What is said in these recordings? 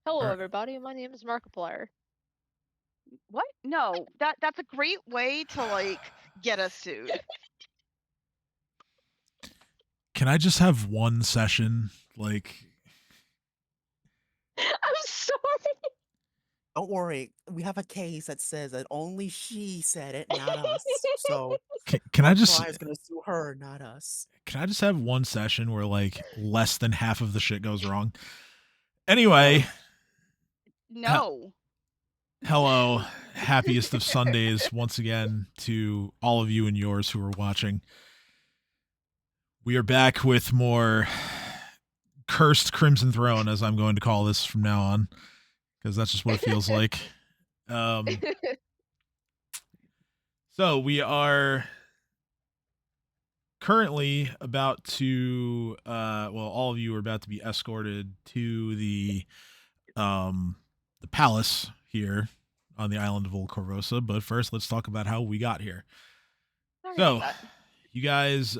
Hello, Or everybody. My name is Markiplier. What? No, that's a great way to, get us sued. can I just have one session? Like, I'm sorry. Don't worry, we have a case that says that only she said it, not us. So can I just Markiplier is gonna sue her, not us. have one session where like less than half of the shit goes wrong? Anyway, he- No. hello, happiest of Sundays once again to all of you and yours who are watching. We are back with more cursed Crimson Throne, as I'm going to call this from now on, because that's just what it feels like. Um, so we are currently about to all of you are about to be escorted to the palace here on the island of Old Korvosa, but first let's talk about how we got here. Sorry about So that. you guys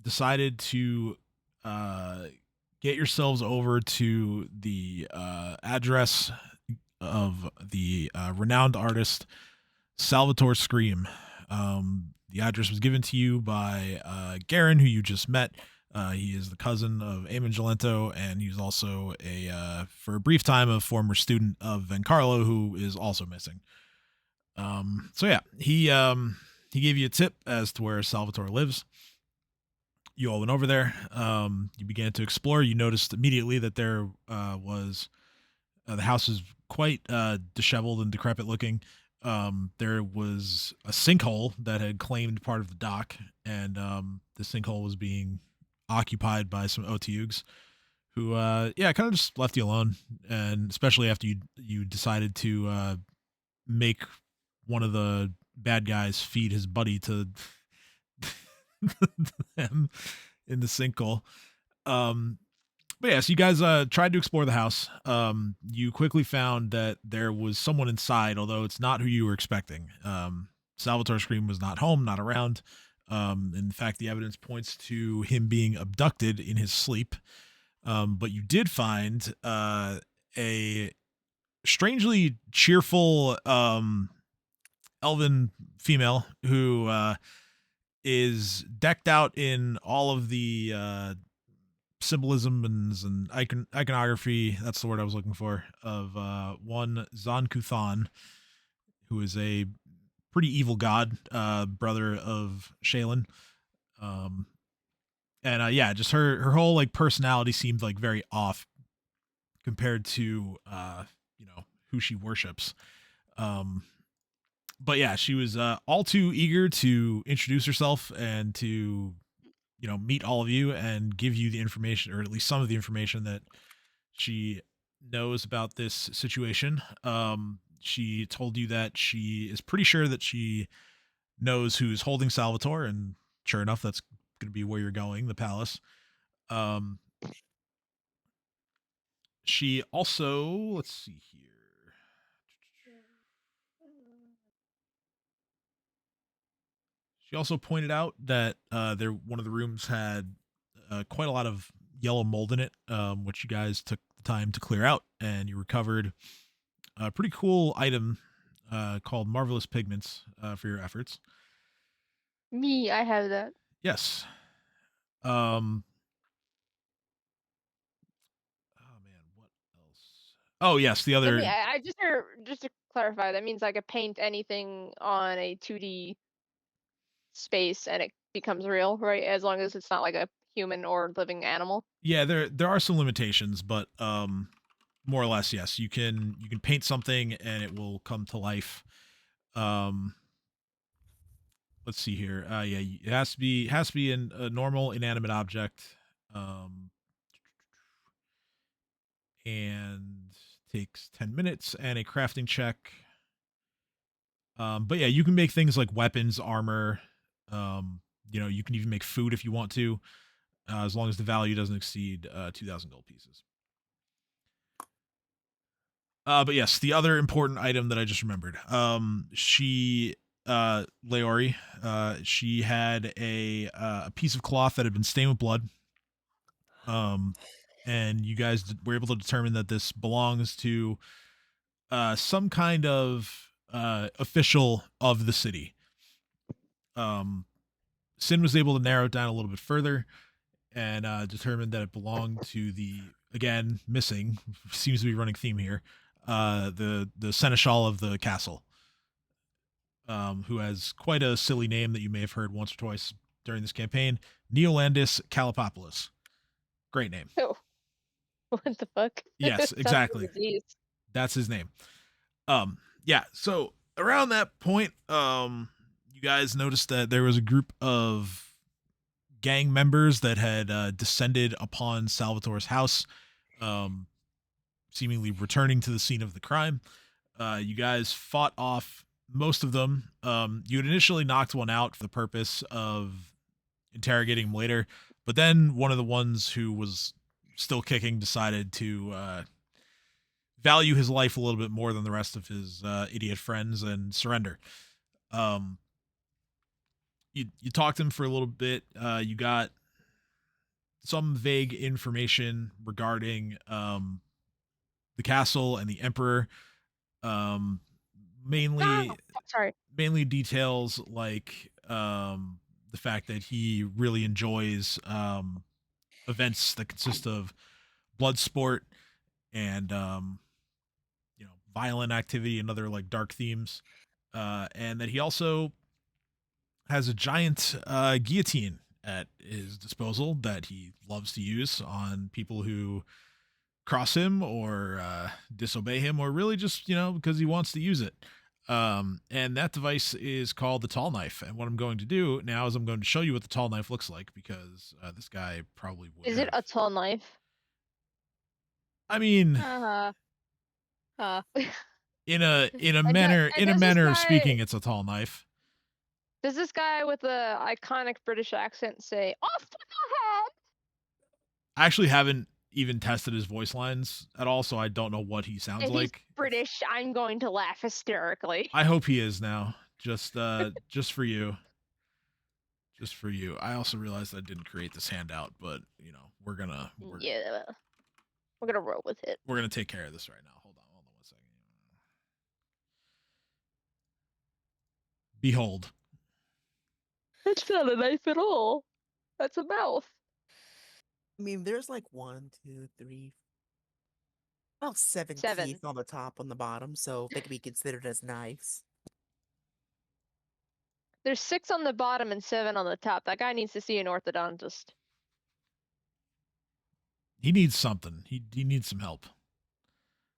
decided to get yourselves over to the address of the renowned artist Salvatore Scream. The address was given to you by Garen, who you just met. He is the cousin of Eamon Gelento, and he's also for a brief time, a former student of Vencarlo, who is also missing. So yeah, he gave you a tip as to where Salvatore lives. You all went over there. You began to explore. You noticed immediately that there was the house is quite disheveled and decrepit looking. There was a sinkhole that had claimed part of the dock, and the sinkhole was being occupied by some Otiugs who, kind of just left you alone. And especially after you decided to make one of the bad guys feed his buddy to them in the sinkhole. But yeah, so you guys tried to explore the house. You quickly found that there was someone inside, although it's not who you were expecting. Salvatore Scream was not home, not around. In fact, the evidence points to him being abducted in his sleep. But you did find a strangely cheerful elven female who is decked out in all of the symbolism and iconography. That's the word I was looking for. Of one Zan Kuthan, who is a pretty evil god, brother of Shaylin. Um, and just her whole like personality seemed like very off compared to who she worships. Um, but yeah, she was all too eager to introduce herself and to meet all of you and give you the information, or at least some of the information that she knows about this situation. She told you that she is pretty sure that she knows who's holding Salvatore, and sure enough, that's going to be where you're going, the palace. Um, she also, let's see here. She also pointed out that one of the rooms had quite a lot of yellow mold in it, which you guys took the time to clear out, and you recovered a pretty cool item called Marvelous Pigments for your efforts. Me, I have that. Yes. Um. Oh man, what else? Oh yes, the I mean, other. I just to clarify, that means I could paint anything on a 2D space and it becomes real, right? As long as it's not like a human or living animal. Yeah, there are some limitations, but more or less, yes. You can paint something and it will come to life. Um, let's see here. Yeah, it has to be a normal inanimate object. Um, and takes 10 minutes and a crafting check. But yeah, you can make things like weapons, armor. You can even make food if you want to, as long as the value doesn't exceed 2,000 gold pieces. But yes, the other important item that I just remembered. Leori, she had a piece of cloth that had been stained with blood. Um, and you guys were able to determine that this belongs to some kind of official of the city. Sin was able to narrow it down a little bit further and determined that it belonged to the, again, missing, seems to be running theme here, the seneschal of the castle, who has quite a silly name that you may have heard once or twice during this campaign, Neolandis Calipopoulos. Great name. Oh, what the fuck? Yes, Sounds like a exactly. disease. That's his name. Yeah, so around that point, you guys noticed that there was a group of gang members that had descended upon Salvatore's house, seemingly returning to the scene of the crime. You guys fought off most of them. You had initially knocked one out for the purpose of interrogating him later, but then one of the ones who was still kicking decided to value his life a little bit more than the rest of his idiot friends and surrender. You talked to him for a little bit. You got some vague information regarding the castle and the Emperor. Mainly Sorry. details like the fact that he really enjoys events that consist of blood sport and violent activity and other like dark themes, and that he also has a giant guillotine at his disposal that he loves to use on people who cross him or disobey him, or really just because he wants to use it. And that device is called the tall knife. And what I'm going to do now is I'm going to show you what the tall knife looks like, because this guy probably would. Is it a tall knife? I mean, in a manner of speaking, it's a tall knife. Does this guy with the iconic British accent say "off with the head"? I actually haven't even tested his voice lines at all, so I don't know what he sounds If he's like. British, I'm going to laugh hysterically. I hope he is now. Just for you. Just for you. I also realized I didn't create this handout, but we're gonna roll with it. We're gonna take care of this right now. Hold on 1 second. Behold. That's not a knife at all. That's a mouth. I mean, there's like 1, 2, 3, about 7 7. teeth on the top, on the bottom, so they can be considered as knives. There's 6 on the bottom and 7 on the top. That guy needs to see an orthodontist. He needs something. He needs some help.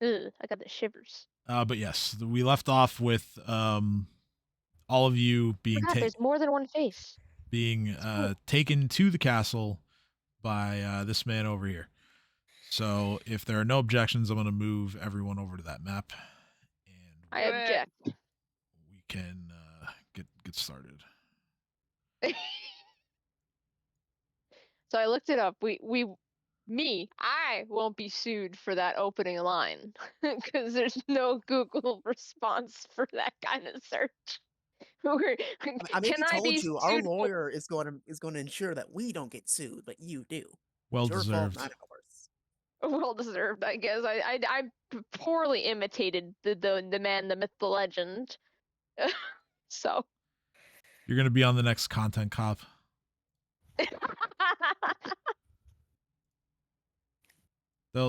Ugh, I got the shivers. But yes, we left off with all of you being there's more than one face. Being taken to the castle by this man over here. So if there are no objections, I'm going to move everyone over to that map, and I object. we can get started. So I looked it up. I won't be sued for that opening line because there's no Google response for that kind of search. I mean, he told you our lawyer is going to ensure that we don't get sued, but you do. Well It's your fault, deserved. not ours. Well deserved, I guess. I poorly imitated the man, the myth, the legend. So you're gonna be on the next Content Cop. He's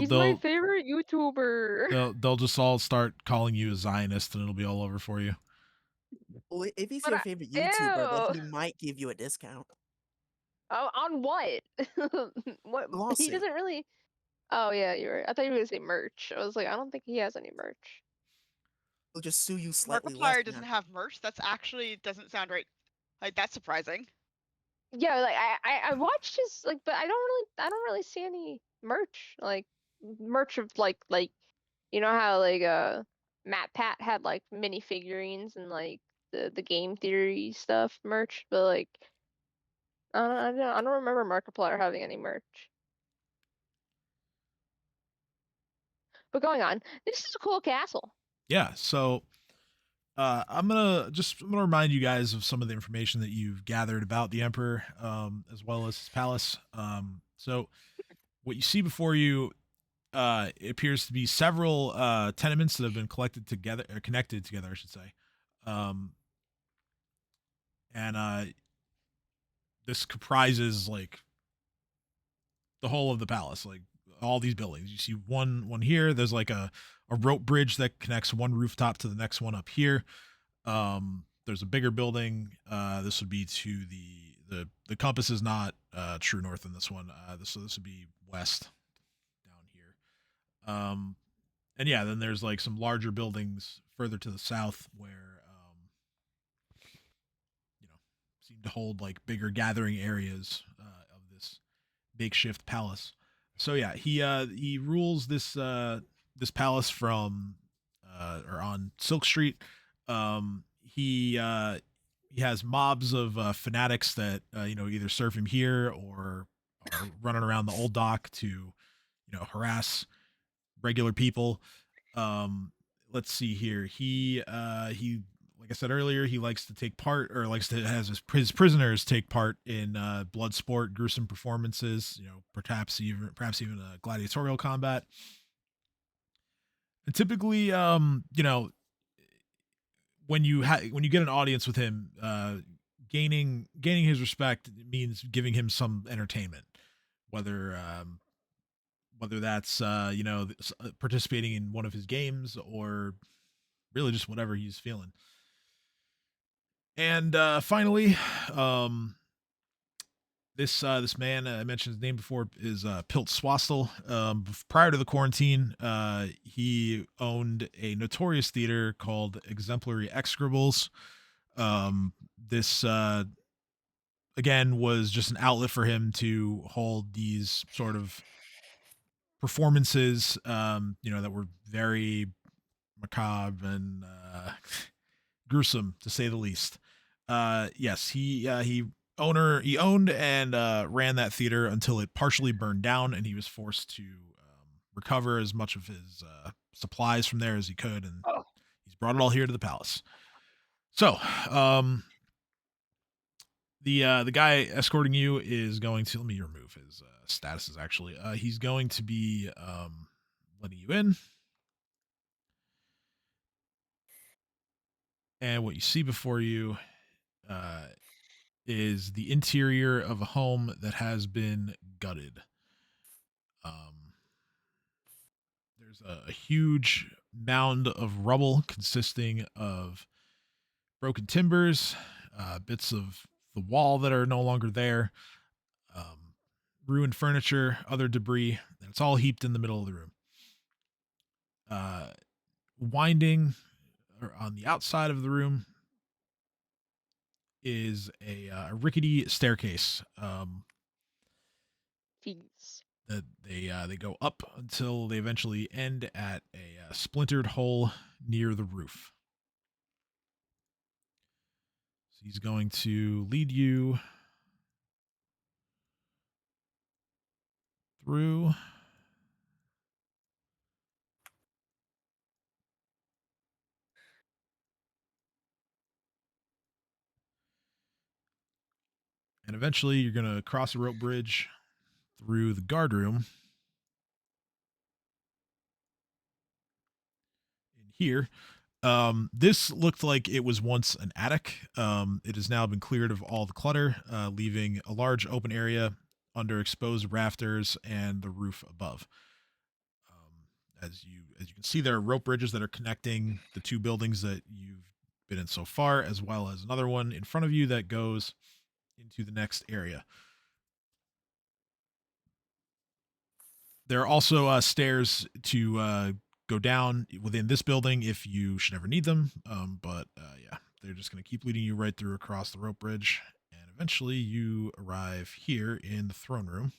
my favorite YouTuber. They'll just all start calling you a Zionist, and it'll be all over for you. Well, if he's your favorite YouTuber, then he might give you a discount. Oh, on what? What? Lawsuit. He doesn't really. Oh yeah, you're right. I thought you were gonna say merch. I was like, I don't think he has any merch. He'll just sue you slightly less. Markiplier doesn't have merch. That's actually doesn't sound right. Like that's surprising. Yeah, like I watched his but I don't really see any merch, like merch of like how Matt Pat had like mini figurines and like the game theory stuff merch, but like I don't remember Markiplier having any merch. But going on, this is a cool castle. Yeah, so I'm gonna remind you guys of some of the information that you've gathered about the Emperor, as well as his palace. So what you see before you it appears to be several tenements that have been connected together, I should say. Um, and this comprises like the whole of the palace, like all these buildings. You see one here. There's like a rope bridge that connects one rooftop to the next one up here. There's a bigger building. This would be to the compass is not true north in this one. This would be west down here. And yeah, then there's like some larger buildings further to the south where seem to hold like bigger gathering areas of this makeshift palace. So yeah, he rules this palace from or on Silk Street. He has mobs of fanatics that either serve him here or are running around the old dock to harass regular people. Let's see here. He like I said earlier, he likes to take part or likes to has his prisoners take part in blood sport, gruesome performances, perhaps even a gladiatorial combat. And typically when you get an audience with him, gaining his respect means giving him some entertainment, whether that's participating in one of his games or really just whatever he's feeling. And finally, this man, I mentioned his name before, is Pilts. Prior to the quarantine, he owned a notorious theater called Exemplary Execrables. This again was just an outlet for him to hold these sort of performances, that were very macabre and gruesome to say the least. Yes, he owned and ran that theater until it partially burned down, and he was forced to recover as much of his supplies from there as he could, and he's brought it all here to the palace. So, the guy escorting you is going to, let me remove his statuses. Actually, he's going to be letting you in. And what you see before you is the interior of a home that has been gutted. There's a huge mound of rubble consisting of broken timbers, bits of the wall that are no longer there, ruined furniture, other debris, and it's all heaped in the middle of the room. Winding on the outside of the room is a rickety staircase that they go up until they eventually end at a splintered hole near the roof. So he's going to lead you through. And eventually you're going to cross a rope bridge through the guard room. In here, this looked like it was once an attic. It has now been cleared of all the clutter, leaving a large open area under exposed rafters and the roof above. As you can see, there are rope bridges that are connecting the two buildings that you've been in so far, as well as another one in front of you that goes into the next area. There are also stairs to go down within this building if you should ever need them. But yeah, they're just going to keep leading you right through across the rope bridge. And eventually you arrive here in the throne room.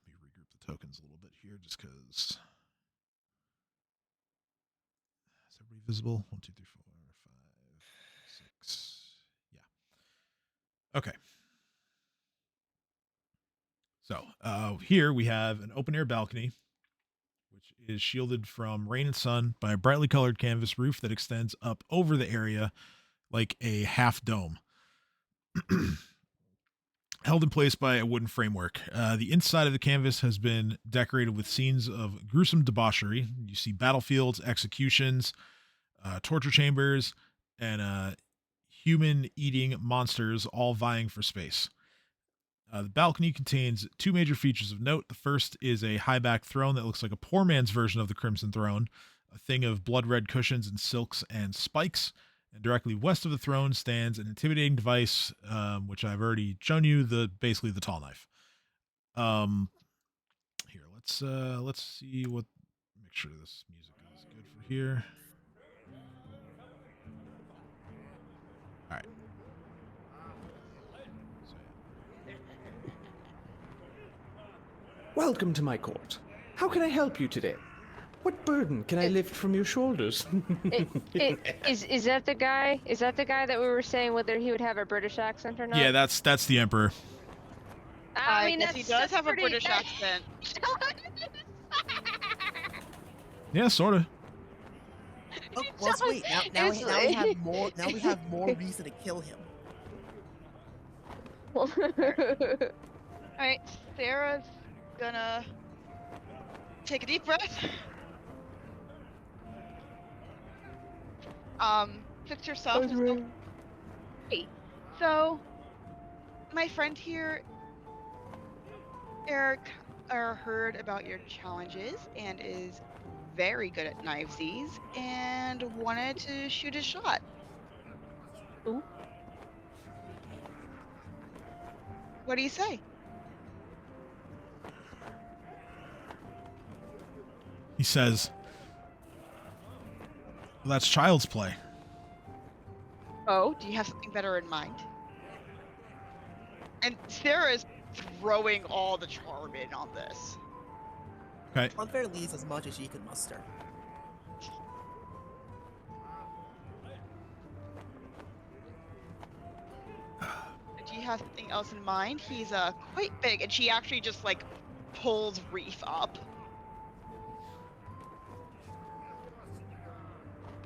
Let me regroup the tokens a little bit here just because. Is everybody visible? 1, 2, 3, 4, 5, 6. Yeah. Okay. So here we have an open air balcony, which is shielded from rain and sun by a brightly colored canvas roof that extends up over the area like a half dome. held in place by a wooden framework. The inside of the canvas has been decorated with scenes of gruesome debauchery. You see battlefields, executions, torture chambers, and human-eating monsters all vying for space. The balcony contains two major features of note. The first is a high-backed throne that looks like a poor man's version of the Crimson Throne, a thing of blood-red cushions and silks and spikes. And directly west of the throne stands an intimidating device, which I've already shown you. Basically the tall knife. Here, let's see what. Make sure this music is good for here. All right. Welcome to my court. How can I help you today? What burden can I lift from your shoulders? Is that the guy? Is that the guy that we were saying whether he would have a British accent or not? Yeah, that's the Emperor. I mean, guess he does have a British accent. Yeah, sort of. Oh, well, sweet. Now we have more. Now we have more reason to kill him. Alright, Sarah's gonna take a deep breath. Fix yourself. Hey, so my friend here, Eric, heard about your challenges and is very good at knivesies and wanted to shoot a shot. Ooh. What do you say? He says, well, that's child's play. Oh, do you have something better in mind? And Sarah is throwing all the charm in on this. Okay. On fair least, as much as she could muster. Do you have something else in mind? He's quite big, and she actually just like pulls Reef up.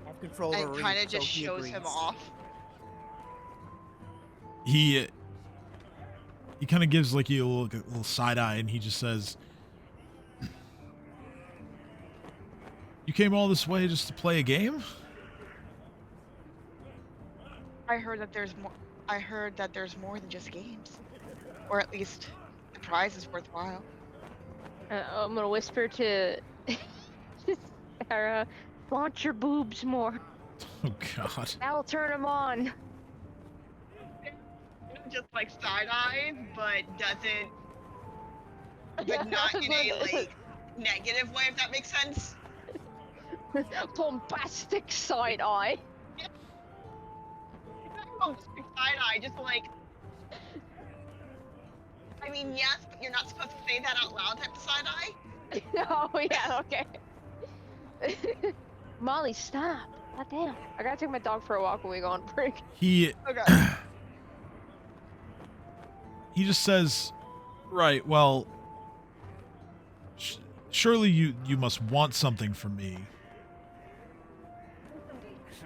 Have control And over kind Reef, of just so he shows him agrees. off. He kind of gives like you a little side eye, and he just says, "You came all this way just to play a game?" I heard that there's more. I heard that there's more than just games, or at least the prize is worthwhile. I'm gonna whisper to Sarah, flaunt your boobs more. Oh God. That'll turn him on. Just like side eyes, but doesn't. But not in a like negative way, if that makes sense. Bombastic side eye. Side eye, just like. I mean, yes, but you're not supposed to say that out loud type of side eye. Oh yeah, okay. Molly, stop. God damn. I gotta take my dog for a walk when we go on break. He Okay. he just says, "Right. Well, surely you must want something from me."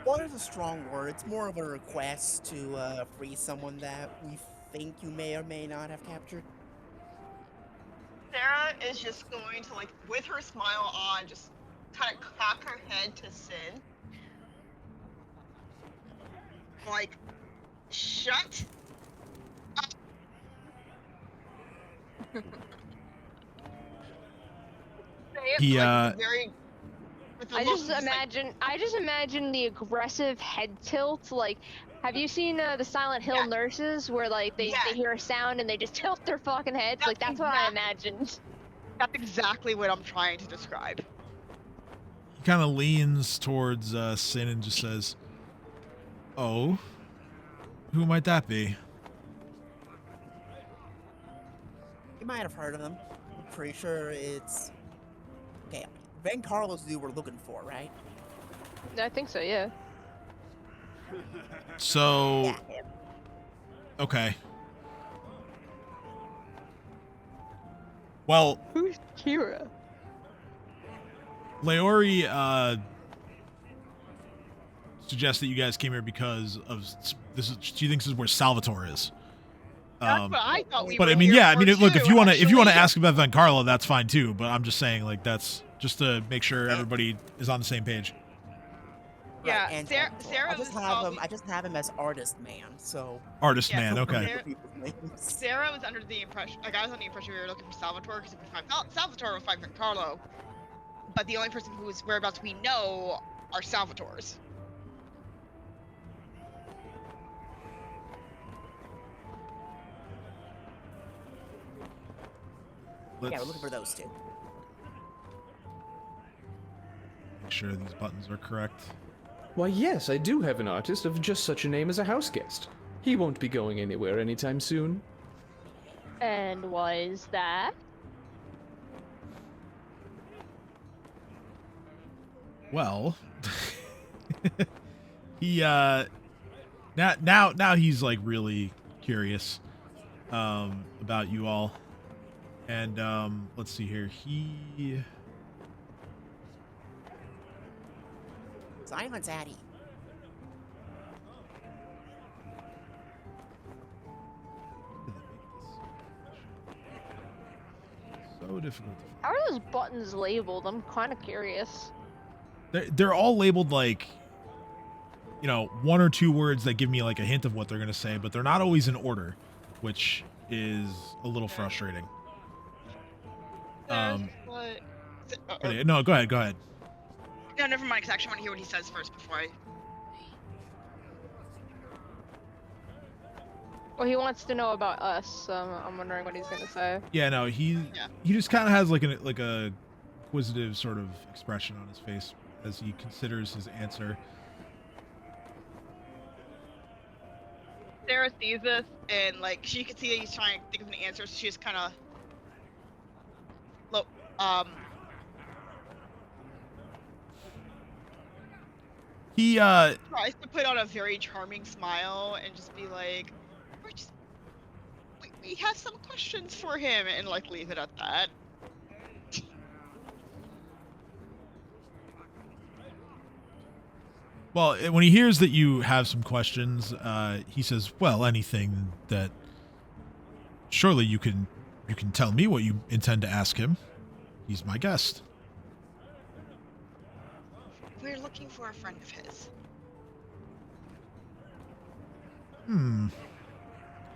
Want is a strong word. It's more of a request to free someone that we think you may or may not have captured. Sarah is just going to, like, with her smile on, just kind of cock her head to Sin. Like, shut up. He, Very, with a I look just like, imagine the aggressive head tilt. Like, have you seen the Silent Hill Yeah. nurses where like they Yeah. hear a sound and they just tilt their fucking heads? That's Like that's what I imagined. That's exactly what I'm trying to describe. He kind of leans towards Sin and just says, "Oh, who might that be?" You might have heard of them. I'm pretty sure it's... Okay, Ben Carlos is who we're looking for, right? I think so. Yeah. So, Yeah, him. okay. Well, Who's Kira? Leori suggests that you guys came here because of this. She thinks this is where Salvatore is. That's what I thought we But were I mean, here yeah, I for, mean, look, too, if you want to actually. ask about Van Carlo, that's fine too. But I'm just saying, like, that's just to make sure everybody is on the same page. Yeah, Right, and Sarah I just was have him. probably I just have him as artist man. So Artist Yeah, man, so okay. there- people's names. Sarah was under the impression, like I was under the impression we were looking for Salvatore because if we find Salvatore, we'll find Carlo. But the only person whose whereabouts we know are Salvatore's. Yeah, we're looking for those two. Make sure these buttons are correct. Why, yes, I do have an artist of just such a name as a house guest. He won't be going anywhere anytime soon. And was that? Well, he now he's like really curious about you all, and let's see here. He Silence, Addie. so difficult. How are those buttons labeled? I'm kind of curious. They're all labeled like, you know, one or two words that give me like a hint of what they're gonna say, but they're not always in order, which is a little frustrating. Okay, no, go ahead. No, never mind, because I actually want to hear what he says first before I... Well, he wants to know about us, so I'm wondering what he's gonna say. Yeah, no, he just kind of has like a inquisitive sort of expression on his face as he considers his answer. Sarah sees this, and like she can see that he's trying to think of an answer, so she just kind of, He tries to put on a very charming smile and just be like, we have some questions for him, and like leave it at that. well, when he hears that you have some questions, he says, "Well, anything that surely you can tell me what you intend to ask him. He's my guest." We're looking for a friend of his.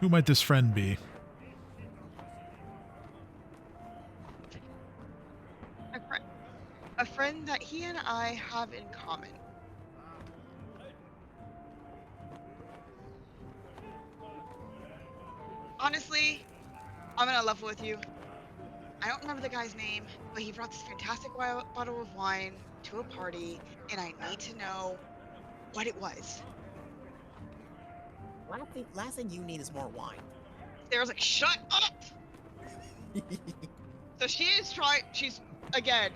Who might this friend be? A friend that he and I have in common. Honestly, I'm gonna level with you. I don't remember the guy's name, but he brought this fantastic bottle of wine to a party, and I need to know what it was. Last thing you need is more wine. Sarah's like, shut up! So she's again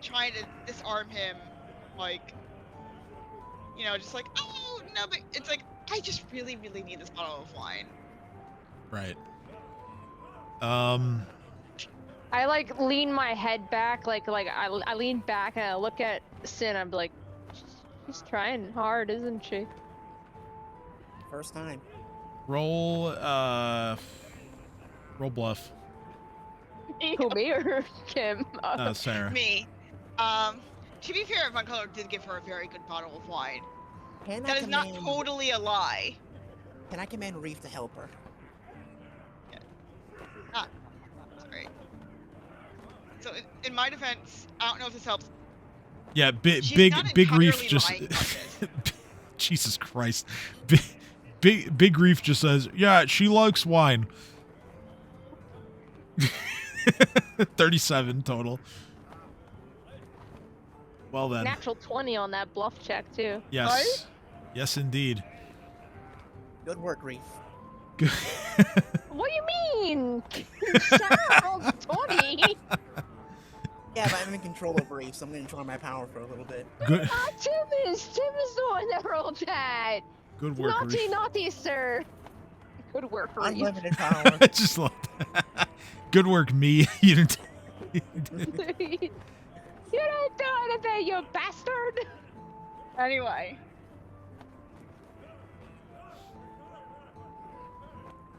trying to disarm him, like, you know, just like, oh, no, but it's like, I just really, really need this bottle of wine. Right. I like lean my head back, like I lean back and I look at Sin. I'm like, she's trying hard, isn't she? First time. Roll bluff. Who, me or Kim? Sarah. Me. To be fair, Von Color did give her a very good bottle of wine. That is not totally a lie. Can I command Reef to help her? Ah, sorry. So in my defense, I don't know if this helps. Yeah, She's big not Reef entirely just. lying about this. Jesus Christ, big Reef just says, yeah, she likes wine. 37 total. Well then. Natural 20 on that bluff check too. Yes. Right? Yes, indeed. Good work, Reef. Good. What do you mean? Sarah rolled 20. Yeah, but I'm in control of Reef, so I'm gonna try my power for a little bit. Good. Tim is the one that rolled that. Good work, Naughty, Reef. naughty, sir. Good work, Reef. Unlimited power. I just love that. Good work, me. You didn't. You didn't do anything, you bastard. Anyway.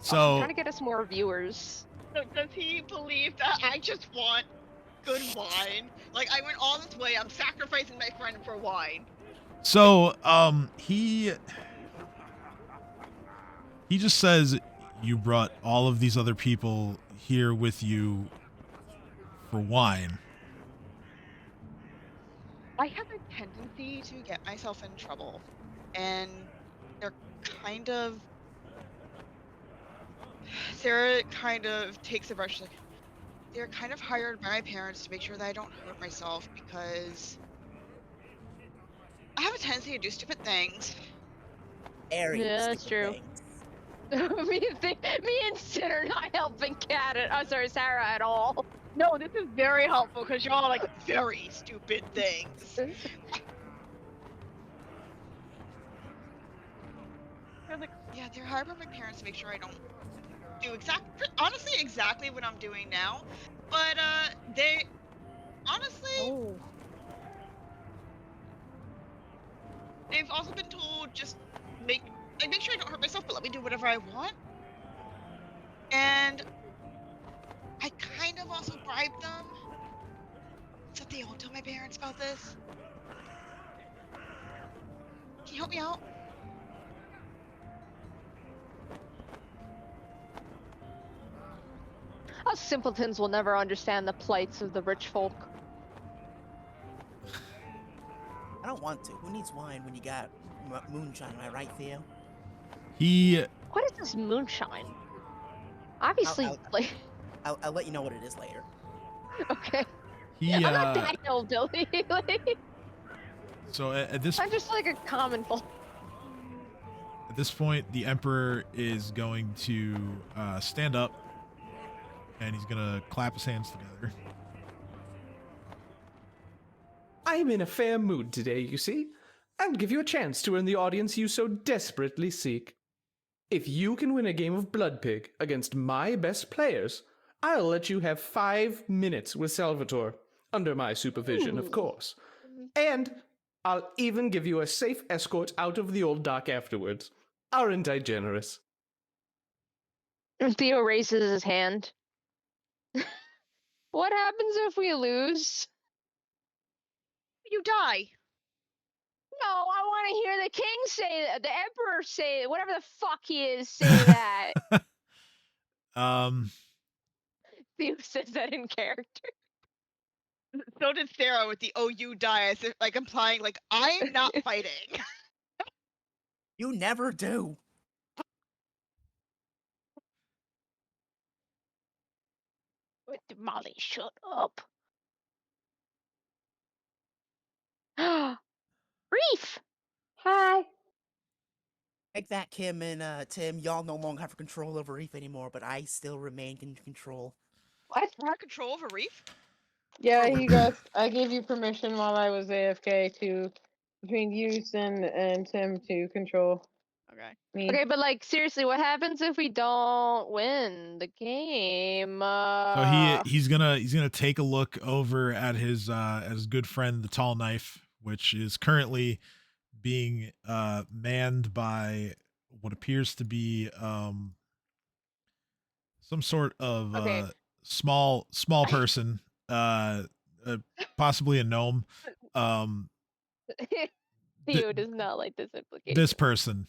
So trying to get us more viewers. So does he believe that I just want good wine? Like, I went all this way, I'm sacrificing my friend for wine. So, he just says you brought all of these other people here with you for wine. I have a tendency to get myself in trouble, and they're kind of... Sarah kind of takes a brush, like, they're kind of hired by my parents to make sure that I don't hurt myself, because I have a tendency to do stupid things. Very Yeah, that's stupid true. things. me and Sid are not helping Sarah at all. No, this is very helpful because y'all are like very stupid things. They're like, yeah, they're hired by my parents to make sure I don't do honestly exactly what I'm doing now. But they honestly they've also been told just make sure I don't hurt myself, but let me do whatever I want. And I kind of also bribed them so they won't tell my parents about this. Can you help me out? Us simpletons will never understand the plights of the rich folk. I don't want to. Who needs wine when you got moonshine? Am I right, Theo? What is this moonshine? Obviously, like. I'll let you know what it is later. Okay. I'm not that hillbilly. So at this, I'm just like a common folk. At this point, the Emperor is going to stand up, and he's gonna clap his hands together. I'm in a fair mood today, you see. I'll give you a chance to earn the audience you so desperately seek. If you can win a game of Blood Pig against my best players, I'll let you have 5 minutes with Salvatore, under my supervision, of course. And I'll even give you a safe escort out of the old dock afterwards. Aren't I generous? Theo raises his hand. What happens if we lose? You die. No, I want to hear the king say that, the emperor say it, whatever the fuck he is, say that. Theo says that in character. So did Sarah with the "oh you die," as if like implying like I'm not fighting. You never do. Molly, shut up. Reef! Hi. Like that, Kim and Tim, y'all no longer have control over Reef anymore, but I still remain in control. What? You have control over Reef? Yeah, he got. I gave you permission while I was AFK between you, Sin, and Tim to control me. Okay, but like seriously, what happens if we don't win the game? So he's gonna take a look over at his good friend the Tall Knife, which is currently being manned by what appears to be some sort of small person, possibly a gnome. Theo does not like this implication. This person.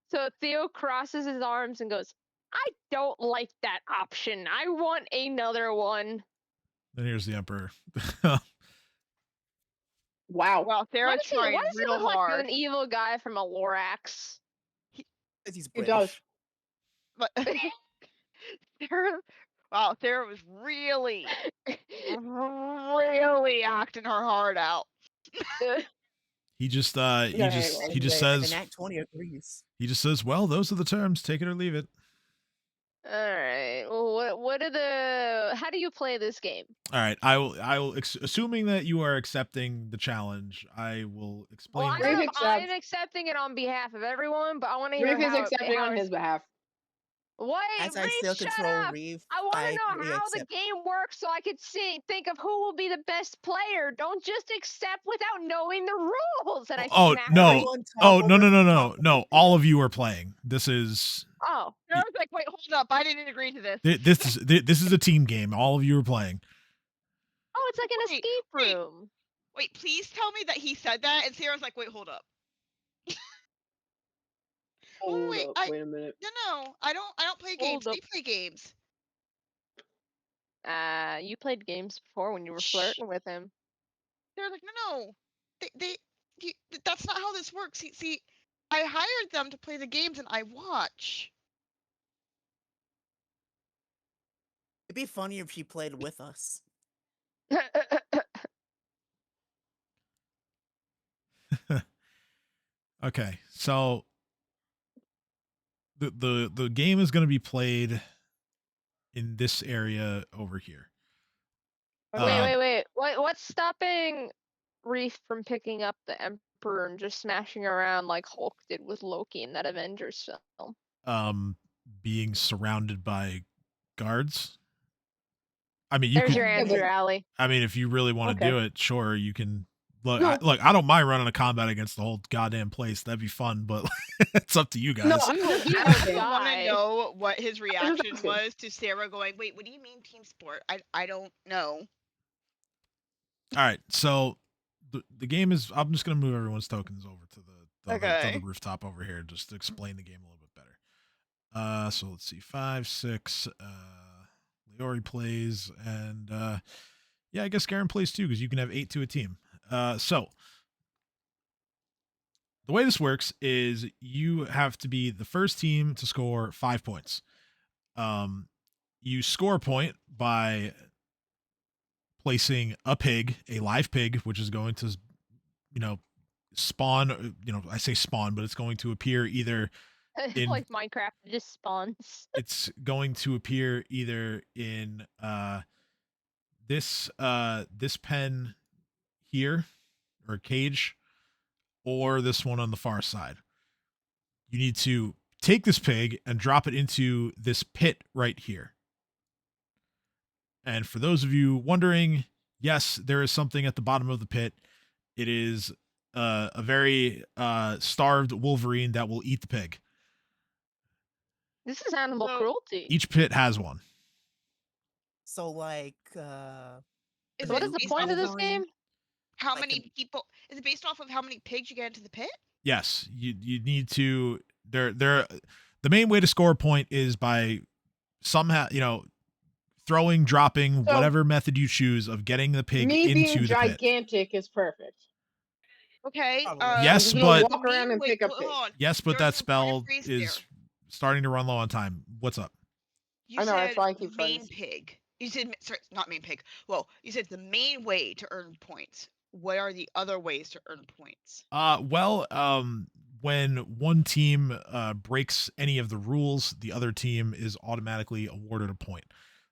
So Theo crosses his arms and goes, I don't like that option. I want another one. Then here's the Emperor. Wow. Well, Sarah's trying real hard. Like an evil guy from a Lorax? He's British. He does. But Sarah was really acting her heart out. He just says an Act 20 agrees. He just says, well, those are the terms, take it or leave it. All right. Well, how do you play this game? All right. I will assuming that you are accepting the challenge, I will explain. Well, I'm accepting it on behalf of everyone, but I want to hear Rick is accepting on his behalf. What? As I still control Reeve, I want to know how the game works so I could think of who will be the best player. Don't just accept without knowing the rules. And no. No. All of you are playing. This is. No. I was like, wait, hold up. I didn't agree to this. This is a team game. All of you are playing. Oh, it's like an Wait, escape wait. room. Wait, please tell me that he said that. And Sarah's like, wait, hold up. Hold wait, up, wait a minute. No, I don't play games. Hold up. They play games. You played games before when you were flirting with him. They're like, no. That's not how this works. See, I hired them to play the games and I watch. It'd be funny if she played with us. Okay, so the game is going to be played in this area over here. Wait. What's stopping Reef from picking up the Emperor and just smashing around like Hulk did with Loki in that Avengers film? Being surrounded by guards. I mean, you There's could. your answer, Allie. I mean, if you really want to Okay. do it, sure, you can. Look, No. I don't mind running a combat against the whole goddamn place. That'd be fun, but it's up to you guys. No, I'm just I asking. want guy. to know what his reaction asking. was to Sarah going, wait, what do you mean team sport? I don't know. All right, so the game is. I'm just gonna move everyone's tokens over to Okay. the rooftop over here just to explain the game a little bit better. So let's see, 5, 6. Leori plays, and yeah, I guess Garen plays too because you can have 8 to a team. So the way this works is you have to be the first team to score 5 points. You score a point by placing a pig, a live pig, which is going to, spawn. I say spawn, but it's going to appear either in like Minecraft, it just spawns. it's going to appear either in this pen here or cage, or this one on the far side. You need to take this pig and drop it into this pit right here. And for those of you wondering, yes, there is something at the bottom of the pit. It is a very starved Wolverine that will eat the pig. This is animal So- cruelty. Each pit has one. So like Is What it is the based point off of this game? How Like many people? Is it based off of how many pigs you get into the pit? Yes, you need to. The main way to score a point is by somehow throwing, dropping, So- whatever method you choose of getting the pig Me into being the pit. gigantic is perfect. Okay. Probably. Yes, I'm just gonna but- walk around and pick up Hold pigs. on. Yes, but There's that an important spell phrase is there. starting to run low on time. What's up? You I know, that's said why I keep trying to main say- pig. You said sorry, not main pig. Well, you said the main way to earn points. What are the other ways to earn points? When one team breaks any of the rules, the other team is automatically awarded a point.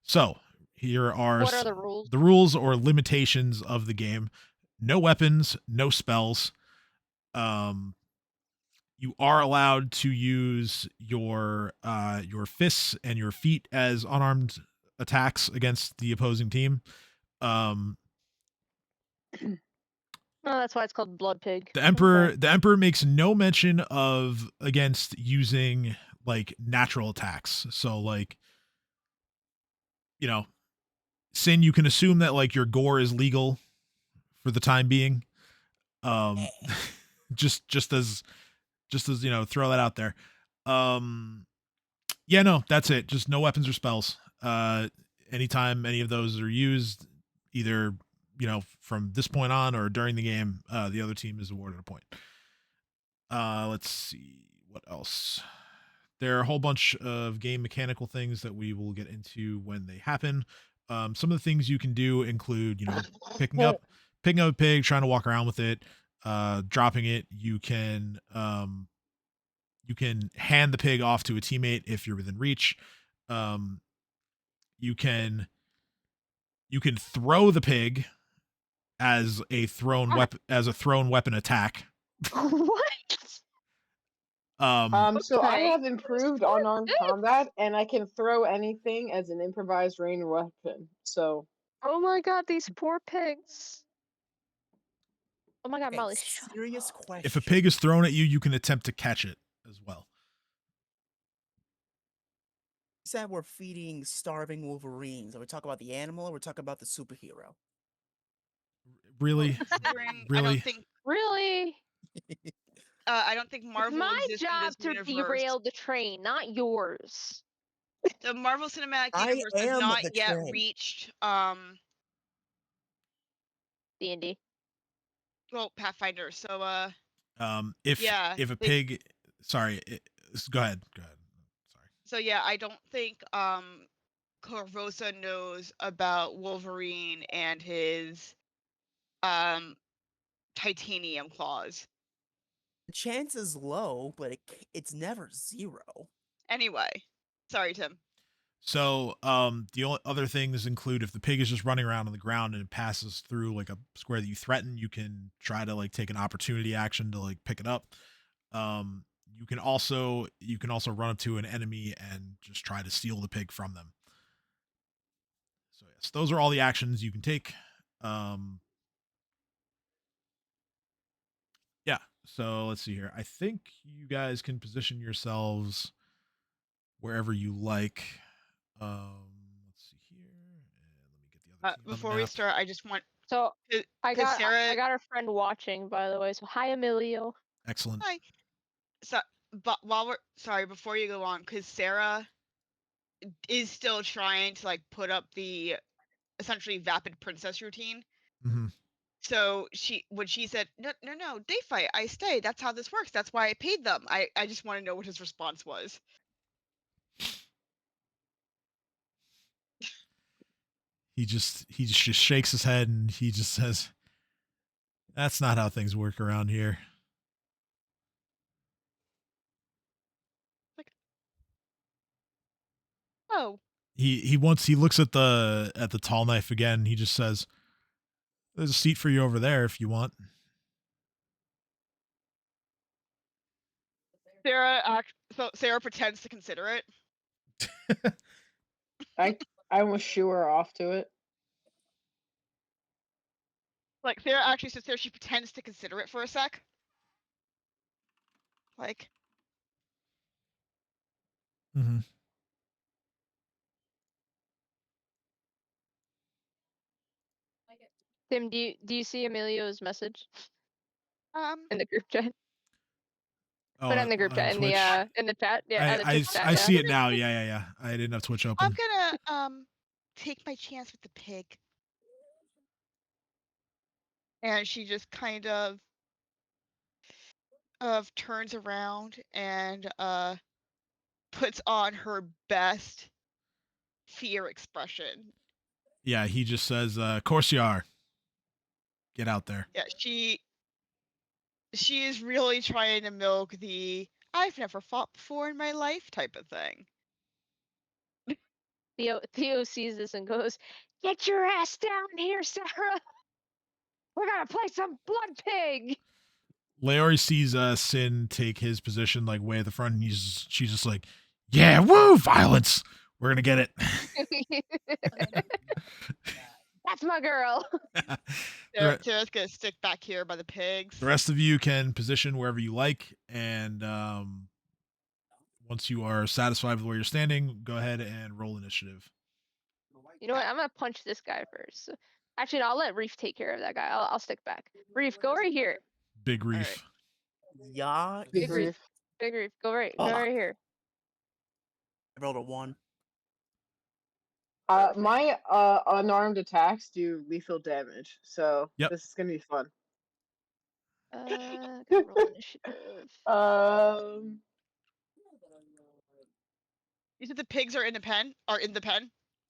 So here are What are the rules? the rules or limitations of the game. No weapons, no spells. You are allowed to use your fists and your feet as unarmed attacks against the opposing team. Oh, that's why it's called Blood Pig. The Emperor Okay. the Emperor makes no mention of against using like natural attacks. So like Sin, you can assume that like your gore is legal for the time being. Just as throw that out there. Yeah, no, that's it. Just no weapons or spells. Anytime any of those are used, either from this point on or during the game, the other team is awarded a point. Let's see what else. There are a whole bunch of game mechanical things that we will get into when they happen. Some of the things you can do include picking up a pig, trying to walk around with it, dropping it. You can hand the pig off to a teammate if you're within reach. You can throw the pig as a thrown weapon attack. What? So I Okay. have improved What unarmed is this? combat, and I can throw anything as an improvised ranged weapon. So Oh my god, these poor pigs. Oh my god, okay, Molly, shut serious up. question. If a pig is thrown at you, you can attempt to catch it as well. said we're feeding starving Wolverines. Are we talking about the animal or we're talking about the superhero? Really? Considering Really? Really? I don't think It's Marvel my exists in job this to universe. derail the train, not yours. The Marvel Cinematic I Universe has am not the yet train. reached D&D. well, Pathfinder. So If yeah, a pig, sorry, go ahead. Sorry. so yeah, I don't think Korvosa knows about Wolverine and his titanium claws. The chance is low, but it's never zero. Anyway, sorry, Tim. So, the only other things include if the pig is just running around on the ground and it passes through like a square that you threaten, you can try to like take an opportunity action to like pick it up. Um, you can also run up to an enemy and just try to steal the pig from them. So yes, those are all the actions you can take. Um, yeah. So let's see here. I think you guys can position yourselves wherever you like. Let's see here, and let me get the other team on the Before we map. start, I just want So I got Sarah. I got a friend watching, by the way. So hi, Emilio. Excellent. Hi. So, but before you go on, because Sarah is still trying to like put up the essentially vapid princess routine. Mm-hmm. So when she said no, they fight, I stay. That's how this works. That's why I paid them. I just want to know what his response was. He just shakes his head and he just says, "That's not how things work around here." Like, oh, He looks at the tall knife again. He just says, "There's a seat for you over there if you want." Sarah pretends to consider it. I almost shoo her off to it. Like Sarah actually sits there. She pretends to consider it for a sec. Like, Mm-hmm. Tim, do you see Emilio's message in the group chat? Oh, Put it in the group on chat Twitch. in the chat. Yeah, in the Twitch chat. I Yeah. see it now. Yeah. I didn't have Twitch I'm open. gonna take my chance with the pig. And she just kind of turns around and puts on her best fear expression. Yeah, he just says, "Of course you are. Get out there." Yeah, she is really trying to milk the I've never fought before in my life type of thing. Theo sees this and goes, "Get your ass down here, Sarah. We're gonna play some blood pig." Leori sees Sin take his position like way at the front, and she's just like, "Yeah, woo, violence. We're gonna get it." That's my girl. Sarah's gonna stick back here by the pigs. The rest of you can position wherever you like, and once you are satisfied with where you're standing, go ahead and roll initiative. You know what? I'm gonna punch this guy first. Actually, no, I'll let Reef take care of that guy. I'll stick back. Reef, go right here. Big Reef. Yeah. Big Reef. Big Reef, go right here. I rolled a 1. My unarmed attacks do lethal damage, so Yep. this is gonna be fun. Roll initiative. You said the pigs are in the pen?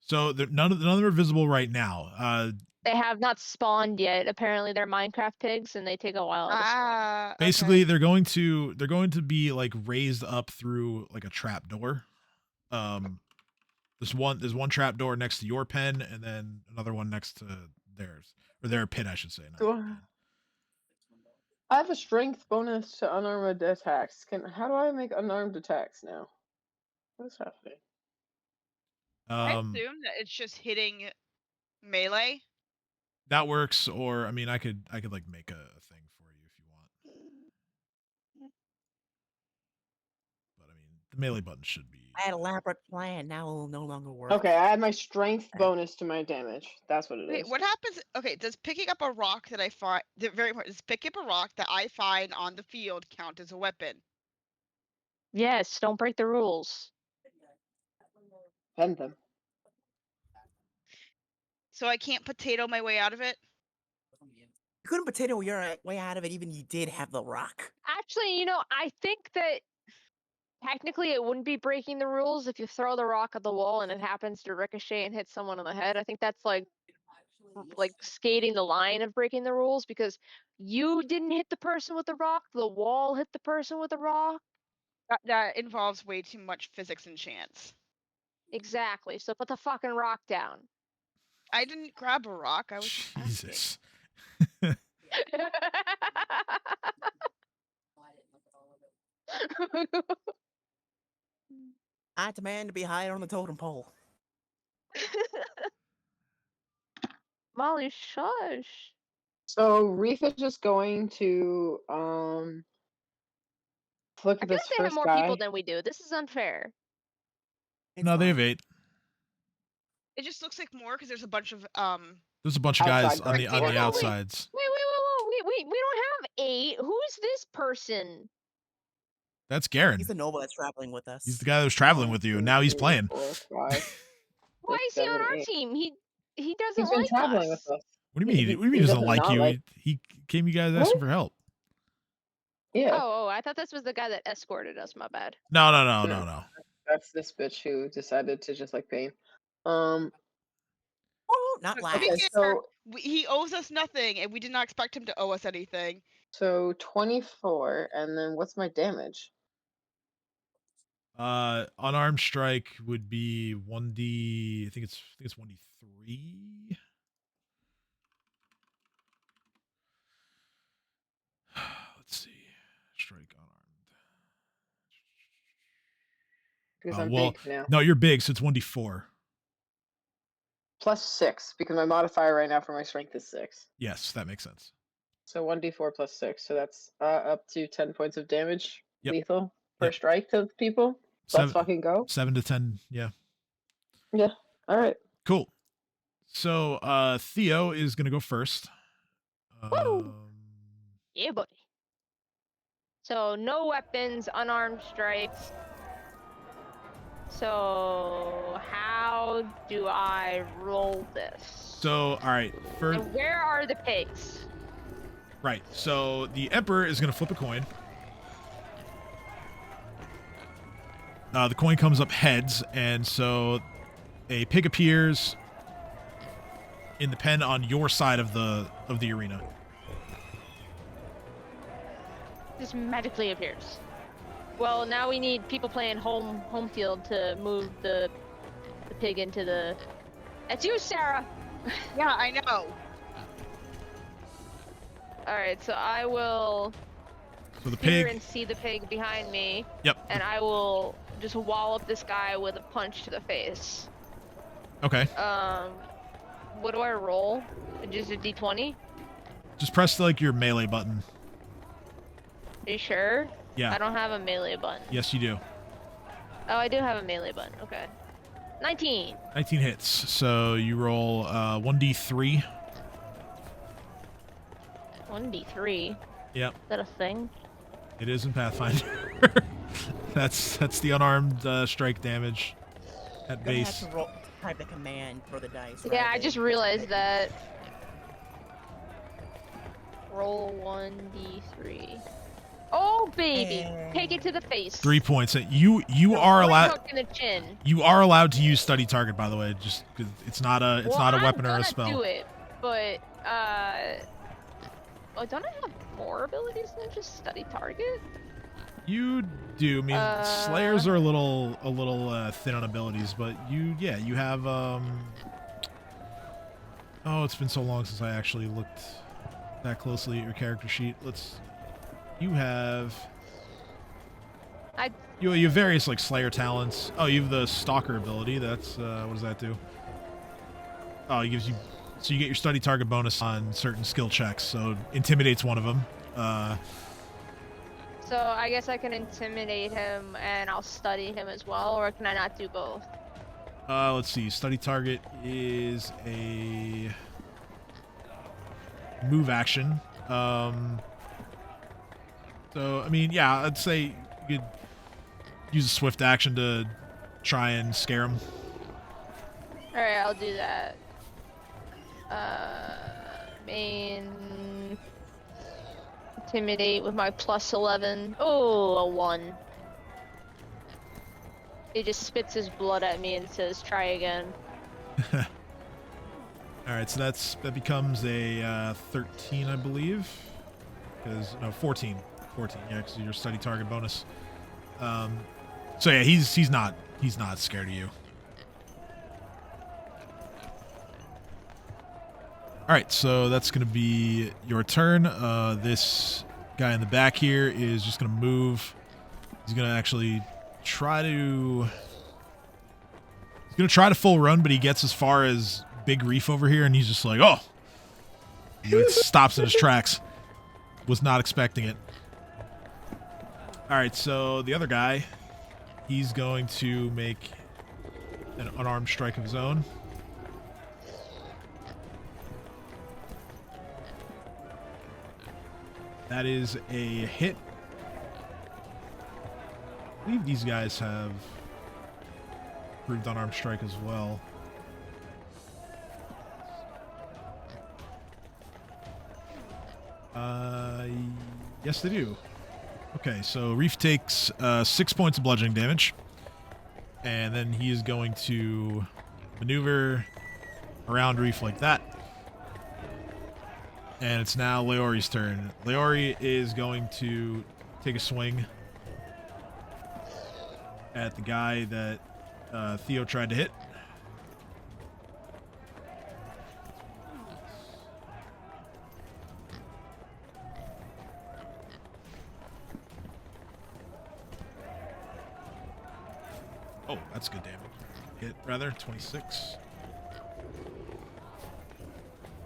So none of them are visible right now. They have not spawned yet. Apparently, they're Minecraft pigs, and they take a while to spawn. Basically, they're going to be like raised up through like a trap door. There's one trap door next to your pen, and then another one next to theirs, or their pit, I should say. I have a strength bonus to unarmed attacks. How do I make unarmed attacks now? What's happening? I assume that it's just hitting melee. That works, or I mean, I could like make a thing for you if you want. But I mean, the melee button should be I had an elaborate plan. Now it will no longer work. Okay, I add my strength bonus to my damage. That's what it Wait, is. what happens? Okay, does picking up a rock that I find very important? Does picking up a rock that I find on the field count as a weapon? Yes, don't break the rules. Bend them. So I can't potato my way out of it. You couldn't potato your way out of it, even you did have the rock. Actually, I think that technically it wouldn't be breaking the rules if you throw the rock at the wall and it happens to ricochet and hit someone on the head. I think that's like skating the line of breaking the rules because you didn't hit the person with the rock, the wall hit the person with the rock. That involves way too much physics and chance. Exactly. So put the fucking rock down. I didn't grab a rock. I was just asking. Jesus. I demand to be higher on the totem pole. Molly, shush. So Reef is just going to look I at feel this like they have first more guy. people than we do. This is unfair. It's No, they have fine. 8. It just looks like more because there's a bunch of There's a bunch of guys Outside on the guards. on the Wait. outsides. Wait, we don't have 8. Who's this person? That's Garen. He's the noble that's traveling with us. He's the guy that was traveling One, with you. two, Now he's three, playing. 4, 5. Why Six, is he on seven, our 8. team? He doesn't He's been like traveling us. with us. What do you mean? He- What do you mean he he doesn't doesn't like not you? like- He came you guys What? asking for help. Yeah, Oh, I thought this was the guy that escorted us. My bad. No. that's this bitch who decided to just like pay. Oh, not To last. be Okay, fair, so he owes us nothing, and we did not expect him to owe us anything. 24, and then what's my damage? Unarmed strike would be 1d. I think it's 1d3. Let's see. Strike unarmed. Because Oh, I'm well, big now. no, you're big, so it's 1d4. Plus 6, because my modifier right now for my strength is 6. Yes, that makes sense. So 1d4 plus 6, so that's up to 10 points of damage, Yep. lethal per Yep. strike to people. Let's fucking go. 7 to 10. Yeah. Yeah. All right. Cool. So Theo is gonna go first. Yeah, buddy. So no weapons, unarmed strikes. So how do I roll this? So all right, And where are the pigs? right. So the Emperor is gonna flip a coin. The coin comes up heads, and so a pig appears in the pen on your side of the arena. Just magically appears. Well, now we need people playing home field to move the pig into the. That's you, Sarah. Yeah, I know. All right, so I will So the hear pig. and see the pig behind me, Yep. and I will just wallop this guy with a punch to the face. Okay. What do I roll? Just a d20? Just press like your melee button. Are you sure? Yeah. I don't have a melee button. Yes, you do. Oh, I do have a melee button. Okay. 19. 19 hits. So you roll 1d3. 1d3. Yep. Is that a thing? It is in Pathfinder. that's the unarmed strike damage at You're gonna base. have to type the command for the dice. Yeah, rather I just than realized typing. that. Roll 1d3. Oh, baby! Take it to the face. 3 points. You are Right allowed. hook in the chin. You are allowed to use study target, by the way. Just 'cause it's not a weapon or a I'm spell. gonna do it, but oh, don't I have more abilities than just study target? You do. I mean, Slayers are a little thin on abilities, but you have Oh, it's been so long since I actually looked that closely at your character sheet. You have you have various like Slayer talents. Oh, you have the Stalker ability. That's what does that do? Oh, it gives you so you get your study target bonus on certain skill checks. So Intimidate's one of them. So I guess I can intimidate him and I'll study him as well, or can I not do both? Let's see. Study target is a move action. So I mean, yeah, I'd say you could use a swift action to try and scare him. All right, I'll do that. Main intimidate with my +11. Oh, a 1. He just spits his blood at me and says, "Try again." All right, so that becomes a 13, I believe. Because no, 14, yeah, because your study target bonus. So yeah, he's not scared of you. All right, so that's gonna be your turn. This guy in the back here is just gonna move. He's gonna actually try to. He's gonna try to full run, but he gets as far as Big Reef over here, and he's just like, "Oh!" He stops in his tracks. Was not expecting it. All right, so the other guy, he's going to make an unarmed strike of his own. That is a hit. I believe these guys have improved unarmed strike as well. Yes, they do. Okay, so Reef takes 6 points of bludgeoning damage. And then he is going to maneuver around Reef like that. And it's now Leori's turn. Leori is going to take a swing at the guy that Theo tried to hit. Oh, that's good damage. Hit, rather, 26.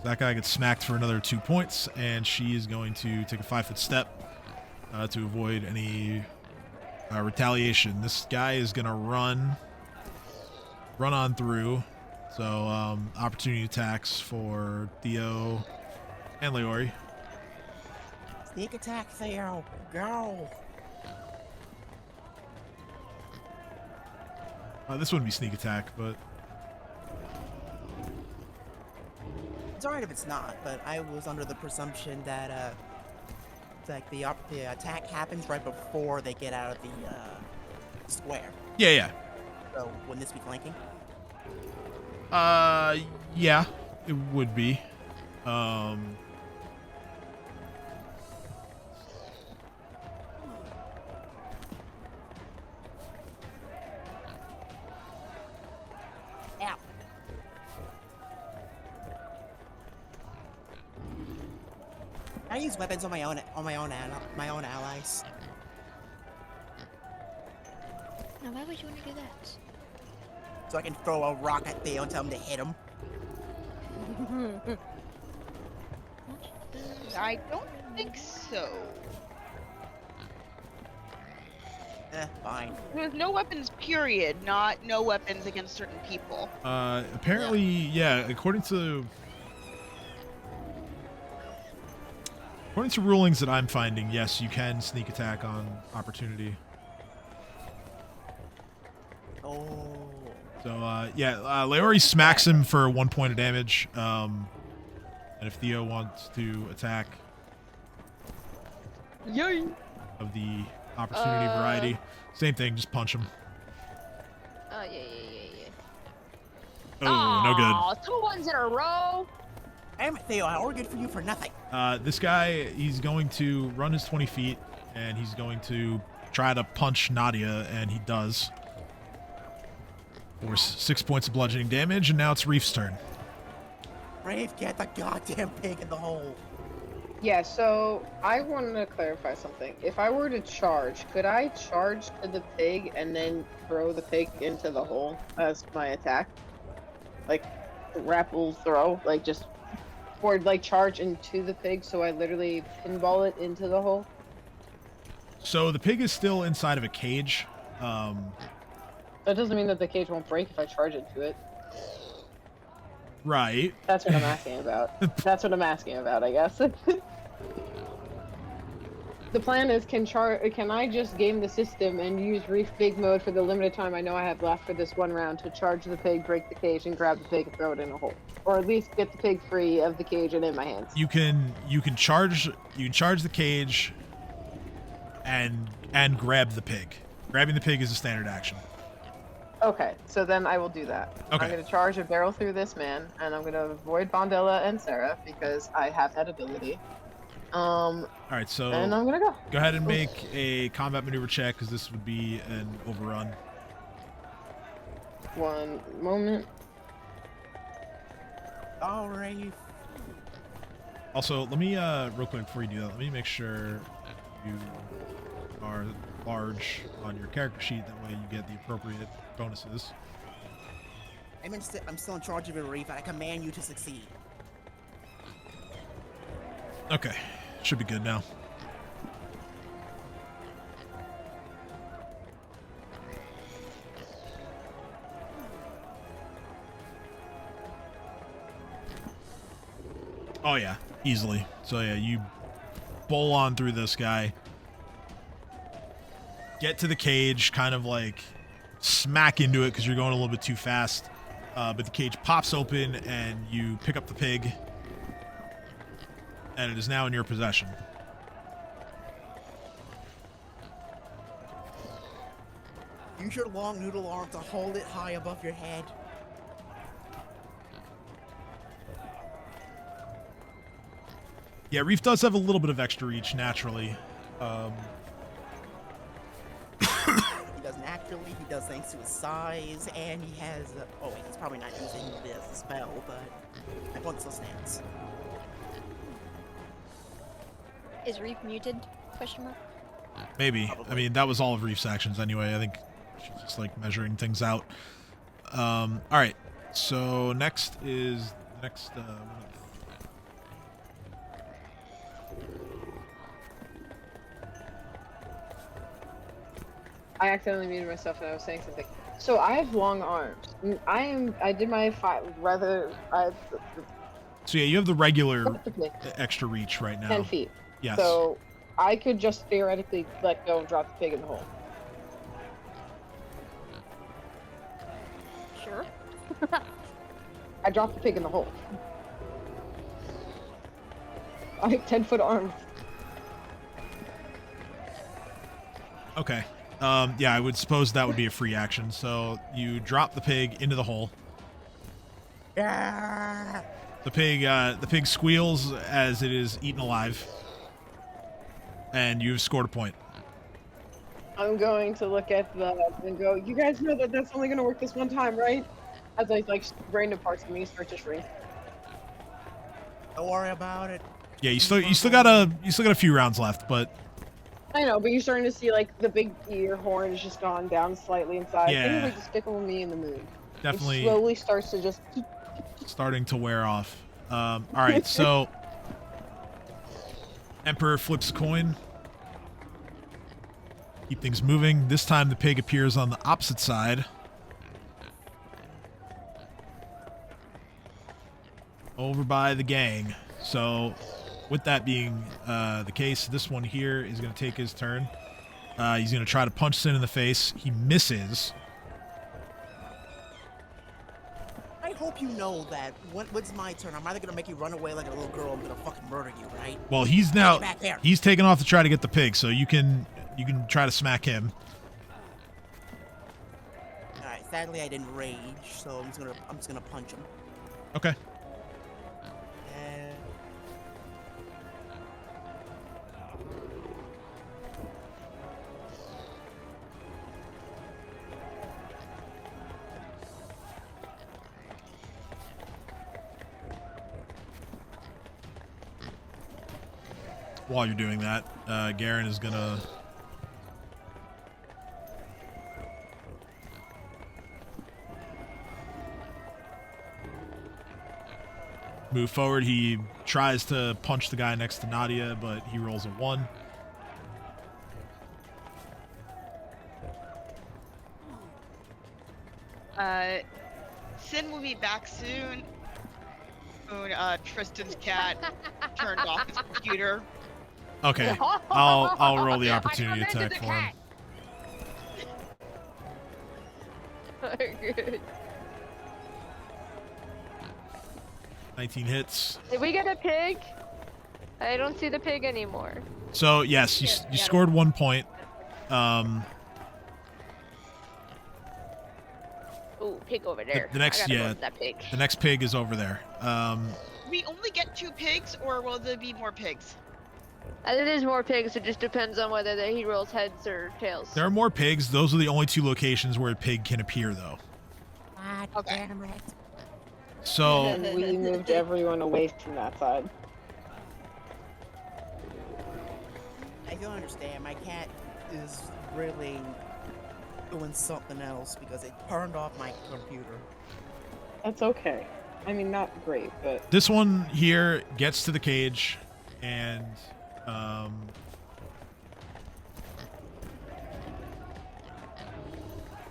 That guy gets smacked for another 2 points, and she is going to take a 5-foot step to avoid any retaliation. This guy is going to run on through. So, opportunity attacks for Theo and Leori. Sneak attack, Theo. Go. This wouldn't be sneak attack, but It's alright if it's not, but I was under the presumption that like the attack happens right before they get out of the square. yeah. So wouldn't this be flanking? Yeah, it would be. Ow. I use weapons on my own allies. Now, why would you want to do that? So I can throw a rock at Theo and tell him to hit him. I don't think so. Fine. There's no weapons, period. Not no weapons against certain people. Apparently, yeah, according to rulings that I'm finding, yes, you can sneak attack on opportunity. Oh. So, Leori smacks him for 1 point of damage. And if Theo wants to attack Yay! of the opportunity variety, same thing, just punch him. Oh, yeah. Oh, no good. 2 ones in a row. Damn it, Theo, I argued for you for nothing. This guy, he's going to run his 20 feet, and he's going to try to punch Nadia, and he does. For 6 points of bludgeoning damage, and now it's Reef's turn. Brave, get the goddamn pig in the hole. Yeah, so I wanted to clarify something. If I were to charge, could I charge to the pig and then throw the pig into the hole as my attack? Like, grapple throw? Like, just, or like charge into the pig so I literally pinball it into the hole? So the pig is still inside of a cage. That doesn't mean that the cage won't break if I charge into it. Right. That's what I'm asking about. That's what I'm asking about, I guess. The plan is, can I just game the system and use Reef Pig mode for the limited time I know I have left for this one round to charge the pig, break the cage, and grab the pig and throw it in a hole, or at least get the pig free of the cage and in my hands. You can charge the cage and grab the pig. Grabbing the pig is a standard action. Okay, so then I will do that. Okay. I'm going to charge a barrel through this man, and I'm going to avoid Bondella and Sarah because I have that ability. All right, so and I'm gonna go. Go ahead and make a combat maneuver check because this would be an overrun. One moment. All right. Also, let me real quick before you do that, let me make sure you are large on your character sheet. That way, you get the appropriate bonuses. I'm still in charge of it, Reef, and I command you to succeed. Okay, should be good now. Oh yeah, easily. So yeah, you bowl on through this guy. Get to the cage, kind of like smack into it because you're going a little bit too fast. But the cage pops open and you pick up the pig. And it is now in your possession. Use your long noodle arm to hold it high above your head. Yeah, Reef does have a little bit of extra reach naturally. He does naturally, he does thanks to his size, and he has... oh wait, he's probably not using this as a spell, but my point still stands. Is Reef muted? Question mark. Maybe. Probably. I mean, that was all of Reef's actions anyway. I think she's just like measuring things out. All right. So next is I accidentally muted myself and I was saying something. So I have long arms. I did my So yeah, you have the regular extra reach right now. 10 feet. Yes. So I could just theoretically let go and drop the pig in the hole. Sure. I dropped the pig in the hole. I have 10-foot arms. Okay. Yeah, I would suppose that would be a free action. So you drop the pig into the hole. Yeah. The pig squeals as it is eaten alive. And you've scored a point. I'm going to look at the and go, you guys know that that's only going to work this one time, right? As I like random parts of me start to shrink. Don't worry about it. Yeah, you still got a few rounds left, but I know, but you're starting to see like the big ear horn has just gone down slightly inside. Yeah. Things like Despicable Me in the mood. definitely It slowly starts to just. starting to wear off. All right, so Emperor flips a coin. Keep things moving. This time the pig appears on the opposite side. Over by the gang. So with that being the case, this one here is going to take his turn. He's going to try to punch Sin in the face. He misses. I hope you know that when it's my turn, I'm either gonna make you run away like a little girl, or I'm gonna fucking murder you, right? Well, he's now Back there. he's taken off to try to get the pig, so you can try to smack him. All right. Sadly, I didn't rage, so I'm just gonna punch him. Okay. And While you're doing that, Garen is gonna move forward. He tries to punch the guy next to Nadia, but he rolls a 1. Sin will be back soon. When Tristan's cat turned off his computer. Okay. I'll roll the I opportunity commanded attack the for him. cat. Good. 19 hits. Did we get a pig? I don't see the pig anymore. So yes, you scored 1 point. Ooh, pig over there. The next, I gotta go yeah, with that pig. the next pig is over there. We only get 2 pigs, or will there be more pigs? It is more pigs. It just depends on whether he rolls heads or tails. There are more pigs. Those are the only 2 locations where a pig can appear, though. God Okay. damn it. So And we moved everyone away from that side. I don't understand. My cat is really doing something else because it turned off my computer. That's okay. I mean, not great, but this one here gets to the cage, and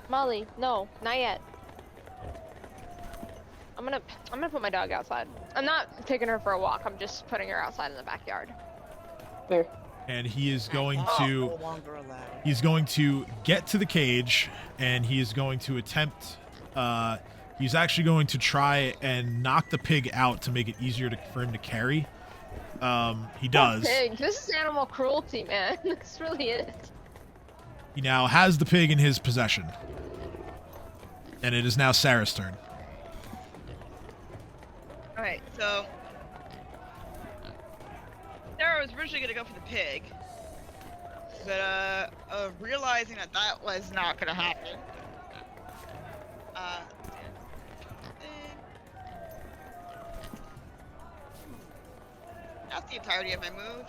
Molly, no, not yet. I'm gonna put my dog outside. I'm not taking her for a walk. I'm just putting her outside in the backyard. there. and he is going No to longer allowed. he's going to get to the cage, and he is going to attempt. He's actually going to try and knock the pig out to make it easier for him to carry. He does. Pig. This is animal cruelty, man. This really is. He now has the pig in his possession, and it is now Sarah's turn. Alright, so Sarah was originally gonna go for the pig, but realizing that was not gonna happen. That's the entirety of my move.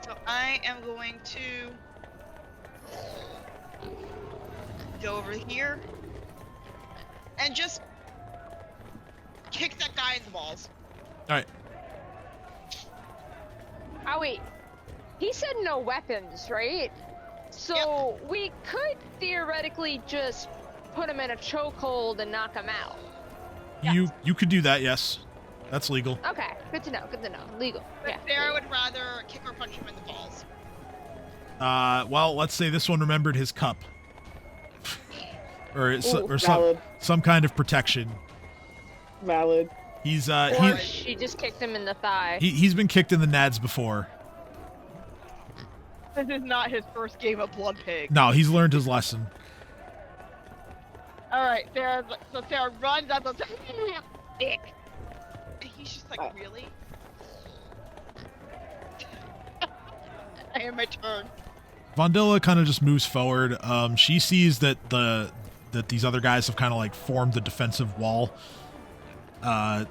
So I am going to go over here and just kick that guy in the balls. All right. Oh wait, he said no weapons, right? So we could theoretically just put him in a chokehold and knock him out. You could do that, yes. That's legal. Okay, good to know. Good to know. Legal. But Yeah. Sarah would rather kick or punch him in the balls. Well, let's say this one remembered his cup. or Ooh, some valid. some kind of protection. Valid. He's Or she just kicked him in the thigh. he's been kicked in the nads before. This is not his first game of Blood Pig. No, he's learned his lesson. Alright, Sarah runs up and dick. And he's just like, really? I have my turn. Vondilla kind of just moves forward. She sees that that these other guys have kind of like formed the defensive wall to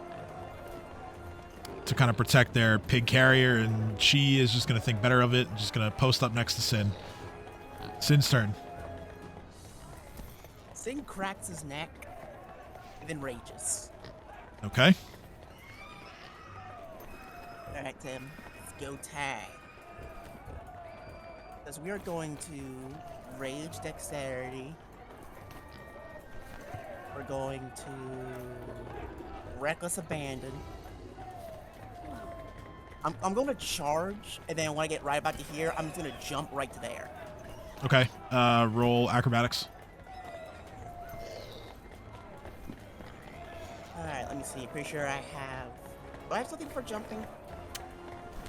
kind of protect their pig carrier, and she is just going to think better of it and just going to post up next to Sin. Sin's turn. Sin cracks his neck and then rages. Okay. Alright, Tim. Let's go tag. Because we are going to rage dexterity. We're going to reckless abandon. I'm going to charge, and then when I get right about to here, I'm just going to jump right to there. Okay. Roll acrobatics. Alright, let me see. Pretty sure I have... Do I have something for jumping?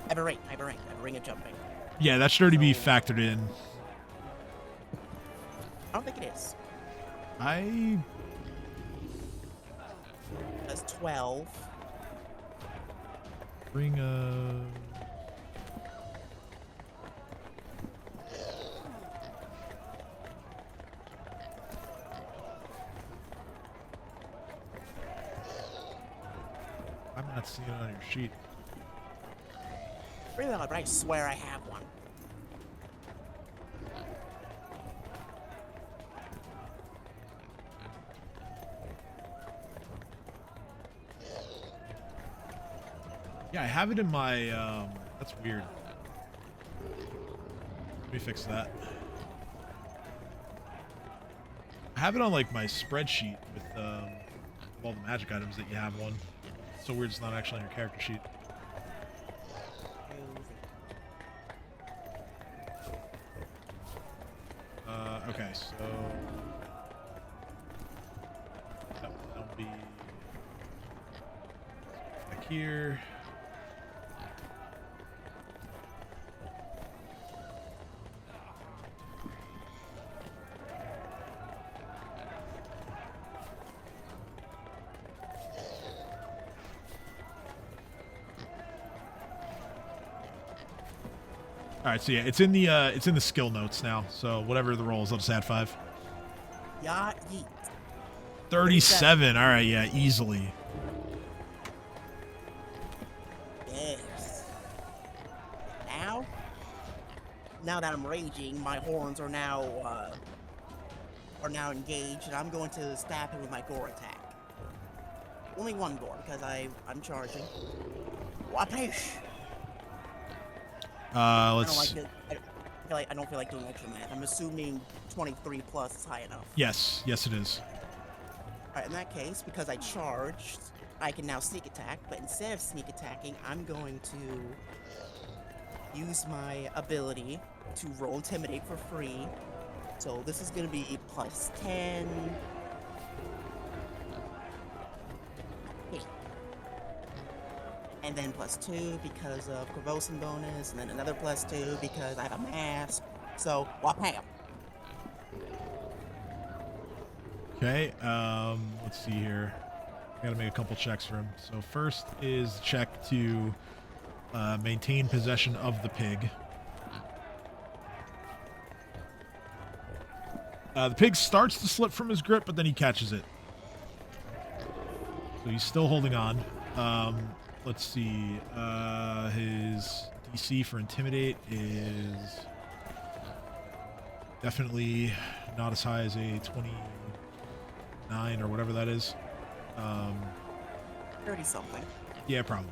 I have a ring. I have a ring of jumping. Yeah, that should already be factored in. I don't think it is. That's 12. Bring a... I'm not seeing it on your sheet. Really odd, but I swear I have one. Yeah, I have it in my, that's weird. Let me fix that. I have it on like my spreadsheet with all the magic items that you have one. It's so weird it's not actually on your character sheet. Okay, so that'll be back here. All right, so yeah, it's in the skill notes now. So whatever the rolls, I'll just add 5. Yeah, yeet. 37. All right, yeah, easily. Yes. Now that I'm raging, my horns are now engaged, and I'm going to stab him with my gore attack. Only one gore because I'm charging. Whapish. Let's. I don't feel like doing extra math. I'm assuming 23 plus is high enough. Yes, it is. Alright, in that case, because I charged, I can now sneak attack, but instead of sneak attacking, I'm going to use my ability to roll Intimidate for free. So this is going to be plus 10. And then plus 2 because of Korvosan bonus, and then another plus 2 because I have a mask. So, wham! Okay, let's see here. Gotta make a couple checks for him. So first is check to maintain possession of the pig. The pig starts to slip from his grip, but then he catches it. So he's still holding on. Let's see. His DC for Intimidate is definitely not as high as a 29 or whatever that is. 30 something. Yeah, probably.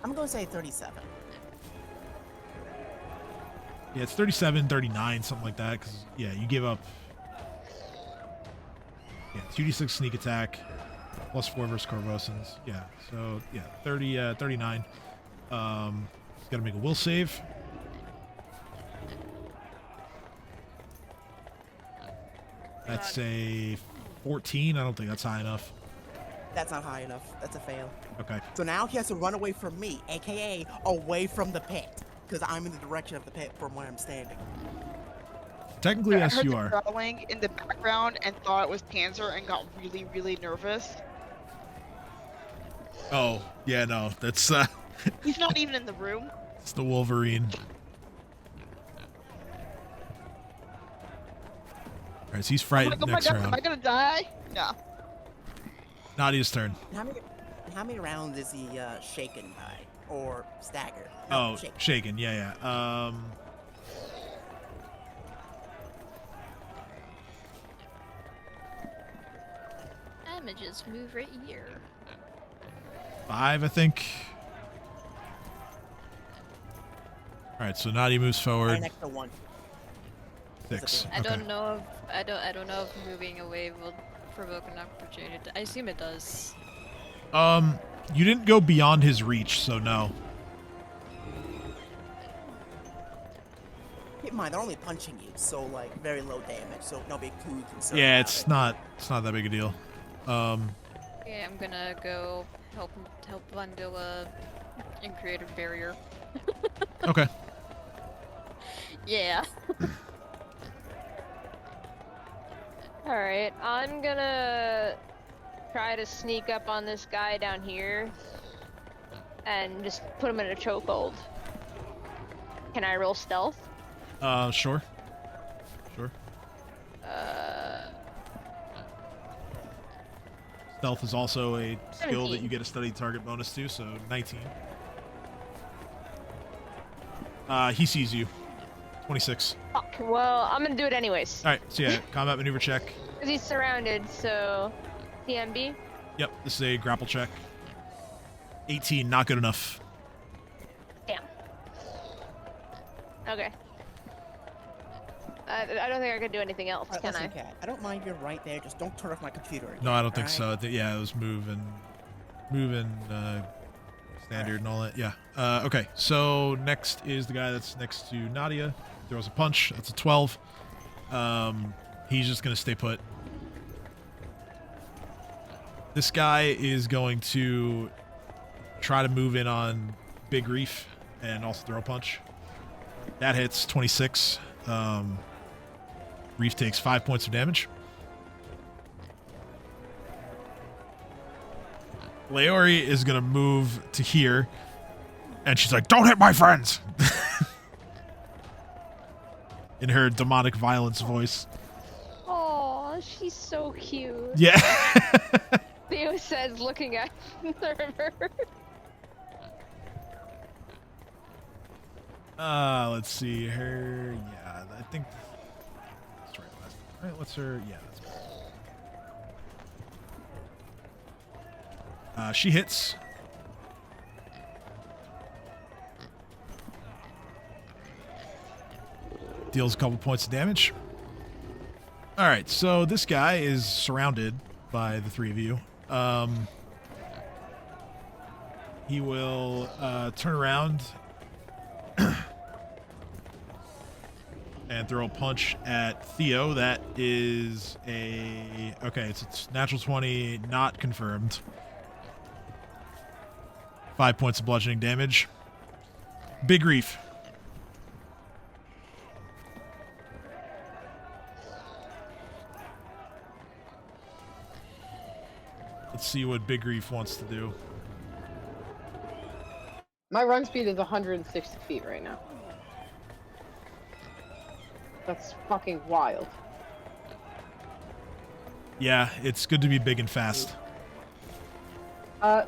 I'm going to say 37. Yeah, it's 37, 39, something like that. Because, yeah, you give up. Yeah, 2d6 sneak attack. Plus 4 versus Korvosans. Yeah, so, yeah, 39. He's got to make a will save. That's a 14. I don't think that's high enough. That's not high enough. That's a fail. Okay. So now he has to run away from me, aka away from the pit. Because I'm in the direction of the pit from where I'm standing. Technically, I yes, heard you the are. growling in the background and thought it was Panzer and got really, really nervous. Oh, yeah, no, that's He's not even in the room. it's the Wolverine. All right, so he's I'm frightened like, oh my next god, am round. I gonna die? No. Nadia's turn. How many rounds is he shaken by? Or staggered? Oh, shaken. shaken. Yeah. Images move right here. 5, I think. All right, so Nadia moves forward. Right next to 1. 6. I Okay. don't know if moving away will provoke an opportunity. I assume it does. You didn't go beyond his reach, so no. Keep in mind, they're only punching you, so like very low damage, so no big too concerned. Yeah, about it's it. not that big a deal. Okay, I'm gonna go help Vandilla and create a barrier. Okay. Yeah. Alright, I'm gonna try to sneak up on this guy down here and just put him in a chokehold. Can I roll stealth? Sure. Stealth is also a skill that 17. you get a study target bonus to, so 19. He sees you. 26. Fuck, well, I'm gonna do it anyways. All right, so yeah, combat maneuver check. Because he's surrounded, so... TMB? Yep, this is a grapple check. 18, not good enough. Damn. Okay. I don't think I can do anything else, Alright, can listen, I? Cat. I don't mind you're right there. Just don't turn off my computer again. No, I don't think alright? so. Yeah, it was moving, standard and all that. Yeah. Okay. So next is the guy that's next to Nadia. Throws a punch. That's a 12. He's just gonna stay put. This guy is going to try to move in on Big Reef and also throw a punch. That hits 26. Reef takes 5 points of damage. Leori is going to move to here, and she's like, "Don't hit my friends!" In her demonic violence voice. Oh, she's so cute. Yeah. Theo says, looking at the river. Let's see her. Yeah, I think that's right. Right, what's her? Yeah, that's she hits. Deals a couple points of damage. All right, so this guy is surrounded by the three of you. He will turn around and throw a punch at Theo. That is it's a natural 20, not confirmed. 5 points of bludgeoning damage. Big Reef. Let's see what Big Reef wants to do. My run speed is 160 feet right now. That's fucking wild. Yeah, it's good to be big and fast.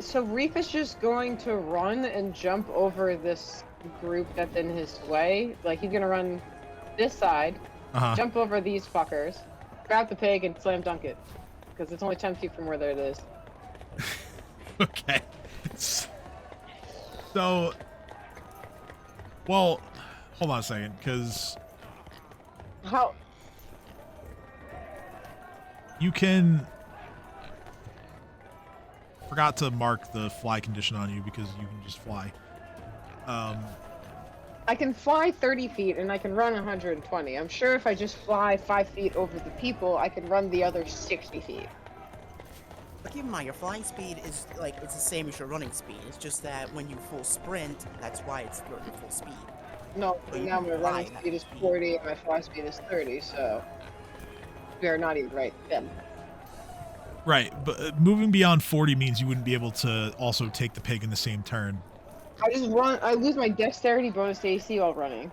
So Reef is just going to run and jump over this group that's in his way. Like, he's gonna run this side, jump over these fuckers, grab the pig, and slam dunk it. Because it's only 10 feet from where there it is. Okay. So, well, hold on a second, because How? you can... Forgot to mark the fly condition on you because you can just fly. I can fly 30 feet and I can run 120. I'm sure if I just fly 5 feet over the people, I can run the other 60 feet. But keep in mind, your flying speed is like it's the same as your running speed. It's just that when you full sprint, that's why it's your full speed. No, But you now can my fly running that speed is speed. 40 and my fly speed is 30, so we are not even right then. Right, but moving beyond 40 means you wouldn't be able to also take the pig in the same turn. I just run. I lose my dexterity bonus to AC while running.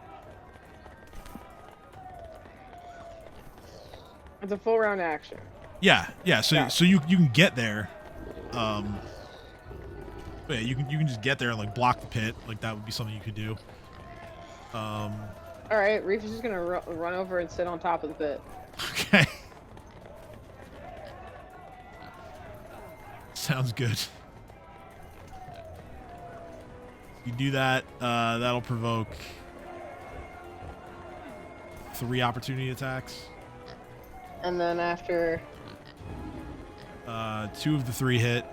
It's a full round action. Yeah. So Yeah. so you can get there. But yeah, you can just get there and like block the pit. Like that would be something you could do. All right, Reef is just gonna run over and sit on top of the pit. Okay. Sounds good. You do that, that'll provoke 3 opportunity attacks. And then after 2 of the 3 hit.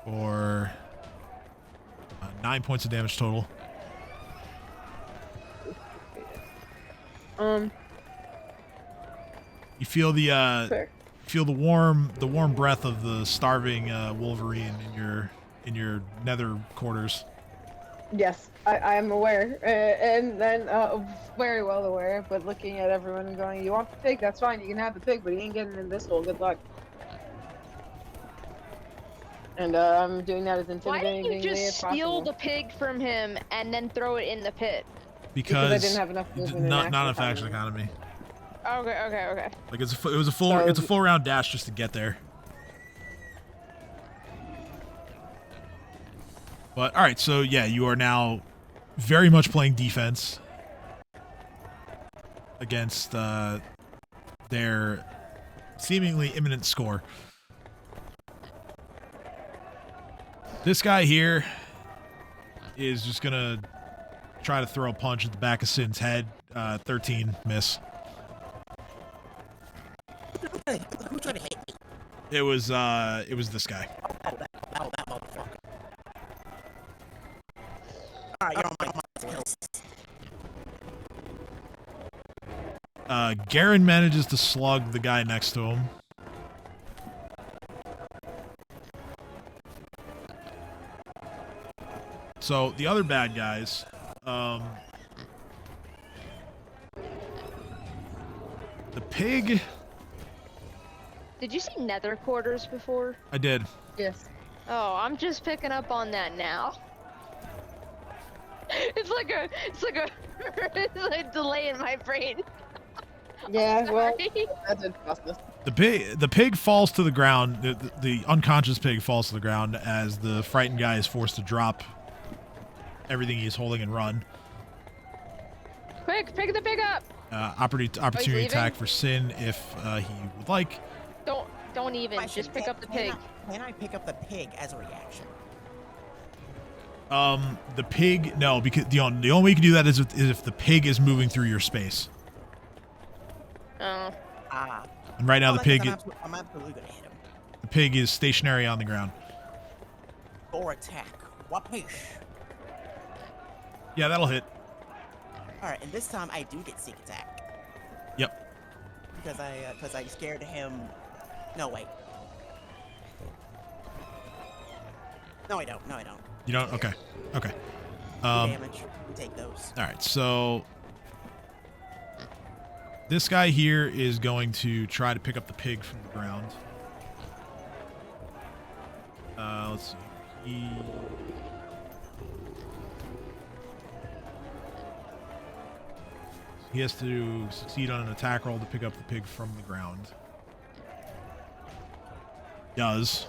Or 9 points of damage total. You feel the fair. warm breath of the starving Wolverine in your nether quarters. Yes, I am aware, and then very well aware. But looking at everyone and going, "You want the pig? That's fine. You can have the pig, but he ain't getting in this hole. Good luck." And I'm doing that as Why didn't intimidatingly you as just possible. steal the pig from him and then throw it in the pit? Because I didn't have enough movement in not action enough time. action economy. Okay. Like it was a full round dash just to get there. But all right, so yeah, you are now very much playing defense against their seemingly imminent score. This guy here is just gonna try to throw a punch at the back of Sin's head. 13, miss. Who tried to hit me? It was this guy. That motherfucker. Alright, you're on my kills. Garen manages to slug the guy next to him. So the other bad guys, the pig. Did you see nether quarters before? I did. Yes. Oh, I'm just picking up on that now. It's like a it's like a delay in my brain. Yeah, well, Sorry. that did process. The pig falls to the ground. The unconscious pig falls to the ground as the frightened guy is forced to drop everything he's holding and run. Quick, pick the pig up. Opportunity leaving? attack for Sin if he would like. Don't even. Question, Just pick up the pig. Can I pick up the pig as a reaction? The pig, no, because the only way you can do that is if the pig is moving through your space. Oh. Ah. And right now the pig, I'm absolutely gonna hit him. the pig is stationary on the ground. Or attack. Whoopee. Yeah, that'll hit. Alright, and this time I do get sneak attack. Yep. Because I scared him. No, wait. No, I don't. No, I don't. You don't? Okay. Okay. Damage. We take those. All right. So this guy here is going to try to pick up the pig from the ground. Let's see. He has to succeed on an attack roll to pick up the pig from the ground. Does.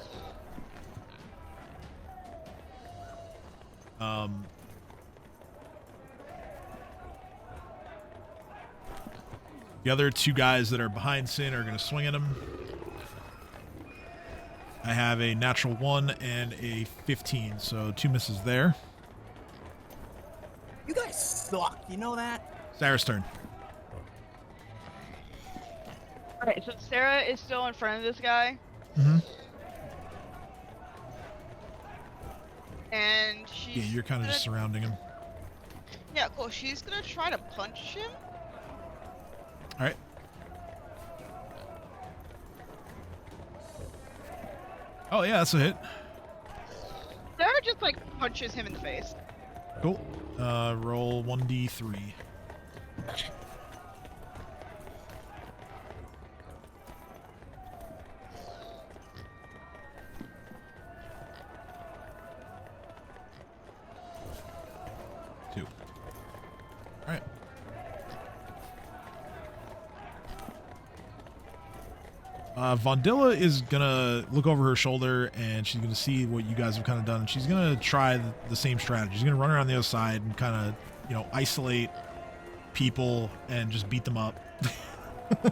The other two guys that are behind Sin are going to swing at him. I have a natural 1 and a 15, so 2 misses there. You guys suck. You know that? Sarah's turn. Okay, so Sarah is still in front of this guy, Mm-hmm. and she's. Yeah, you're kind of just surrounding him. Yeah, cool. She's gonna try to punch him. All right. Oh, yeah, that's a hit. Sarah just like punches him in the face. Cool. Roll 1d3. Two. All right. Vondilla is gonna look over her shoulder and she's gonna see what you guys have kind of done. And she's gonna try the same strategy. She's gonna run around the other side and kind of, isolate people and just beat them up,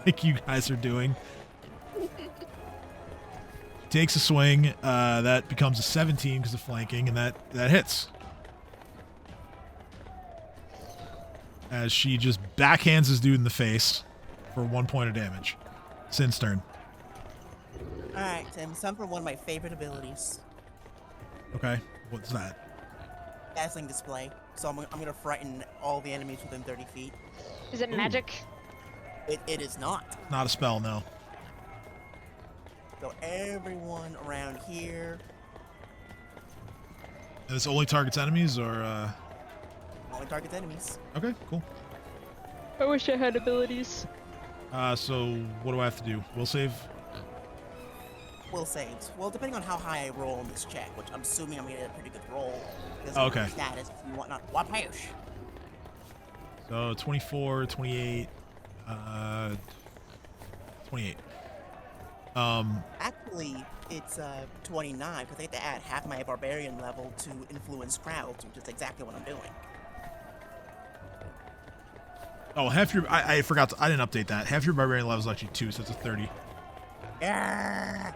like you guys are doing. Takes a swing. That becomes a 17 because of flanking, and that hits. As she just backhands this dude in the face for 1 point of damage. Sin's turn. Alright, Tim. Some for one of my favorite abilities. Okay, what's that? Dazzling display. So I'm gonna frighten all the enemies within 30 feet. Is it magic? It is not. Not a spell, no. So everyone around here. And this only targets enemies, or Only targets enemies. Okay, cool. I wish I had abilities. So what do I have to do? Will save? Will saves. Well, depending on how high I roll on this check, which I'm assuming I'm gonna get a pretty good roll. Because Okay. of status and whatnot. Whoopee. So 24, 28, 28. Actually, it's 29 because I have to add half my barbarian level to influence crowds, which is exactly what I'm doing. Oh, half your... I forgot I didn't update that. Half your barbarian level is actually 2, so it's a 30. Yeah.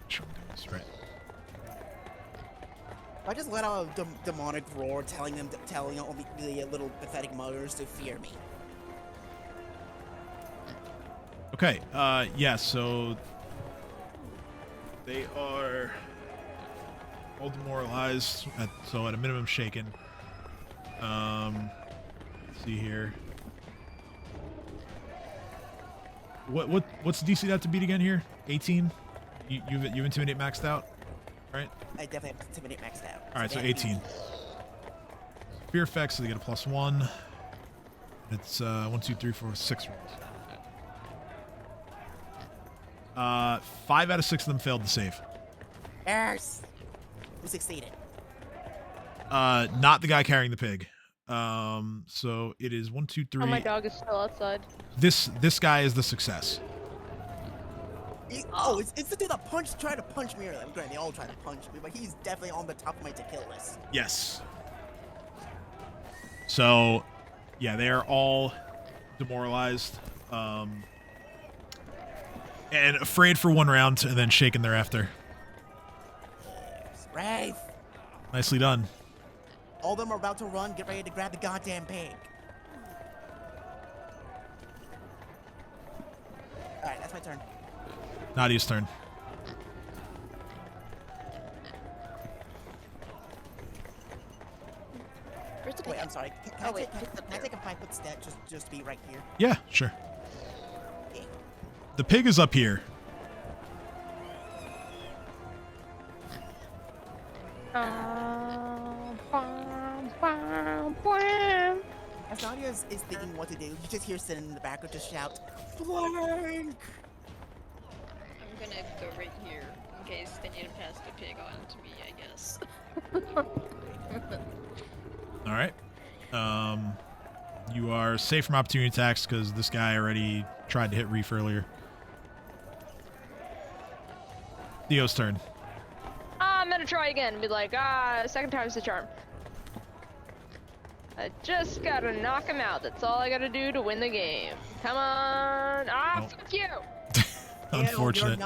Sure, I'm doing this right. I just let out a demonic roar, telling all the little pathetic muggers to fear me. Okay, yeah, so they are all demoralized, so at a minimum shaken. Let's see here. What's the DC that to beat again here? 18? You've Intimidate maxed out, right? I definitely have Intimidate maxed out. All right, so 18. Fear effects, so they get a +1. It's 1, 2, 3, 4, 6 rolls. 5 out of 6 of them failed to save. Yes. Who succeeded? Not the guy carrying the pig. So it is 1, 2, 3. Oh, my dog is still outside. This guy is the success. It's the dude that tried to punch me earlier. Granted, they all tried to punch me, but he's definitely on the top of my to-kill list. Yes. So, yeah, they are all demoralized, and afraid for 1 round, and then shaken thereafter. Yes. Rafe! Nicely done. All of them are about to run. Get ready to grab the goddamn pig. Alright, that's my turn. Nadia's turn. Where's the Wait, pig? I'm sorry. Can I take a 5-foot step just to be right here? Yeah, sure. Yeah. The pig is up here. As Nadia is thinking what to do, you just hear Sin in the background just shout, "Flank!" I'm gonna go right here in case they need to pass the pig on to me, I guess. All right. You are safe from opportunity attacks because this guy already tried to hit Reef earlier. Theo's turn. I'm gonna try again and be like, second time's the charm. I just gotta knock him out. That's all I gotta do to win the game. Come on. Nope. Fuck you! Unfortunate.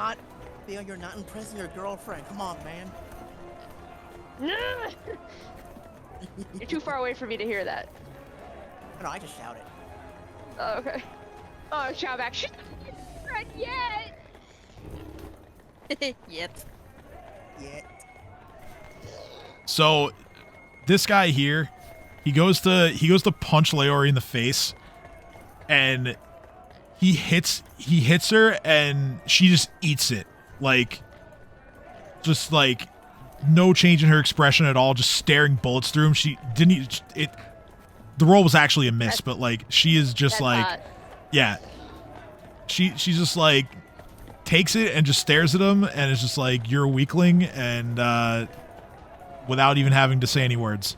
Theo, you're not impressing your girlfriend. Come on, man. No! You're too far away for me to hear that. No, I just shouted. Oh, okay. Oh, shout back. Shit! Not yet! Yet. Yeah. So, this guy here, he goes to punch Leori in the face, and he hits her, and she just eats it, just no change in her expression at all, just staring bullets through him. She didn't. The roll was actually a miss, but she is just hot. yeah. She's just takes it and just stares at him, and it's just you're a weakling, and without even having to say any words.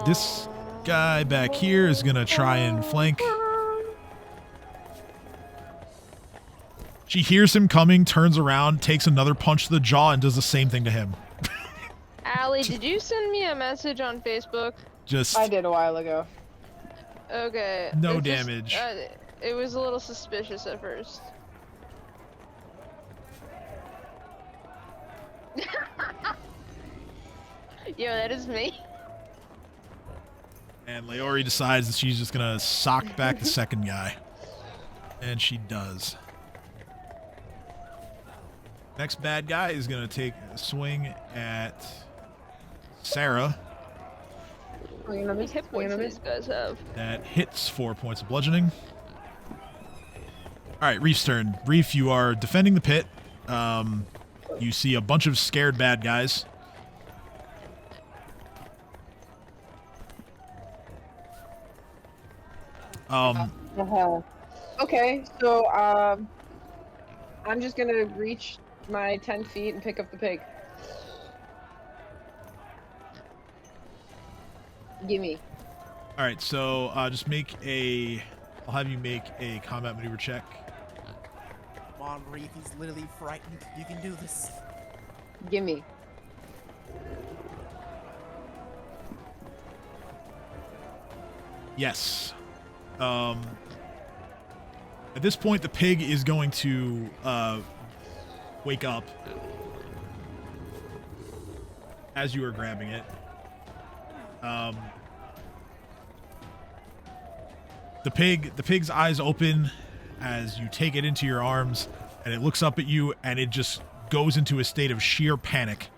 This guy back here is gonna try and flank. She hears him coming, turns around, takes another punch to the jaw, and does the same thing to him. Allie, did you send me a message on Facebook? Just I did a while ago. Okay. no it just, damage. It was a little suspicious at first. Yo, that is me. And Leori decides that she's just gonna sock back the second guy. And she does. Next bad guy is gonna take a swing at Sarah. How many hit points do these guys have? That hits 4 points of bludgeoning. Alright, Reef's turn. Reef, you are defending the pit. You see a bunch of scared bad guys. Okay, so I'm just gonna reach my 10 feet and pick up the pig. Gimme. Alright, so just I'll have you make a combat maneuver check. Come on, Reef, he's literally frightened. You can do this. Gimme. Yes. At this point, the pig is going to wake up as you are grabbing it, the pig's eyes open as you take it into your arms, and it looks up at you, and it just goes into a state of sheer panic.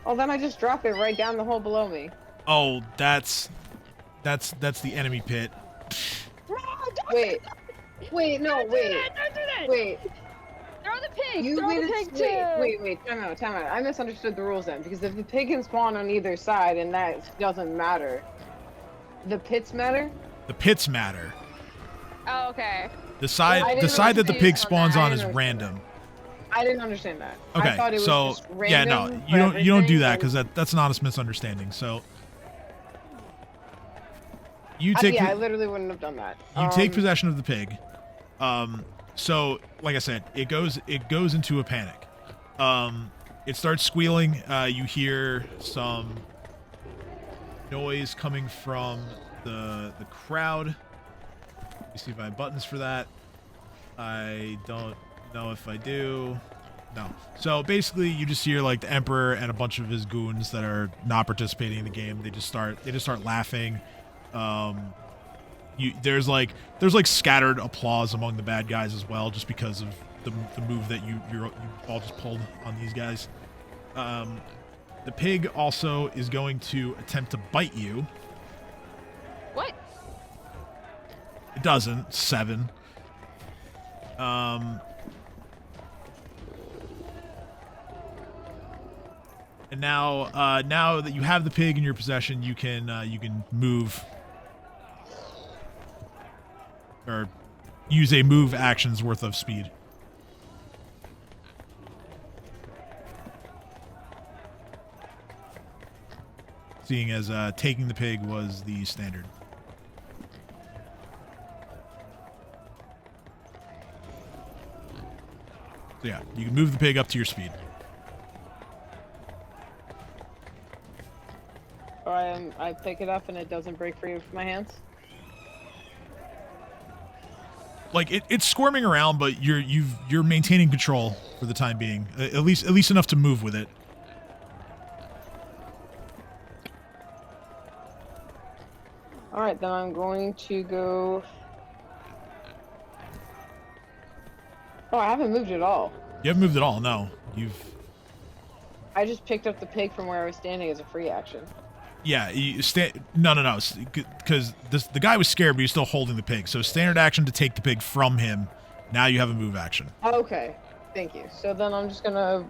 Oh, then I just drop it right down the hole below me. Oh, that's the enemy pit. Wait, no, Don't do that, don't do that. wait. Throw the pig. You Throw made the it. pig too. Wait. Time out. I misunderstood the rules then, because if the pig can spawn on either side, and that doesn't matter. The pits matter. The pits matter. Oh, okay. The side that the pig spawns on is random. I didn't understand that. Okay, I thought it was so just random you don't do for that because everything, that's an honest misunderstanding. So you and- take yeah, I literally wouldn't have done that. you take possession of the pig. So like I said, it goes into a panic. It starts squealing. You hear some noise coming from the crowd. Let me see if I have buttons for that. I don't know if I do. No. So basically, you just hear like the Emperor and a bunch of his goons that are not participating in the game. They just start laughing. There's like scattered applause among the bad guys as well, just because of the move that you all just pulled on these guys. The pig also is going to attempt to bite you. What? It doesn't. 7. And now that you have the pig in your possession, you can move or use a move action's worth of speed. Seeing as taking the pig was the standard. So yeah, you can move the pig up to your speed. I pick it up and it doesn't break free from my hands. Like it's squirming around, but you're maintaining control for the time being. At least enough to move with it. All right, then I'm going to go. Oh, I haven't moved at all. You haven't moved at all. No, I just picked up the pig from where I was standing as a free action. Yeah, no, because the guy was scared, but he's still holding the pig. So standard action to take the pig from him. Now you have a move action. Okay, thank you. So then I'm just gonna.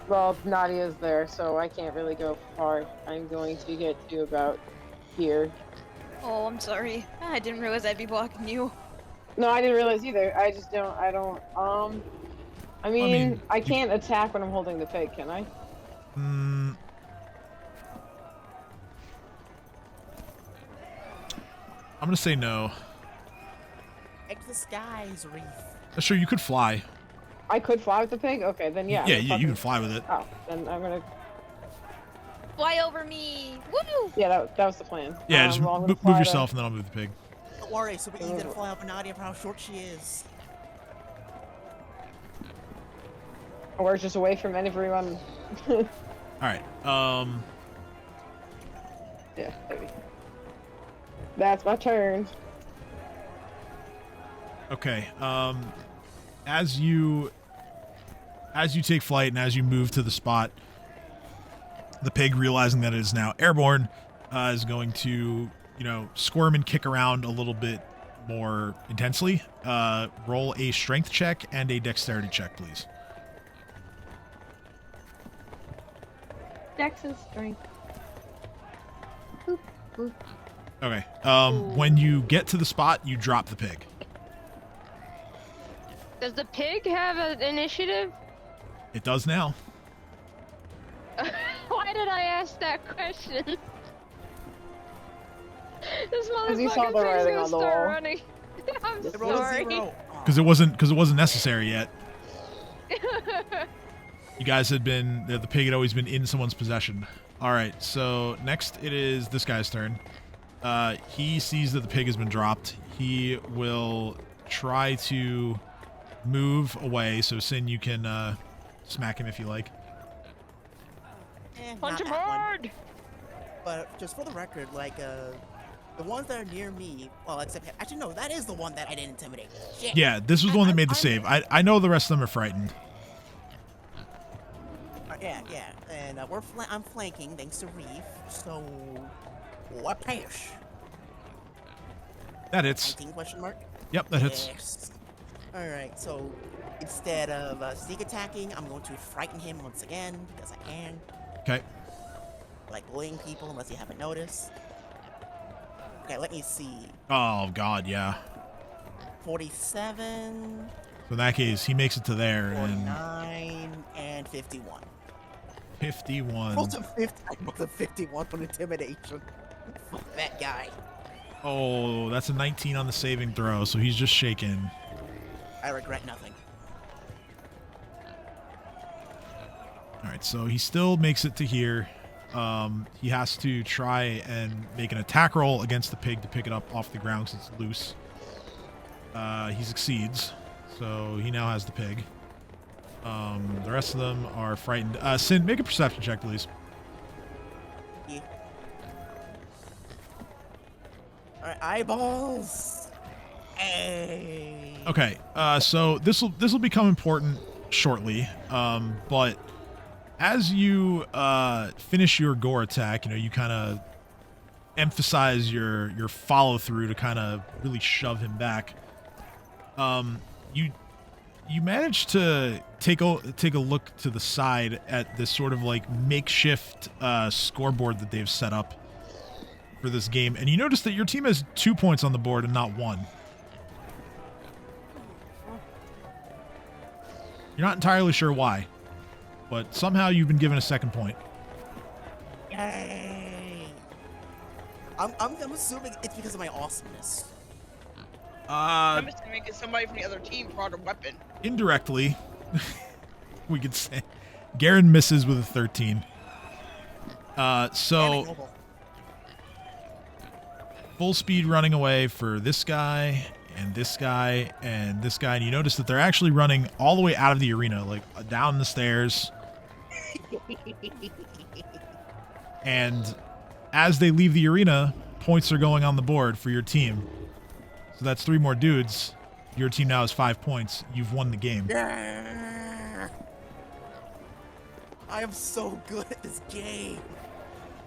Well, Nadia's there, so I can't really go far. I'm going to get to about here. Oh, I'm sorry. I didn't realize I'd be blocking you. No, I didn't realize either. I don't. I mean, I can't attack when I'm holding the pig, can I? I'm gonna say no. Like the skies, Reef. Sure, you could fly. I could fly with the pig? Okay, then yeah. Yeah, you can fly with it. Oh, then I'm gonna. Fly over me! Woo! Yeah, that was the plan. Yeah, just well, I'm gonna move fly yourself, and then I'll move the pig. Don't worry, super easy to fly over Nadia for how short she is. We're just away from everyone. All right. Yeah, maybe. That's my turn. Okay. As you take flight and as you move to the spot, the pig, realizing that it is now airborne, is going to, squirm and kick around a little bit more intensely. Roll a strength check and a dexterity check, please. Dex is strength. Boop, boop. Okay. When you get to the spot, you drop the pig. Does the pig have an initiative? It does now. Why did I ask that question? This he saw motherfucker's the writing gonna on the start wall. running. I'm It rolled a sorry. 0. Because it wasn't necessary yet. You guys had been the pig had always been in someone's possession. All right, so next it is this guy's turn. He sees that the pig has been dropped. He will try to move away. So Sin, you can smack him if you like. Punch Not him that one. hard! But just for the record, like, the ones that are near me, well, except actually no, that is the one that I didn't intimidate. Shit. Yeah, this was the one that made the save. I know the rest of them are frightened. Yeah, and I'm flanking thanks to Reef. So, what pace? That hits. 19 question mark. Yep, that hits. Yes. All right, so instead of sneak attacking, I'm going to frighten him once again because I can. Okay. Like bullying people, unless you haven't noticed. Okay, let me see. Oh God, yeah. 47, So in that case, he makes it to there, and 49, and 51. 51. Rolled a 51 on intimidation. Fuck that guy. Oh, that's a 19 on the saving throw, so he's just shaken. I regret nothing. All right, so he still makes it to here. He has to try and make an attack roll against the pig to pick it up off the ground because it's loose. He succeeds, so he now has the pig. The rest of them are frightened. Sin, make a perception check, please. Yeah. All right, eyeballs. Hey. Okay, so this will become important shortly. But as you finish your gore attack, you kind of emphasize your follow through to kind of really shove him back. You manage to take a look to the side at this sort of like makeshift scoreboard that they've set up for this game, and you notice that your team has 2 points on the board and not 1. You're not entirely sure why, but somehow you've been given a second point. Yay. I'm assuming it's because of my awesomeness. I'm assuming it's somebody from the other team brought a weapon. Indirectly, we could say. Garen misses with a 13. So full speed running away for this guy and this guy and this guy, and you notice that they're actually running all the way out of the arena, like down the stairs. And as they leave the arena, points are going on the board for your team. So that's 3 more dudes. Your team now has 5 points. You've won the game. Yeah. I am so good at this game.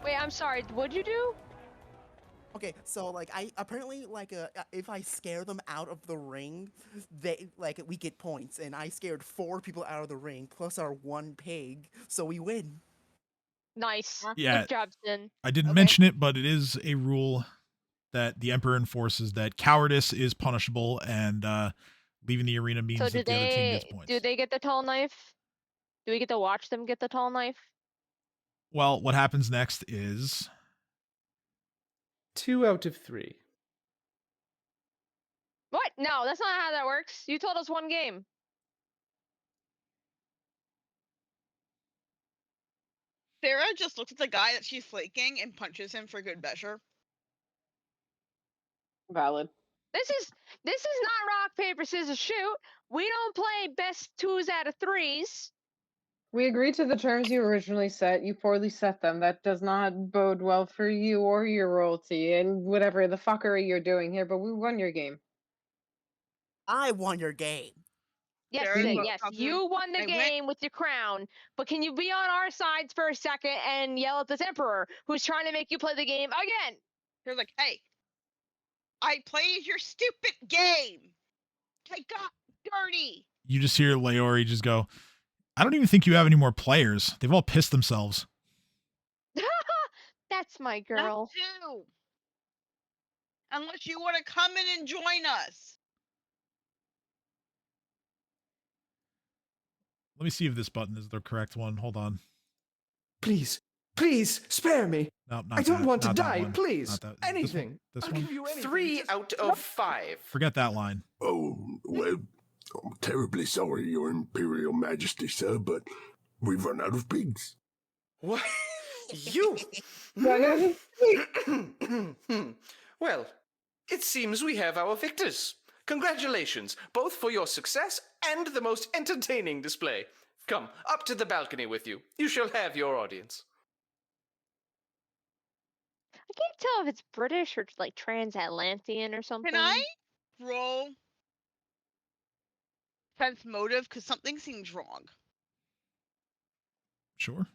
Wait, I'm sorry. What'd you do? Okay, so like I apparently like if I scare them out of the ring, we get points, and I scared 4 people out of the ring plus our 1 pig, so we win. Nice. Yeah. Good job, Sin. I didn't mention it, but it is a rule that the Emperor enforces that cowardice is punishable, and leaving the arena means So that the other team gets points. do they get the tall knife? Do we get to watch them get the tall knife? Well, what happens next is 2 out of 3. What? No, that's not how that works. You told us 1 game. Sarah just looks at the guy that she's flaking and punches him for good measure. Valid. This is not rock paper scissors shoot. We don't play best 2s out of 3s. We agreed to the terms you originally set. You poorly set them. That does not bode well for you or your royalty and whatever the fuckery you're doing here, but we won your game. I won your game. Yes, Sarah, Sin, look, yes. I'll do- You won the I went- game with your crown, but can you be on our sides for a second and yell at this emperor who's trying to make you play the game again? You're like, hey, I played your stupid game. I got dirty. you just hear Leori just go, I don't even think you have any more players. They've all pissed themselves. That's my Not girl. too. Unless you want to come in and join us. Let me see if this button is the correct one. Hold on. Please, please, spare me. No, not I don't that. want to Not that die, one. please. Not that. This one? Anything. This I'll one? give you anything. 3 out of 5. Forget that line. Oh, well, I'm terribly sorry, Your Imperial Majesty, sir, but we've run out of pigs. What? You? Well, it seems we have our victors. Congratulations, both for your success and the most entertaining display. Come, up to the balcony with you. You shall have your audience. I can't tell if it's British or like transatlantean or something. Can I roll sense motive? Because something seems wrong. Sure.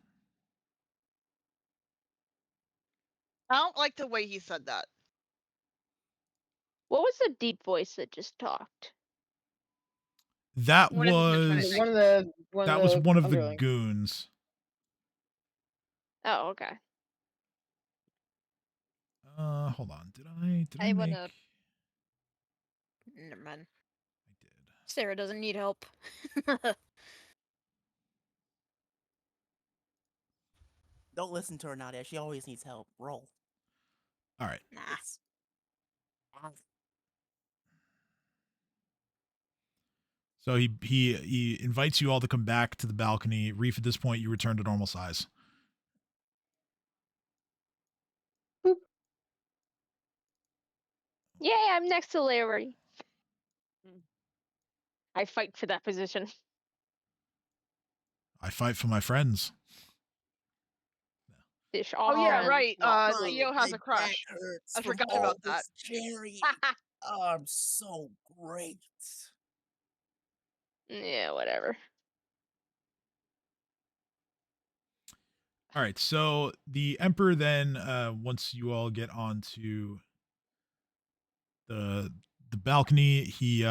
I don't like the way he said that. What was the deep voice that just talked? That One of his was mentions. One that of was the one of the underlings. goons. Oh, okay. Hold on. Did I I make? wanna. Never mind. I did. Sarah doesn't need help. Don't listen to her, Nadia. She always needs help. Roll. All right. Nah. It's... So he invites you all to come back to the balcony. Reef, at this point, you return to normal size. Yay, I'm next to Larry. I fight for that position. I fight for my friends. Dish Oh yeah, friends, right. not Theo food. has My a crush. back hurts I from forgot all about that. this cherry. Oh, I'm so great. Yeah, whatever. All right. So the Emperor then, once you all get onto the balcony, he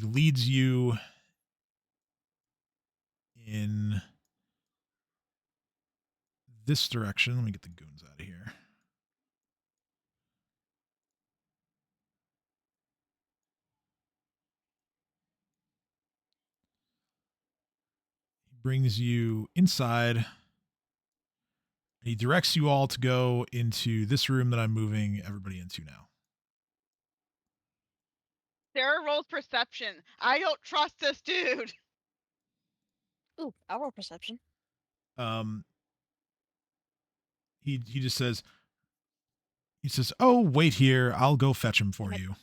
leads you in this direction. Let me get the goons out of here. He brings you inside. He directs you all to go into this room that I'm moving everybody into now. Sarah rolls perception. I don't trust this dude. Ooh, I'll roll perception. He just says, "Oh, wait here. I'll go fetch him for you."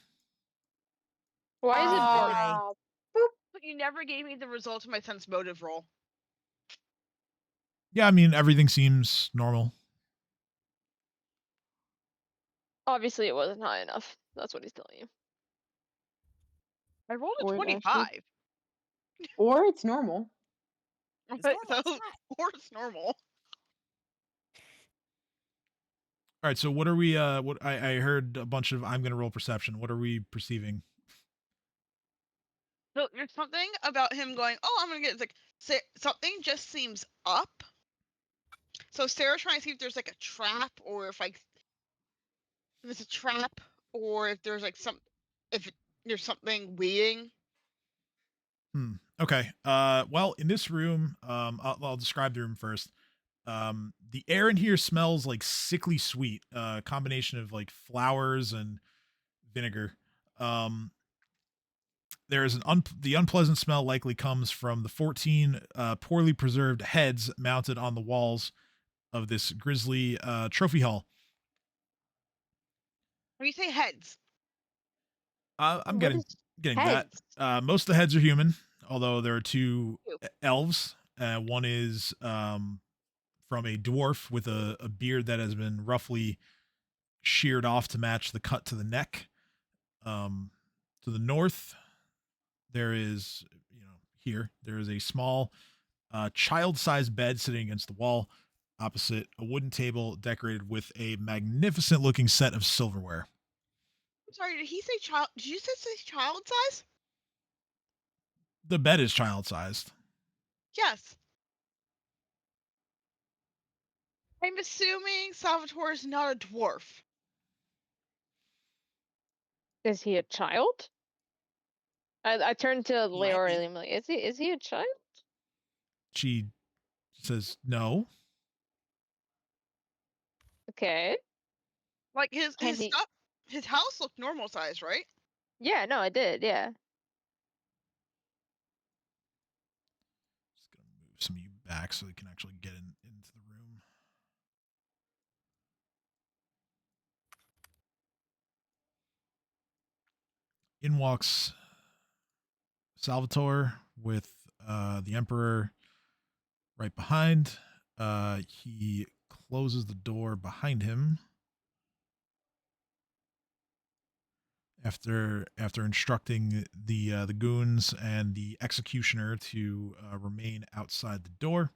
Why is it Bye. But you never gave me the result of my sense motive roll. Yeah, I mean everything seems normal. Obviously it wasn't high enough. That's what he's telling you. I rolled a Or it 25. Or it's normal. It's Right, normal. so, It's fine. or it's normal. All right, so what are we? What I heard a bunch of. I'm gonna roll perception. What are we perceiving? So there's something about him going, oh, I'm gonna get, it's like, something just seems up. So Sarah's trying to see if there's like a trap, or if it's a trap, or if there's like there's something waiting. Okay. Well, in this room, I'll describe the room first. The air in here smells like sickly sweet. Combination of like flowers and vinegar. There is the unpleasant smell likely comes from the 14 poorly preserved heads mounted on the walls of this grisly trophy hall. When you say heads, I'm What is getting heads? that. Most of the heads are human, although there are two Ew. elves. One is from a dwarf with a beard that has been roughly sheared off to match the cut to the neck. To the north, there is, here, there is a small child-sized bed sitting against the wall. Opposite, a wooden table decorated with a magnificent-looking set of silverware. I'm sorry, did he say child? Did you say child size? The bed is child-sized. Yes. I'm assuming Salvatore is not a dwarf. Is he a child? I turned to He might Leora be. and I'm like, is he a child? She says no. Okay. Like his Can he- stuff, his house looked normal size, right? Yeah, no, I did, yeah. Just gonna move some of you back so you can actually get into the room. in walks Salvatore with the Emperor right behind. He closes the door behind him after instructing the goons and the executioner to remain outside the door.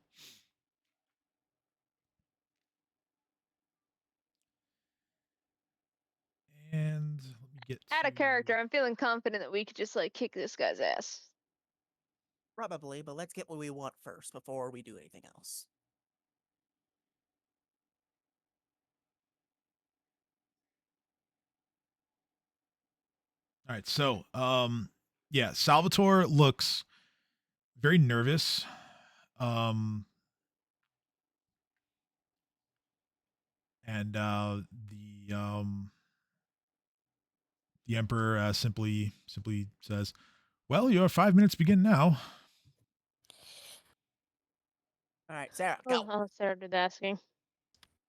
And let me get Out to of character, I'm feeling confident that we could just like kick this guy's ass. Probably, but let's get what we want first before we do anything else. All right, so yeah, Salvatore looks very nervous. And the Emperor simply says, "Well, your 5 minutes begin now." All right, Sarah, Oh, go. I'll start with asking.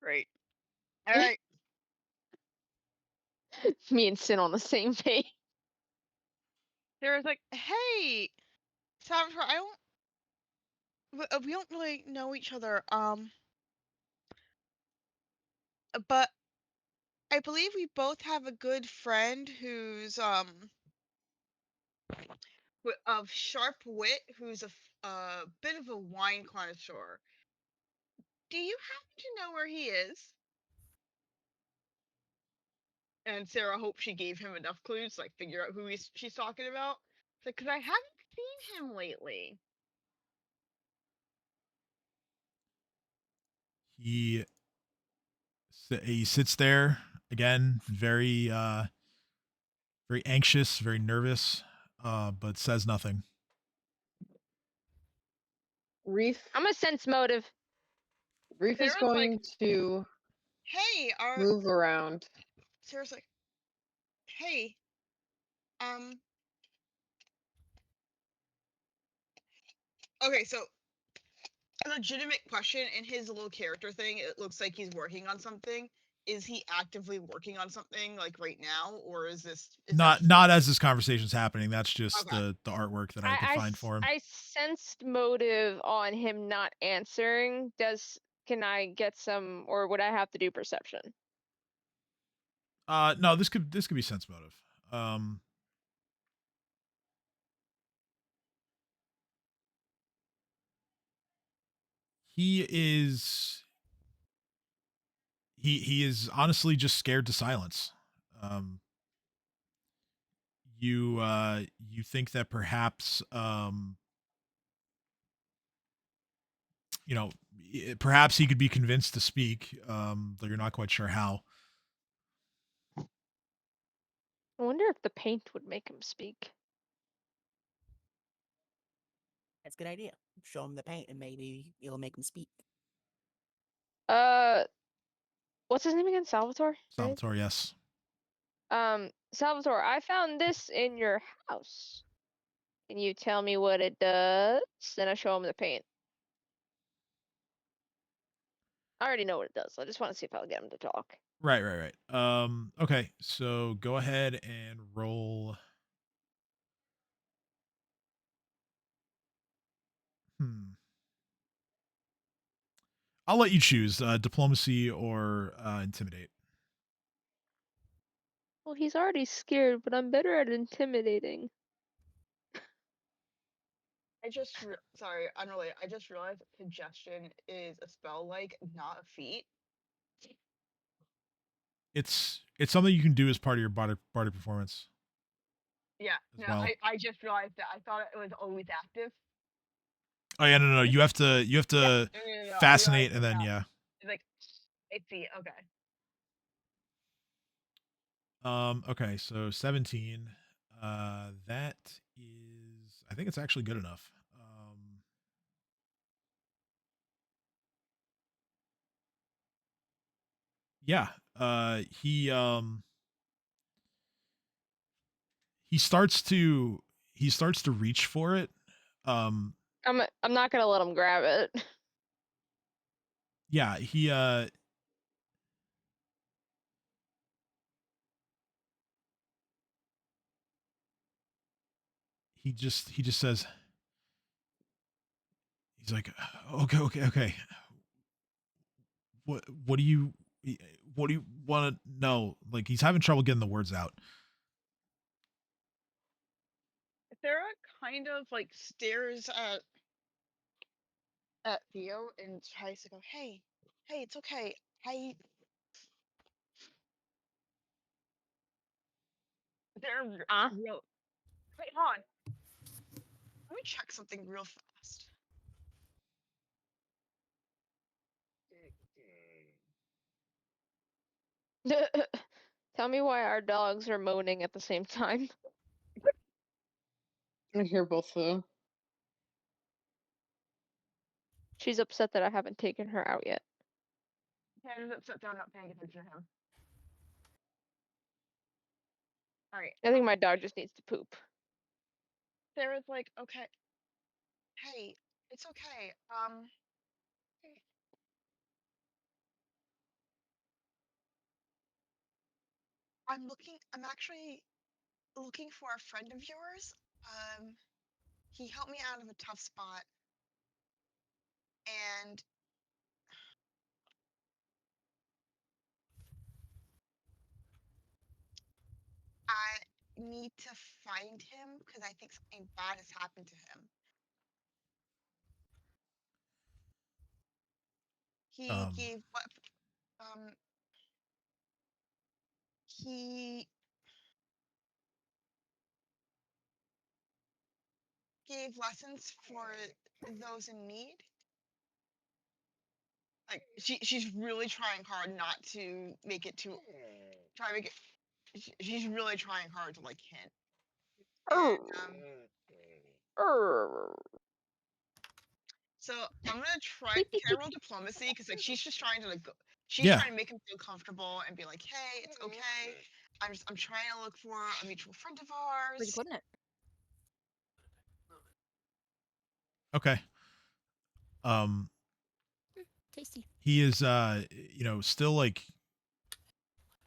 Great. All right. Me and Sin on the same page. Sarah's like, hey, Salvatore, we don't really know each other. But I believe we both have a good friend who's of sharp wit, who's a bit of a wine connoisseur. Do you happen to know where he is? And Sarah hopes she gave him enough clues to like figure out who she's talking about. Because I haven't seen him lately. He sits there again, very very anxious, very nervous, but says nothing. Reef I'm a sense motive. is Sarah's going like, to hey, move around. Sarah's like, hey, um, okay, so a legitimate question in his little character thing, it looks like he's working on something. Is he actively working on something like right now, or is Not as this conversation's happening. That's just Okay. the artwork that I defined for him. I sensed motive on him not answering. Can I get some, or would I have to do perception? No, this could be sense motive. He is he is honestly just scared to silence. Um, you think that perhaps you know perhaps he could be convinced to speak, though you're not quite sure how. I wonder if the paint would make him speak. That's a good idea. Show him the paint and maybe it'll make him speak. What's his name again? Salvatore? Right? Salvatore, yes. Salvatore, I found this in your house. Can you tell me what it does? Then I show him the paint. I already know what it does. I just want to see if I'll get him to talk. Right. Okay, so go ahead and roll. I'll let you choose diplomacy or intimidate. Well, he's already scared, but I'm better at intimidating. Sorry, unrelated. I just realized suggestion is a spell, like, not a feat. It's something you can do as part of your body performance. Yeah, as no, well. I just realized that. I thought it was always active. Oh yeah, no. You have to No, fascinate and then yeah. It's like, I see. Okay. Okay, so 17. That is, I think it's actually good enough. Yeah. He starts to reach for it. I'm not gonna let him grab it. Yeah, he he just says, he's like, okay. What do you want to know? Like, he's having trouble getting the words out. Sarah kind of like stares at Theo and tries to go, hey, it's okay. They're real. Wait, hold on. Let me check something real fast. Tell me why our dogs are moaning at the same time. I hear both of them. She's upset that I haven't taken her out yet. Hannah's upset that I'm not paying attention to him. Alright. I think my dog just needs to poop. Sarah's like, okay. Hey, it's okay. I'm actually looking for a friend of yours. He helped me out of a tough spot. And I need to find him because I think something bad has happened to him. He gave what? He gave lessons for those in need. Like she's really trying hard not to make it too. She's really trying hard to like hint. And, so I'm gonna try roll diplomacy because like she's just trying to like trying to make him feel comfortable and be like, hey, it's okay. I'm trying to look for a mutual friend of ours. Where's you putting it? Okay. Tasty. He is still like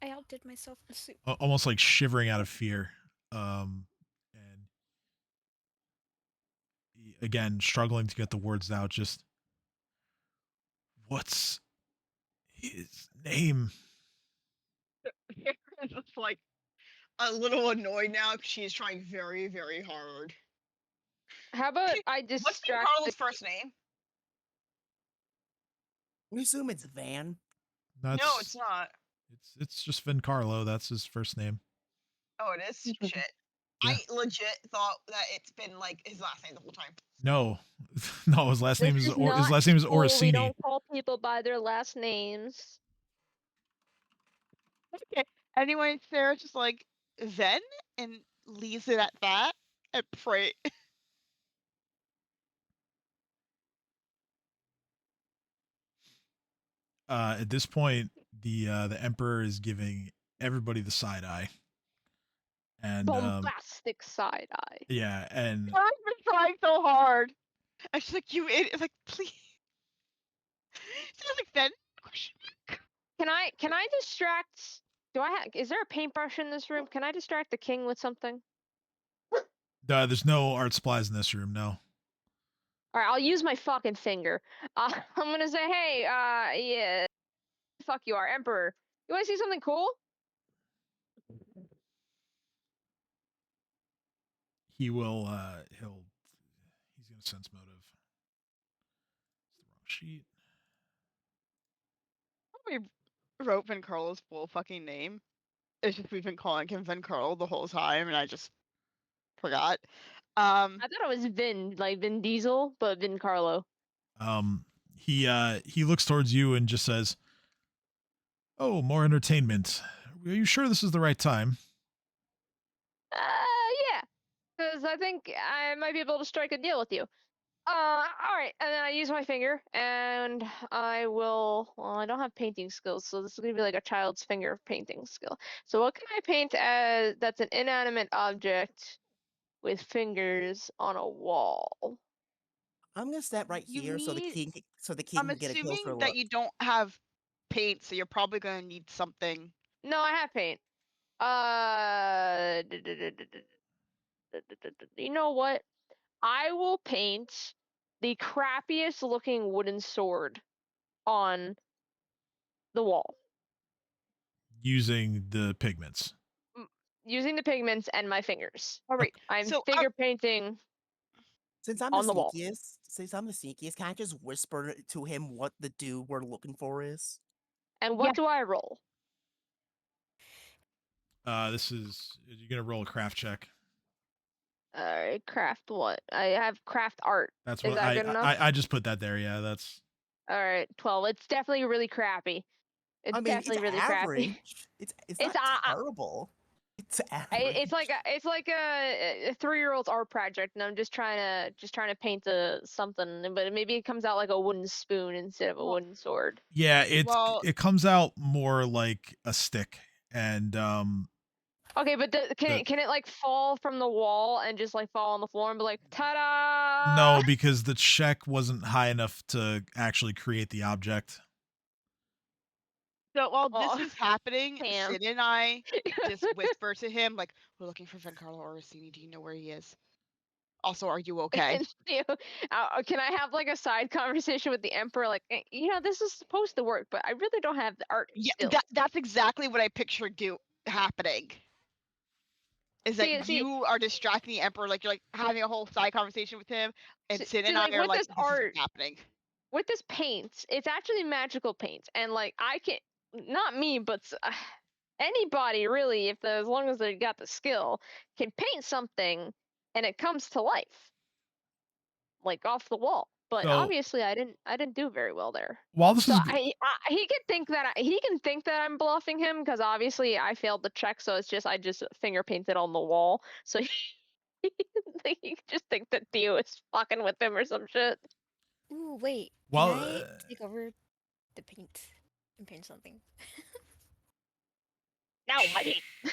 I outdid myself in the soup. almost like shivering out of fear. And again, struggling to get the words out. Just, what's his name? Karen's just like a little annoyed now because she is trying very, very hard. How about I What's distract Carl's first name? We assume it's Van. No, it's not. It's just Vincarlo. That's his first name. Oh, it is? Shit. Yeah. I legit thought that it's been like his last name the whole time. No, no, his last name is not school. We Orsini. don't call people by their last names. Okay. Anyway, Sarah just like then and leaves it at that and pray. At this point, the Emperor is giving everybody the side eye. And bombastic side eye. Yeah, and I've been trying so hard. And she's like, you idiot. Like, please. She's like, then? Can I distract? Is there a paintbrush in this room? Can I distract the king with something? there's no art supplies in this room. No. All right, I'll use my fucking finger. I'm gonna say, hey, yeah, fuck you are, Emperor. You want to see something cool? He will. He's gonna sense motive. It's the wrong sheet. We wrote Vincarlo's full fucking name. It's just we've been calling him Vincarlo the whole time, and I just forgot. I thought it was Vin, like Vin Diesel, but Vin Carlo. He looks towards you and just says, "Oh, more entertainment. Are you sure this is the right time?" Yeah, because I think I might be able to strike a deal with you. All right, and then I use my finger, and I will. Well, I don't have painting skills, so this is gonna be like a child's finger painting skill. So what can I paint as that's an inanimate object with fingers on a wall? I'm gonna step right here so the king I'm can get a closer assuming look. that you don't have paint, so you're probably gonna need something. No, I have paint. You know what? I will paint the crappiest looking wooden sword on the wall Using the pigments. using the pigments and my fingers. All right. I'm So figure painting Since I'm on the wall. the sneakiest, can I just whisper to him what the dude we're looking for is? And what do I roll? This is you're gonna roll a craft check. Craft what? I have craft art. That's Is what that good enough? I just put that there. Yeah, that's. All right, 12. It's definitely really crappy. It's I mean, definitely it's really average. crappy. It's not terrible. It's average. It's like a 3-year-old's art project, and I'm just trying to paint something, but maybe it comes out like a wooden spoon instead of a wooden sword. Yeah, Well- it comes out more like a stick, and Okay, but can it like fall from the wall and just like fall on the floor and be like, ta-da? no, because the check wasn't high enough to actually create the object. So while Oh, this is happening, damn. Sid and I just whisper to him, like, we're looking for Giancarlo Orsini. Do you know where he is? Also, are you okay? Can I have like a side conversation with the Emperor? Like, this is supposed to work, but I really don't have the art Yeah, skills. that's exactly what I pictured happening. Is that See, you are distracting the Emperor, like you're like having a whole side conversation with him, and Sid and I are with like, this this art, isn't happening. With this paint, it's actually magical paint, and like I can, not me, but anybody really, as long as they got the skill, can paint something, and it comes to life, like off the wall. But So- obviously, I didn't do very well there. While this So is he can think that he can think that I'm bluffing him because obviously I failed the check, so I just finger painted on the wall. So he can just think that Theo is fucking with him or some shit. Ooh, wait. Well, Can I take over the paint and paint something? No, I mean,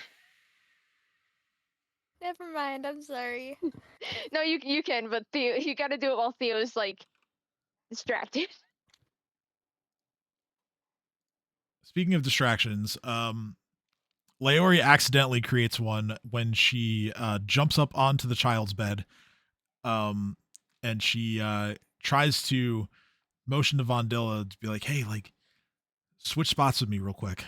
Never mind. I'm sorry. no, you can, but Theo, you got to do it while Theo's like distracted. Speaking of distractions, Leori accidentally creates one when she jumps up onto the child's bed, and she tries to motion to Vondilla to be like, "Hey, like, switch spots with me real quick."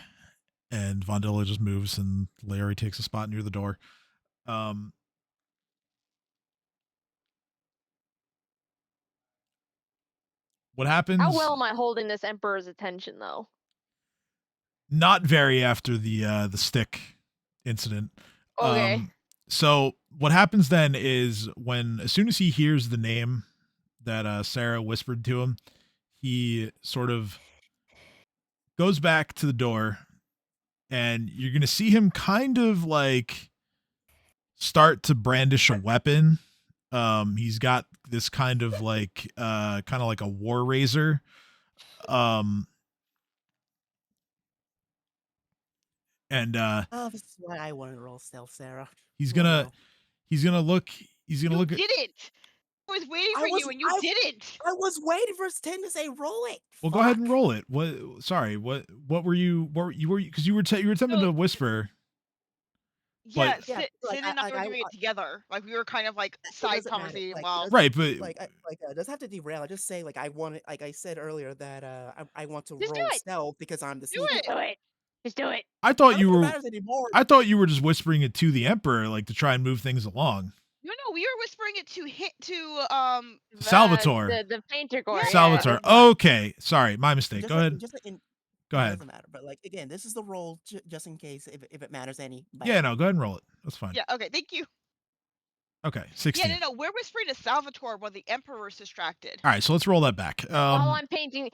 And Vondilla just moves, and Leori takes a spot near the door. What happens? How well am I holding this Emperor's attention, though? Not very after the stick incident. Okay. So what happens then is as soon as he hears the name that Sarah whispered to him, he sort of goes back to the door, and you're gonna see him kind of like start to brandish a weapon. He's got this kind of like a war razor. And Oh, this is why I wanted to roll stealth, Sarah. he's gonna look. You look at. didn't. I was waiting for you, and you didn't. I was waiting for Tim to say roll it. Well, go ahead and roll it. What? Sorry. What were you? Because you were attempting to whisper. Yeah, But- Sid and I were doing it together. Like we were kind of like It side doesn't matter, conversating like, while. Right, but It doesn't have to derail. I just say like I want it. Like I said earlier that I want to Just do roll it. stealth because I'm the Do sneaky. it. Do it. Just do it. I thought I you don't think it were. matters anymore. I thought you were just whispering it to the Emperor, like to try and move things along. No, we were whispering it to Salvatore. The painter guy. Yeah. Salvatore. Okay, sorry, my mistake. Just Go like- ahead. just like in- Go It ahead. doesn't matter. But like again, this is the roll just in case if it matters any. Yeah, no, go ahead and roll it. That's fine. Yeah. Okay. Thank you. Okay, 16. Yeah. No. We're whispering to Salvatore while the Emperor's distracted. All right, so let's roll that back. While I'm painting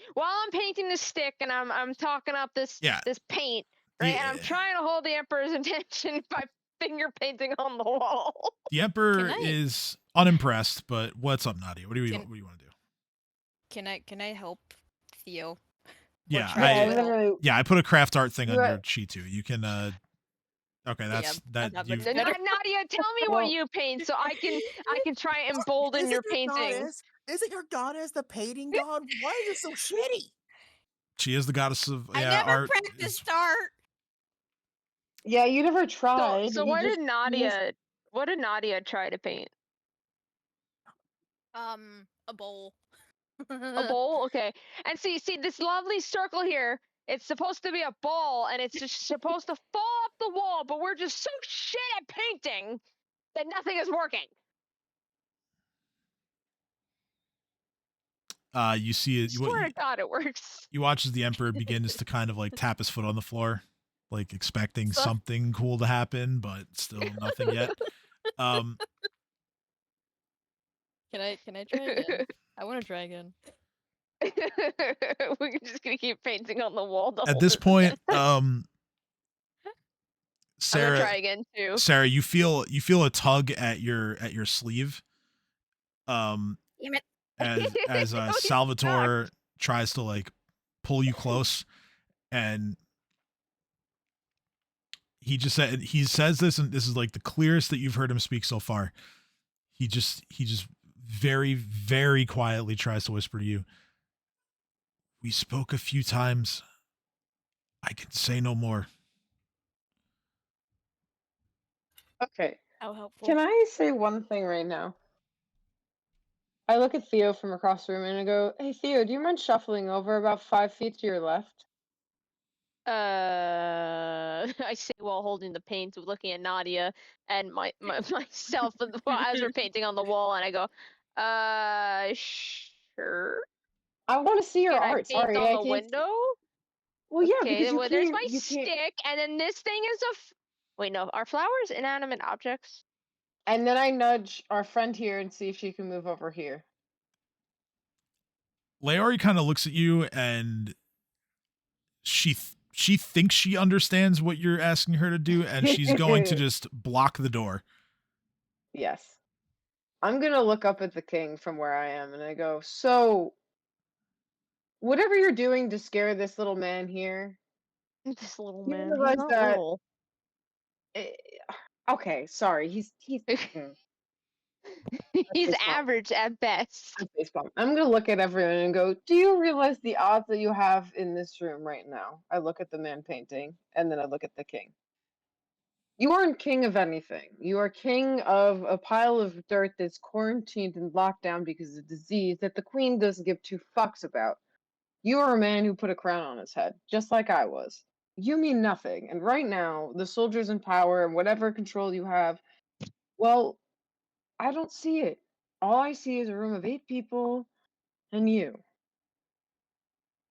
this stick and I'm talking up this paint, right? And I'm Yeah. trying to hold the Emperor's attention by finger painting on the wall. The Emperor Can I- is unimpressed, but what's up, Nadia? What do you Can- want to do? Can I help Theo? Yeah, try I to- literally. I put a craft art thing on Right. your sheet too. You can okay, that's that that you looks So better. Nadia, tell me what Well- you paint so I can try and embolden Isn't your painting. goddess- Isn't your goddess the painting god? Why are you so shitty? she is the goddess of I never art. practiced art. Yeah, you never So, tried. so You what just did Nadia What did Nadia try to paint? A bowl. A bowl? Okay. And see this lovely circle here. It's supposed to be a ball, and it's just supposed to fall off the wall, but we're just so shit at painting that nothing is working. You see it. Swear to God, it works. You watch as the Emperor begins to kind of like tap his foot on the floor, like expecting So- something cool to happen, but still nothing yet. Can I try again? I want to try again. We're just gonna keep painting on the wall. At this point, I'm gonna Sarah, try again too. Sarah, you feel a tug at your sleeve. Damn it. As Oh, he's Salvatore stuck. tries to like pull you close, and he says this, and this is like the clearest that you've heard him speak so far. He just very, very quietly tries to whisper to you, "We spoke a few times. I can say no more." Okay. How helpful. Can I say one thing right now? I look at Theo from across the room and I go, "Hey Theo, do you mind shuffling over about 5 feet to your left?" I say while holding the paint, looking at Nadia and myself as we're painting on the wall, and I go, sure. I want to see your Can I art. paint Sorry, on I the can't. window? Well, yeah, Okay, because you well, there's can't. my You can't. stick, and then this thing is wait, no, are flowers inanimate objects? And then I nudge our friend here and see if she can move over here. Leori kind of looks at you, and she thinks she understands what you're asking her to do, and she's going to just block the door. Yes. I'm gonna look up at the king from where I am, and I go, "So, whatever you're doing to scare this little man here, This little you man, he's realize not that?" little. eh, Okay, sorry. He's He's baseball. average at best. That's baseball. I'm gonna look at everyone and go, "Do you realize the odds that you have in this room right now?" I look at the man painting, and then I look at the king. You aren't king of anything. You are king of a pile of dirt that's quarantined and locked down because of disease that the queen doesn't give two fucks about. You are a man who put a crown on his head, just like I was. You mean nothing, and right now, the soldiers in power and whatever control you have, well, I don't see it. All I see is a room of 8 people and you.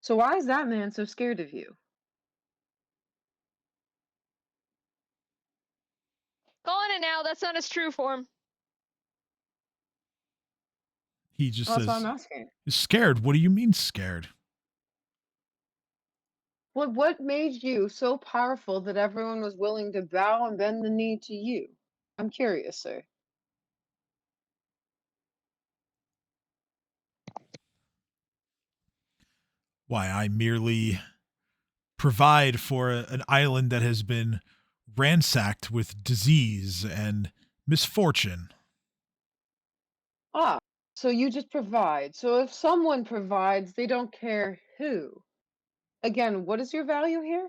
So why is that man so scared of you? Calling it now. That's not his true form. He just That's what says, I'm asking. "Scared? What do you mean scared?" What made you so powerful that everyone was willing to bow and bend the knee to you? I'm curious, sir. Why, I merely provide for an island that has been ransacked with disease and misfortune. Ah, so you just provide. So if someone provides, they don't care who. Again, what is your value here?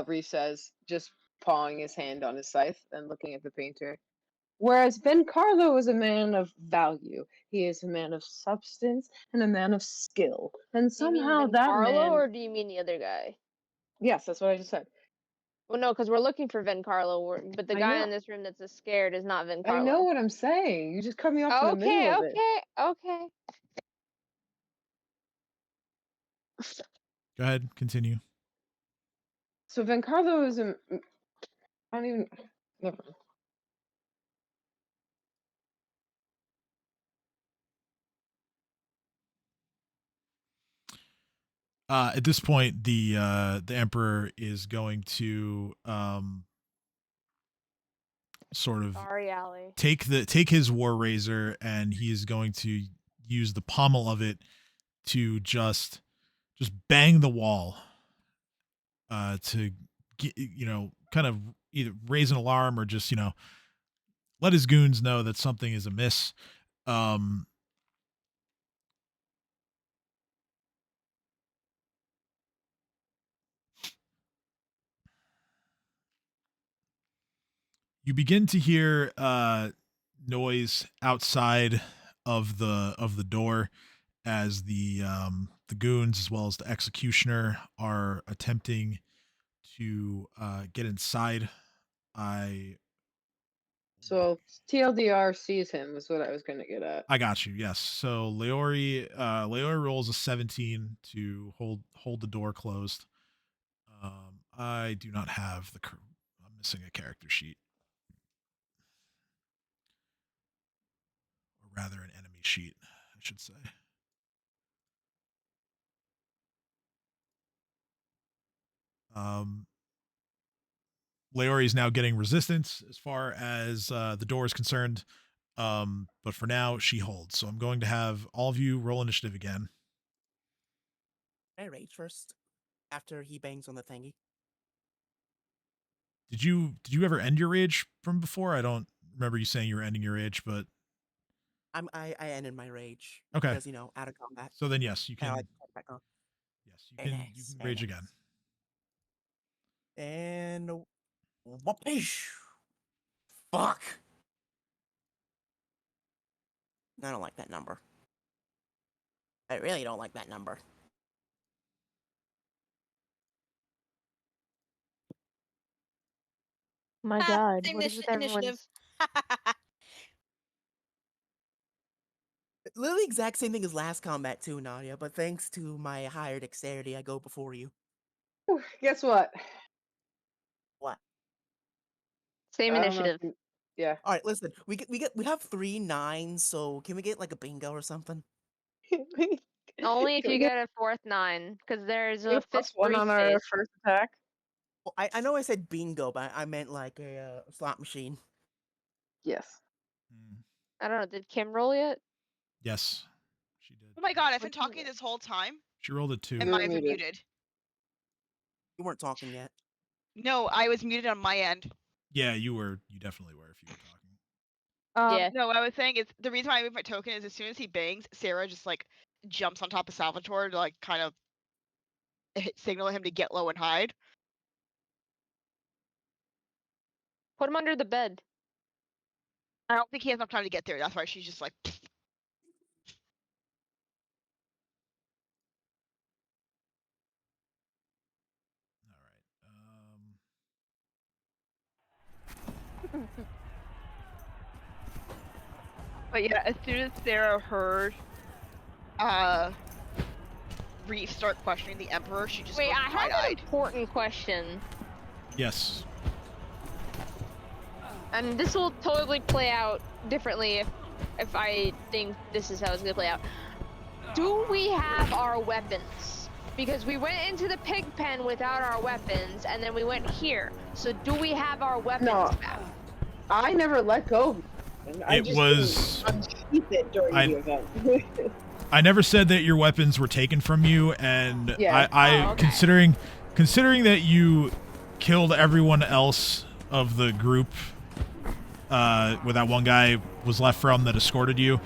Reese says, just pawing his hand on his scythe and looking at the painter. Whereas Ben Carlo is a man of value. He is a man of substance and a man of skill. And Do you mean somehow Vin that Carlo, man. or do you mean the other guy? Yes, that's what I just said. Well, no, because we're looking for Vin Carlo, but the I guy know. in this room that's scared is not Vin I know Carlo. what I'm saying. You just cut me off in the middle Okay, of it. okay. Go ahead, continue. So Van Carlo is a. I don't even. Never. At this point, the Emperor is going to sort of Sorry, Allie. take his war razor, and he is going to use the pommel of it to just bang the wall to get, kind of either raise an alarm or just let his goons know that something is amiss. um You begin to hear noise outside of the door as the goons as well as the executioner are attempting to get inside. So TLDR sees him is what I was gonna get at. I got you. Yes. So Leori rolls a 17 to hold the door closed. I do not have I'm missing a character sheet, or rather, an enemy sheet, I should say. Leori is now getting resistance as far as the door is concerned. But for now, she holds. So I'm going to have all of you roll initiative again. I rage first after he bangs on the thingy. Did you ever end your rage from before? I don't remember you saying you were ending your rage, but I ended my rage. Okay. Because out of combat. So then yes, you I can. like to come back on. Yes, you Very can. nice, You can very rage nice. again. And whoopish. Fuck. I don't like that number. I really don't like that number. My God, Same what is with everyone's? initiative. Literally exact same thing as last combat too, Nadia, but thanks to my higher dexterity, I go before you. Whew, guess what? What? Same I don't know if initiative. yeah. Alright, listen, we have 3 9s, so can we get like a bingo or something? Only if Can you we get get a fourth 9, because there's a fist +1 on our briefcase. first attack? Well, I know I said bingo, but I meant like a slot machine. Yes. I don't know. Did Kim roll yet? Yes, she did. Oh my god, I've been What'd you talking get? this whole time, She rolled a 2. and You're I've been muted. muted. You weren't talking yet. No, I was muted on my end. Yeah, you were. You definitely were if you were talking. Yeah. No, what I was saying is the reason why I moved my token is as soon as he bangs, Sarah just like jumps on top of Salvatore to like kind of signal him to get low and hide. Put him under the bed. I don't think he has enough time to get there. That's why she's just like. All right. But yeah, as soon as Sarah heard Reef start questioning the Emperor, she just Wait, goes I have an wide-eyed. important question, Yes. and this will totally play out differently if I think this is how it's gonna play out. Do we have our weapons? Because we went into the pig pen without our weapons, and then we went here. So do we have our weapons back? I never let go. I just unsheath it during the event. I never said that your weapons were taken from you, and Yeah. okay. Considering that you killed everyone else of the group, where that one guy was left from that escorted you,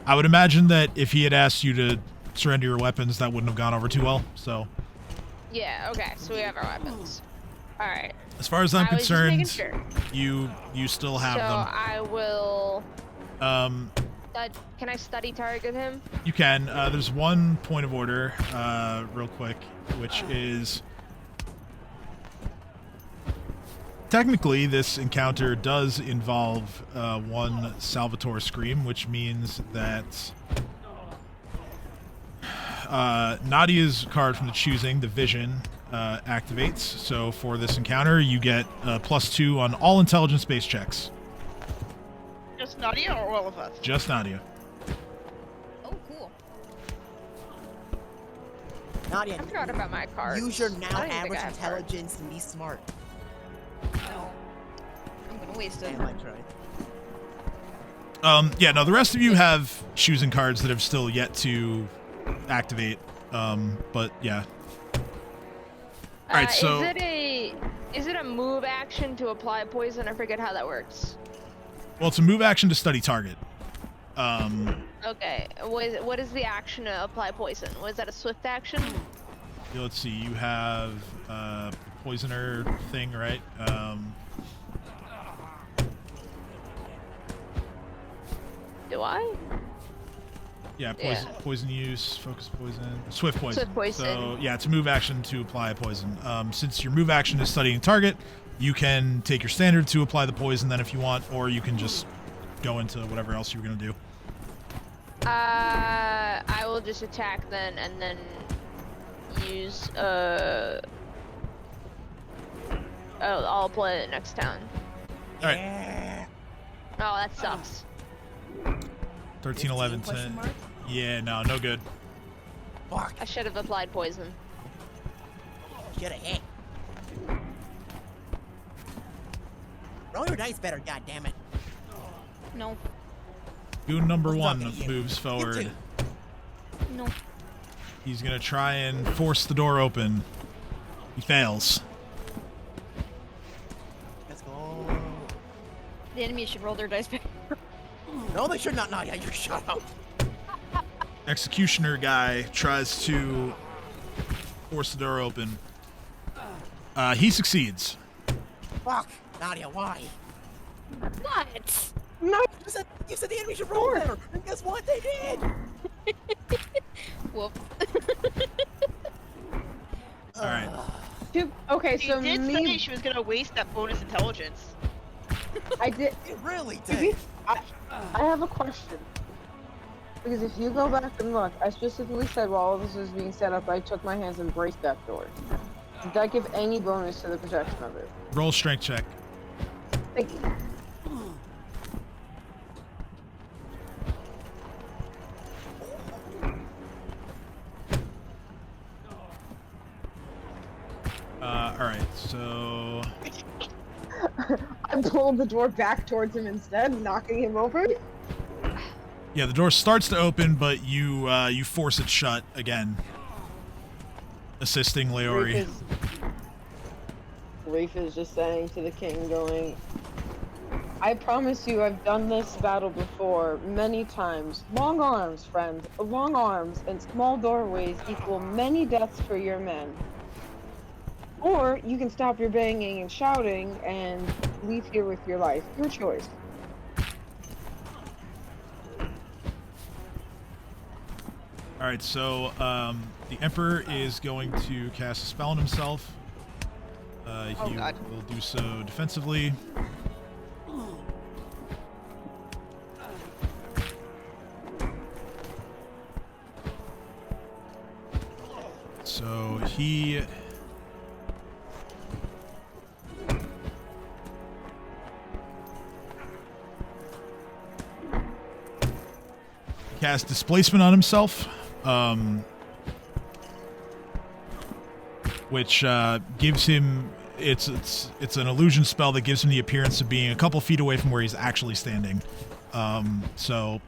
I would imagine that if he had asked you to surrender your weapons, that wouldn't have gone over too well. So. Yeah. Okay. So we have our weapons. All right. As far as I'm concerned, sure. you still have them. So I will. Um. Can I study target him? You can. There's one point of order, real quick, which is technically this encounter does involve one Salvatore Scream, which means that Nadia's card from the choosing, the Vision, activates. So for this encounter, you get +2 on all intelligence-based checks. Just Nadia or all of us? Just Nadia. Oh, cool. Nadia, I forgot about my card. use your now I don't even think average I have cards. intelligence and be smart. No. I'm gonna waste it. Damn, I tried. Yeah, no, the rest of you have choosing cards that have still yet to activate. But yeah. All right, so is it a move action to apply poison? I forget how that works. well, it's a move action to study target. Okay, what is the action to apply poison? Was that a swift action? Yeah, let's see. You have poisoner thing, right? Do I? Yeah, Yeah. Poison use, focus poison, swift poison. Swift poison. So yeah, it's a move action to apply a poison. Since your move action is studying target, you can take your standard to apply the poison then if you want, or you can just go into whatever else you were gonna do. I will just attack then, and then use I'll play it next turn. All right. Oh, that sucks. 13, 11, 10. Yeah, no good. Fuck. I should have applied poison. Shoulda hit. Roll your dice better, goddammit. No. Goon number I'm 1 talking to you. moves forward. too. No. He's gonna try and force the door open. He fails. Let's go. The enemy should roll their dice back. No, they should not. No, yeah, you shut up. Executioner guy tries to force the door open. He succeeds. Fuck. Nadia, why? What? No. You said the enemy should roll better, and guess what? They did. Whoops. All right. Okay, She so did me, say she was gonna waste that bonus intelligence. I did. It really To be, did. I have a question. Because if you go back and look, I specifically said while all this was being set up, I took my hands and braced that door. Did that give any bonus to the protection of it? Roll strength check. Thank you. All right. So I pulled the door back towards him instead, knocking him over. yeah, the door starts to open, but you force it shut again, assisting Leori. Rafe is just saying to the king, going, I promise you I've done this battle before, many times. Long arms, friend. Long arms and small doorways equal many deaths for your men. Or you can stop your banging and shouting and leave here with your life. Your choice. All right. So the Emperor is going to cast a spell on himself. He God. will do so defensively. So he cast displacement on himself, which gives him it's an illusion spell that gives him the appearance of being a couple feet away from where he's actually standing. So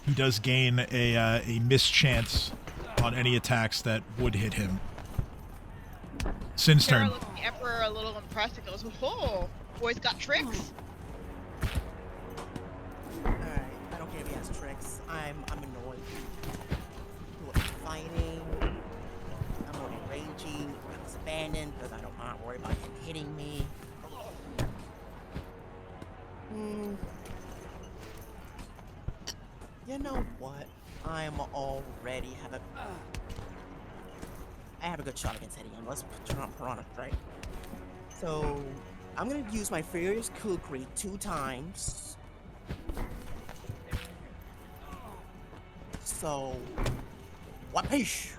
he does gain a mischance on any attacks that would hit him. Sin's Sarah turn. looked at the Emperor a little impressed and goes, "Oh, boy's got tricks." Alright, I don't care if he has tricks. I'm annoyed. People are fighting. I'm already raging. I'm expanding because I don't not worry about him hitting me. You know what? I'm already I have a good shot against Eddie. Let's turn on Piranha Strike. So I'm gonna use my Furious Kukri 2 times. So whapish.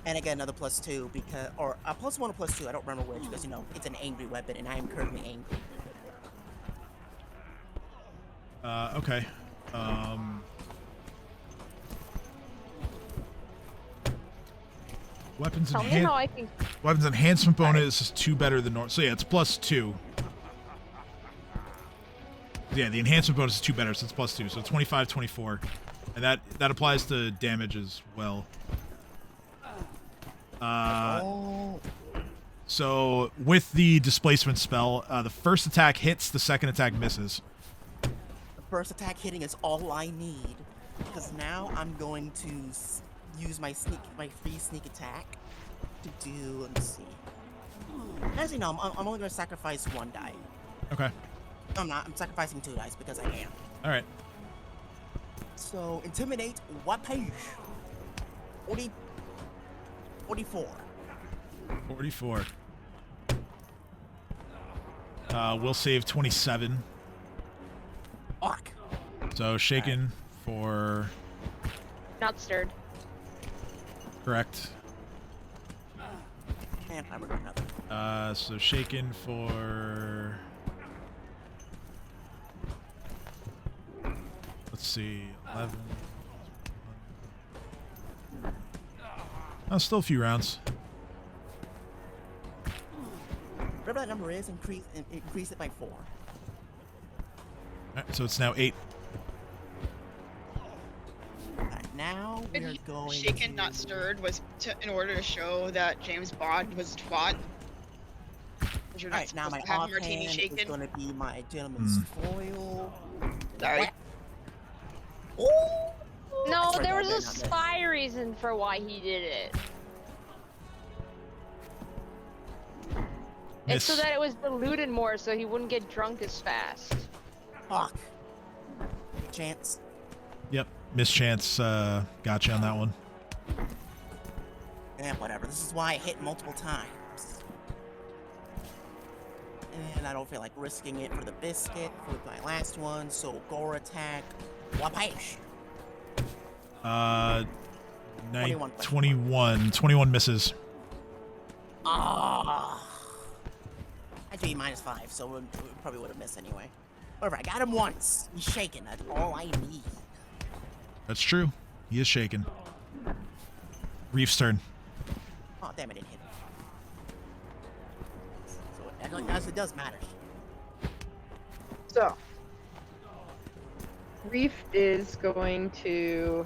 And I get another +2 because, or a +1 or +2, I don't remember which, because you know it's an angry weapon and I am currently angry. Okay. Weapons Tell me how I can. weapons enhancement bonus is 2 better than normal. So yeah, it's +2. Yeah, the enhancement bonus is 2 better, so it's +2. So 25, 24. And that applies to damage as well. So with the displacement spell, the first attack hits, the second attack misses. The first attack hitting is all I need, because now I'm going to use my free sneak attack to do. Let's see. Actually, no. I'm only going to sacrifice 1 die. Okay. No, I'm not. I'm sacrificing 2 dice because I can. All right. So, intimidate, what page? 44. 44. We'll save 27. Fuck. So shaken for Not stirred. correct. And I'm gonna nothing. So shaken for. Let's see, 11. Oh, still a few rounds. Whatever that number is, increase it by 4. Alright, so it's now 8. Alright, now we're going Shaken, to... not stirred, was in order to show that James Bond was twat. You're not Alright, now my supposed to have martini offhand is shaken. going to be my gentleman's foil. Sorry. Ooh! No, swear there to was God, a I did not miss. spy reason for why he did it. It's so Miss. that it was diluted more so he wouldn't get drunk as fast. Fuck. Chance. Yep, mischance got you on that one. Yeah, whatever. This is why I hit multiple times. And I don't feel like risking it for the biscuit with my last one, so gore attack. Wapash. 21 misses. Ah. I do -5, so we probably would have missed anyway. Whatever, I got him once. He's shaken. That's all I need. That's true. He is shaken. Reef's turn. Oh, damn, I didn't hit him. So it does matter. So, Reef is going to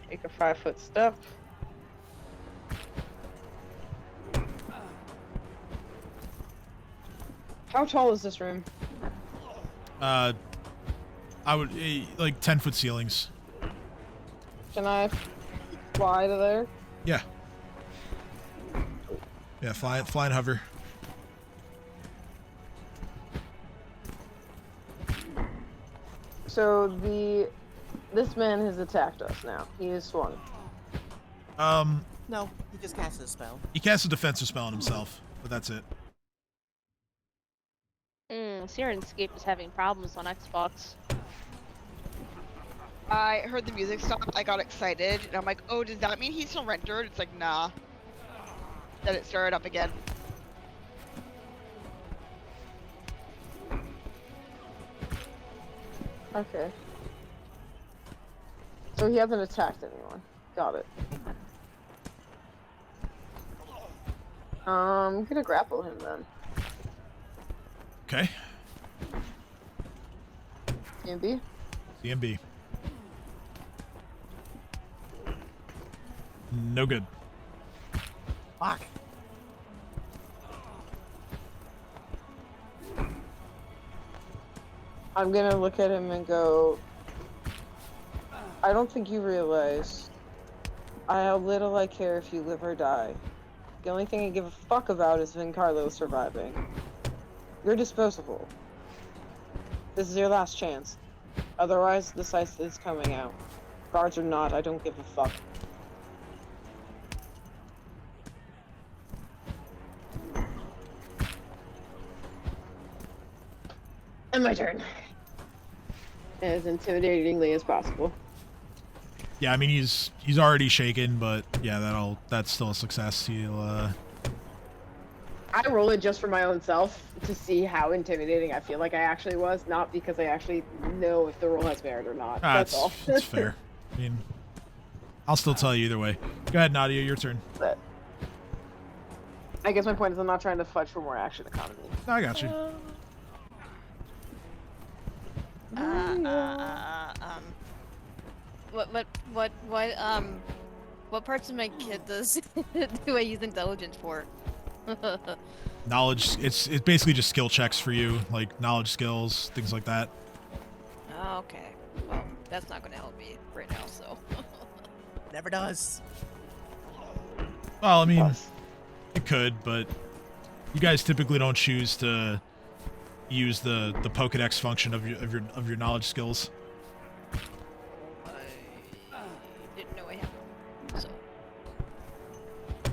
take a 5-foot step. How tall is this room? I would like 10-foot ceilings. Can I fly to there? Yeah. Yeah, fly and hover. So this man has attacked us now. He is swung. No, he just casted a spell. He casts a defensive spell on himself, but that's it. Sirenscape is having problems on Xbox. I heard the music stop, I got excited, and I'm like, oh, does that mean he surrendered? It's like, nah. Then it started up again. Okay. So he hasn't attacked anyone. Got it. I'm gonna grapple him then. Okay. CMB? CMB. No good. Fuck. I'm gonna look at him and go, I don't think you realize how little I care if you live or die. The only thing I give a fuck about is Vincarlo surviving. You're disposable. This is your last chance. Otherwise, the scythe is coming out. Guards or not, I don't give a fuck. And my turn. As intimidatingly as possible. Yeah, I mean he's already shaken, but yeah, that's still a success. He'll I roll it just for my own self to see how intimidating I feel like I actually was, not because I actually know if the roll has merit or not. That's all. It's fair. I mean, I'll still tell you either way. Go ahead, Nadia, your turn. But I guess my point is I'm not trying to fudge for more action economy. No, I got you. What parts of my kit do I use intelligence for? Knowledge. It's basically just skill checks for you, like knowledge, skills, things like that. Oh, okay. Well, that's not gonna help me right now, so. Never does. Well, I mean, It could, but you guys typically don't choose to use the Pokedex function of your knowledge skills. I didn't know I had one, so.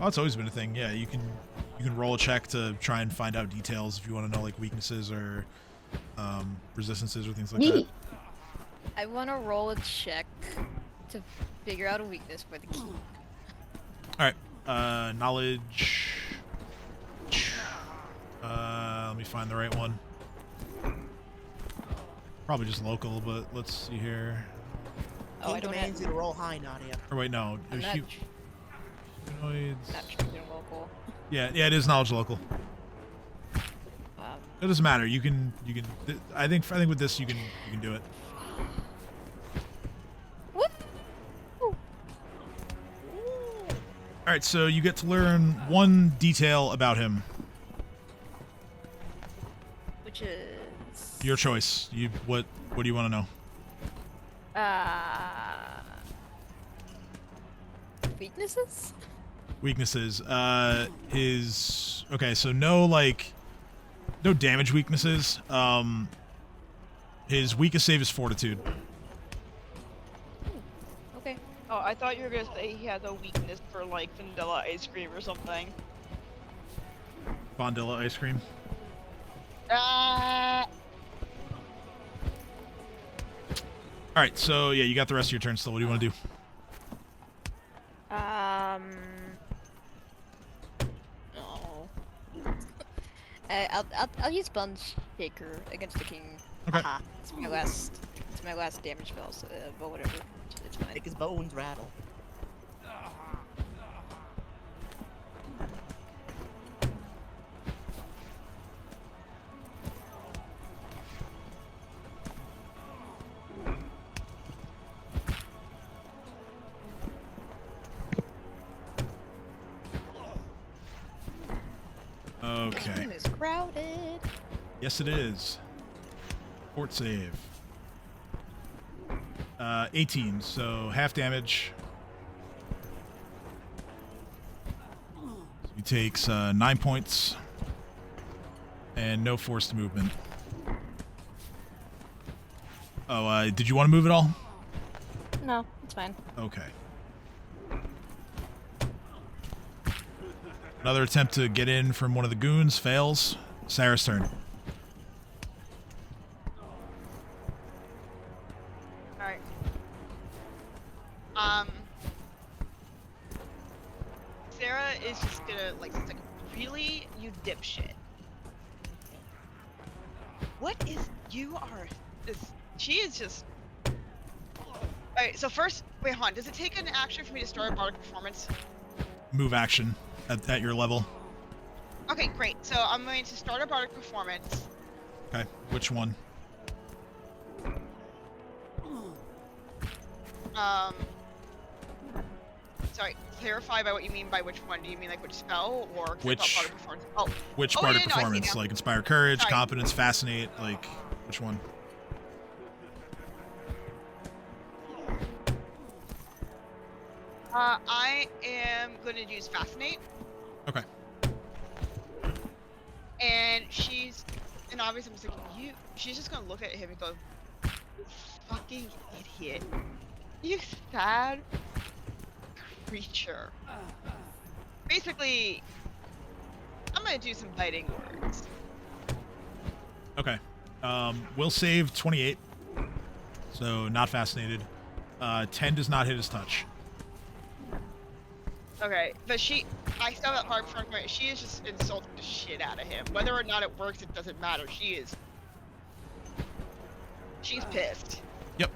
Oh, it's always been a thing. Yeah, you can roll a check to try and find out details if you want to know like weaknesses or resistances or things like that. I want to roll a check to figure out a weakness for the key. All right, knowledge. Let me find the right one. Probably just local, but let's see here. Oh, I don't demands you to roll high, Nadia. Or wait, no. I'm not Humanoids. choosing local. Yeah, it is knowledge local. It doesn't matter. You can. I think with this you can do it. Whoop. All right, so you get to learn one detail about him. Which is Your choice. What do you want to know? Weaknesses? Weaknesses. Okay, so no damage weaknesses. His weakest save is Fortitude. Okay. Oh, I thought you were gonna say he has a weakness for like vanilla ice cream or something. Vanilla ice cream. Ah. All right, so yeah, you got the rest of your turn still. What do you want to do? Oh. I'll use Sponge Shaker against the king. Okay. It's my last damage spell, so, but whatever. It's fine. Make his bones rattle. Okay. This room is crowded. Yes, it is. Fort save. 18, so half damage. He takes 9 points and no forced movement. Oh, did you want to move at all? No, it's fine. Okay. Another attempt to get in from one of the goons fails. Sarah's turn. Alright. Sarah is just gonna like, really, you dipshit. What is, you are, she is just. Alright, so first, wait, hold on, does it take an action for me to start a bardic performance? Move action at your level. Okay, great, so I'm going to start a bardic performance. Okay, which one? Sorry, clarify by what you mean by which one. Do you mean like which spell or Which- bardic performance? Oh, Which Oh, part yeah, of no, I see performance? now. Like inspire courage, Sorry. competence, fascinate, like which one? I am going to use fascinate, Okay. and obviously I'm just like, she's just gonna look at him and go, "You fucking idiot. You sad creature." Basically, I'm gonna do some biting words. Okay. Will save 28. So not fascinated. 10 does not hit his touch. Okay, but I still have that hard front right. She is just insulting the shit out of him. Whether or not it works, it doesn't matter. She's pissed. Yep.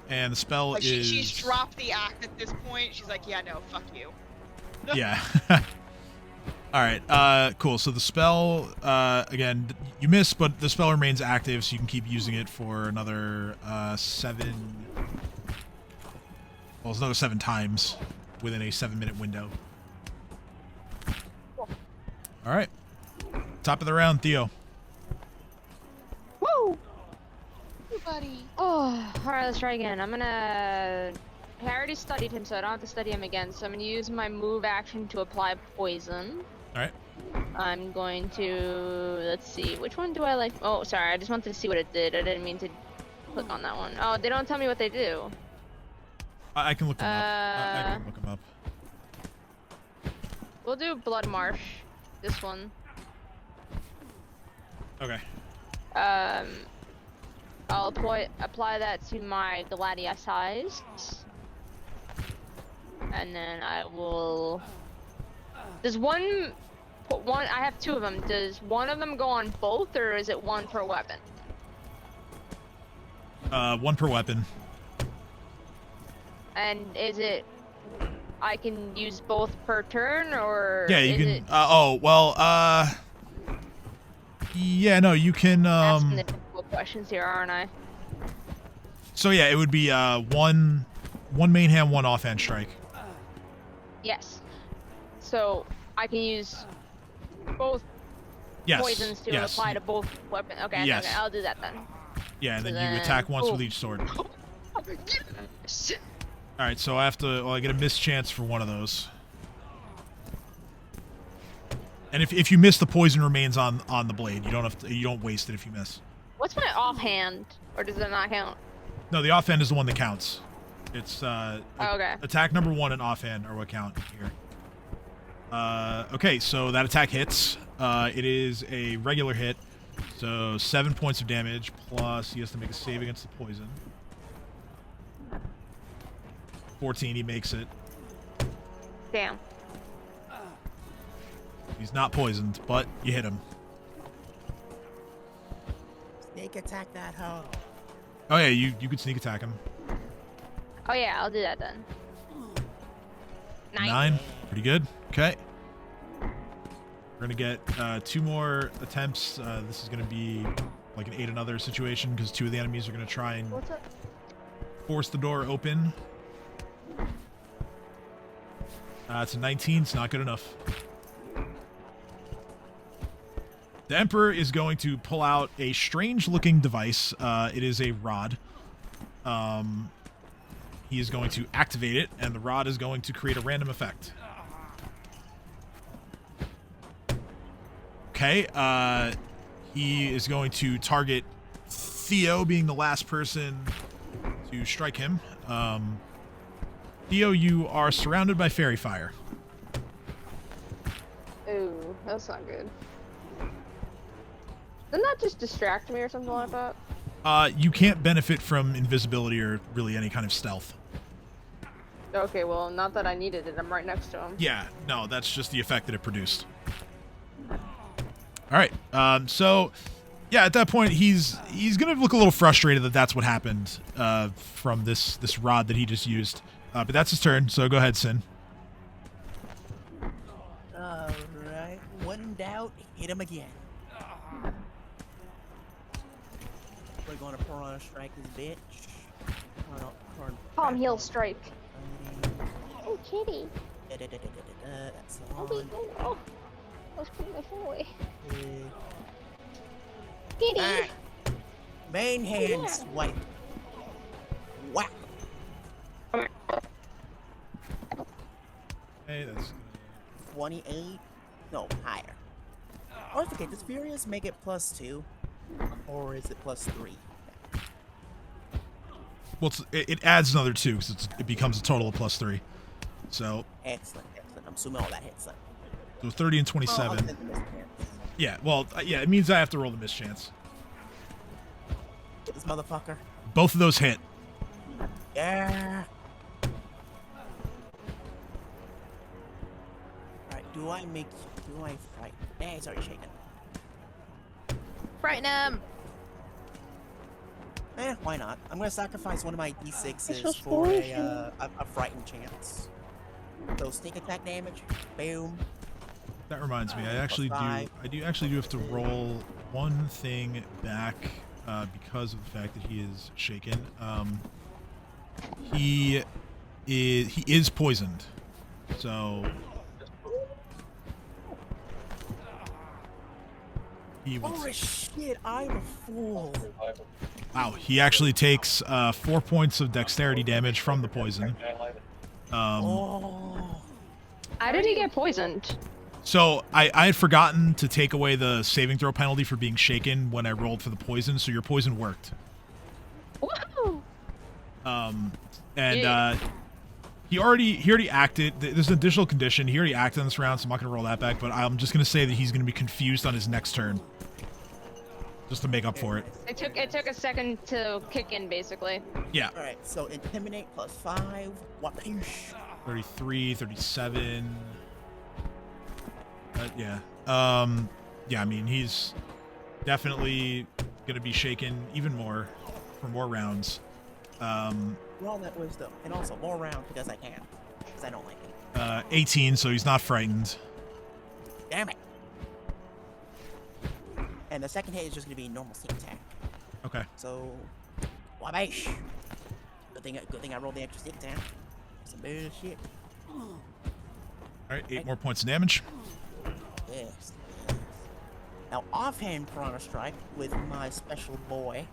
And the spell Like is. she's dropped the act at this point. She's like, yeah, no, fuck you. Yeah. All right. Cool. So the spell, again, you miss, but the spell remains active, so you can keep using it for another 7. Well, it's another 7 times within a 7-minute window. Cool. All right. Top of the round, Theo. Woo! Buddy. Oh, alright, let's try again. I already studied him, so I don't have to study him again. So I'm gonna use my move action to apply poison. All right. I'm going to, let's see, which one do I like? Oh, sorry, I just wanted to see what it did. I didn't mean to click on that one. Oh, they don't tell me what they do. I can look them up. I can look them up. We'll do Blood Marsh. This one. Okay. I'll apply that to my Gladius eyes. And then I will... Does one... I have 2 of them. Does one of them go on both, or is it 1 per weapon? 1 per weapon. And is it... I can use both per turn, or... Yeah, you can... yeah, no, you can... Asking the difficult questions here, aren't I? So yeah, it would be one main hand, 1 offhand strike. Yes. So I can use both poisons to apply to both weapons. Okay, yes. Okay, I'll do that then. Yeah, and then you attack once with each sword. Alright, so I have to... Well, I get a miss chance for one of those. And if you miss, the poison remains on the blade. You don't waste it if you miss. What's my offhand? Or does it not count? No, the offhand is the one that counts. It's okay. Attack number 1 and offhand are what count here. Okay, so that attack hits. It is a regular hit, so 7 points of damage, plus he has to make a save against the poison. 14, he makes it. Damn. He's not poisoned, but you hit him. Sneak attack that hoe. Oh yeah, you could sneak attack him. Oh yeah, I'll do that then. 9. Pretty good. Okay. We're gonna get 2 more attempts. This is gonna be like an 8 another situation because 2 of the enemies are gonna try and force the door open. It's a 19. It's not good enough. The Emperor is going to pull out a strange-looking device. It is a rod. He is going to activate it, and the rod is going to create a random effect. Okay, he is going to target Theo, being the last person to strike him. Theo, you are surrounded by fairy fire. Ooh, that's not good. Doesn't that just distract me or something like that? You can't benefit from invisibility or really any kind of stealth. Okay, well, not that I needed it. I'm right next to him. Yeah, no, that's just the effect that it produced. All right, so yeah, at that point, he's gonna look a little frustrated that that's what happened from this rod that he just used. But that's his turn, so go ahead, Sin. All right, when in doubt, hit him again. We're gonna piranha strike this bitch. Palm heel strike. Oh, kitty. That's Oh, wait, oh. I was putting my phone away. Kitty. Kitty. Right. Main hand swipe. Whack. Hey, that's 28. No, higher. Oh, okay. Does Furious make it +2, or is it +3? well, it adds another 2 because it becomes a total of +3. So Excellent, excellent. I'm assuming all that hits then. so 30 and 27. Yeah, well, yeah, it means I have to roll the mischance. This motherfucker. Both of those hit. Yeah. Alright, do I fight? Eh, he's already shaking. Frighten him! Eh, why not? I'm gonna sacrifice one of my D6s for a frightened chance. So sneak attack damage, boom. That reminds me, I actually do have to roll one thing back because of the fact that he is shaken. He is poisoned. So he would... Holy shit, I'm a fool. Wow, he actually takes 4 points of dexterity damage from the poison. How did he get poisoned? So I had forgotten to take away the saving throw penalty for being shaken when I rolled for the poison, so your poison worked. Woohoo! And Yeah. he already acted. There's an additional condition. He already acted on this round, so I'm not gonna roll that back. But I'm just gonna say that he's gonna be confused on his next turn, just to make up for it. It took a second to kick in, basically. Yeah. All right, so intimidate +5. Whoosh. 33, 37. Yeah. Yeah. I mean, he's definitely gonna be shaken even more for more rounds. Roll that wisdom, and also more round because I can, because I don't like it. 18, so he's not frightened. Damn it. And the second hit is just gonna be normal sneak attack. Okay. So, wabash. Good thing I rolled the extra sneak attack. Some bullshit. All right, 8 more points of damage. Yes. Now, offhand Piranha Strike with my special boy.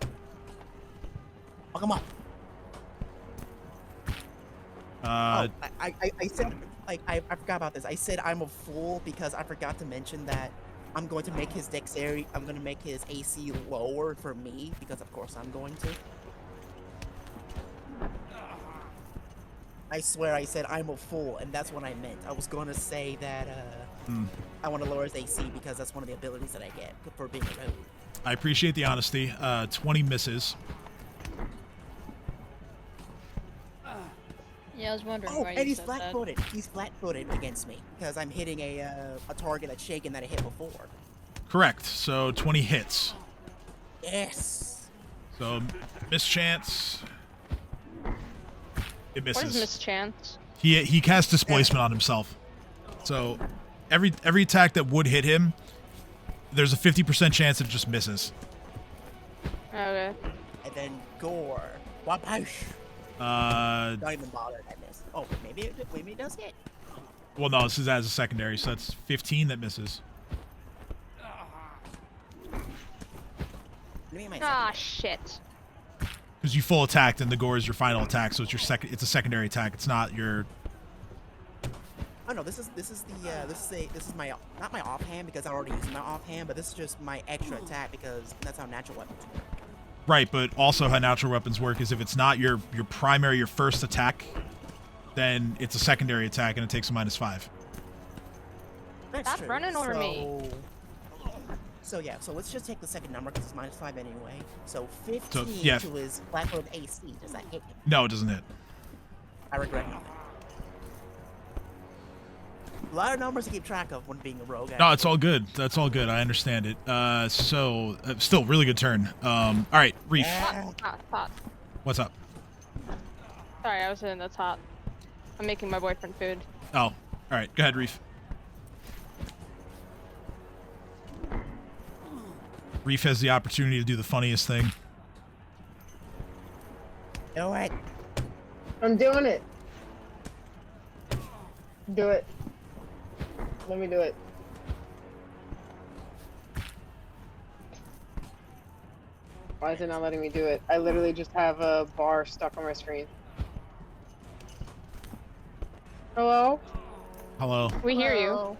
Fuck him up. I said, like, I forgot about this. I said I'm a fool because I forgot to mention that I'm going to make his dexterity, I'm going to make his AC lower for me, because of course I'm going to. I swear I said I'm a fool, and that's what I meant. I was going to say that, I want to lower his AC because that's one of the abilities that I get for being a rogue. I appreciate the honesty. 20 misses. Yeah, I was wondering Oh, why and you he's said that. flat-footed. He's flat-footed against me because I'm hitting a target that's shaken that I hit before. Correct. So 20 hits. Yes. So mischance. It misses. What is mischance? He casts displacement on himself. So every attack that would hit him, there's a 50% chance it just misses. Okay. And then gore. Whoosh. Don't even bother at this. Oh, maybe it does hit. Well, no, this is as a secondary, so that's 15 that misses. Ah, shit. Because you full attacked and the gore is your final attack, so it's your second. It's a secondary attack. It's not your. Oh no, this is my not my offhand because I already used my offhand, but this is just my extra attack because that's how natural weapons work. Right, but also how natural weapons work is if it's not your primary, your first attack, then it's a secondary attack and it takes a -5. That's Stop true. running over me. So yeah, so let's just take the second number because it's -5 anyway. So 15 yeah. to his flat-footed AC. Does that hit him? No, it doesn't hit. I regret nothing. A lot of numbers to keep track of when being a rogue. No, it's all good. That's all good. I understand it. So still really good turn. All right, Reef. Pot. What's up? Sorry, I was in the top. I'm making my boyfriend food. Oh, all right. Go ahead, Reef. Reef has the opportunity to do the funniest thing. Do it. I'm doing it. Do it. Let me do it. Why is it not letting me do it? I literally just have a bar stuck on my screen. Hello? Hello. We hear you. Hello?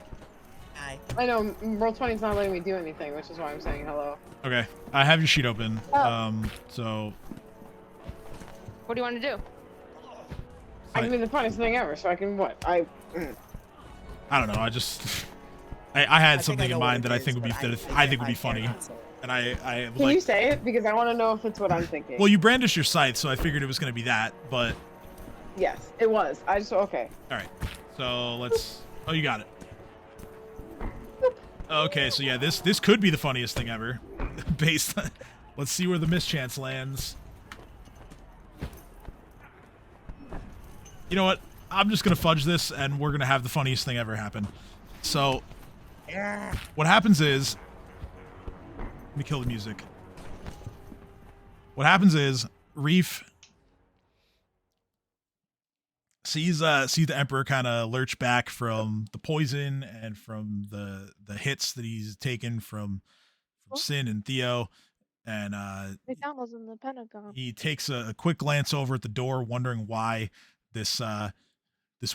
Hi. I know, Roll20 is not letting me do anything, which is why I'm saying hello. Okay, I have your sheet open. Oh. So What do you want to do? I can do the funniest thing ever, so I can what? I don't know. I had think something I know in what mind it that I is, think would be but I think would be I funny, cannot say it. and I Can like. you say it? Because I want to know if it's what I'm thinking. Well, you brandish your scythe, so I figured it was going to be that. But Yes, it was. I just okay. all right, so let's. Oh, you got it. Okay, so yeah, this could be the funniest thing ever. Based on, let's see where the mischance lands. You know what? I'm just gonna fudge this, and we're gonna have the funniest thing ever happen. So, what happens is, let me kill the music. What happens is, Reef sees the Emperor kind of lurch back from the poison and from the hits that he's taken from Sin and Theo, and McDonald's in the Pentagon. he takes a quick glance over at the door, wondering why this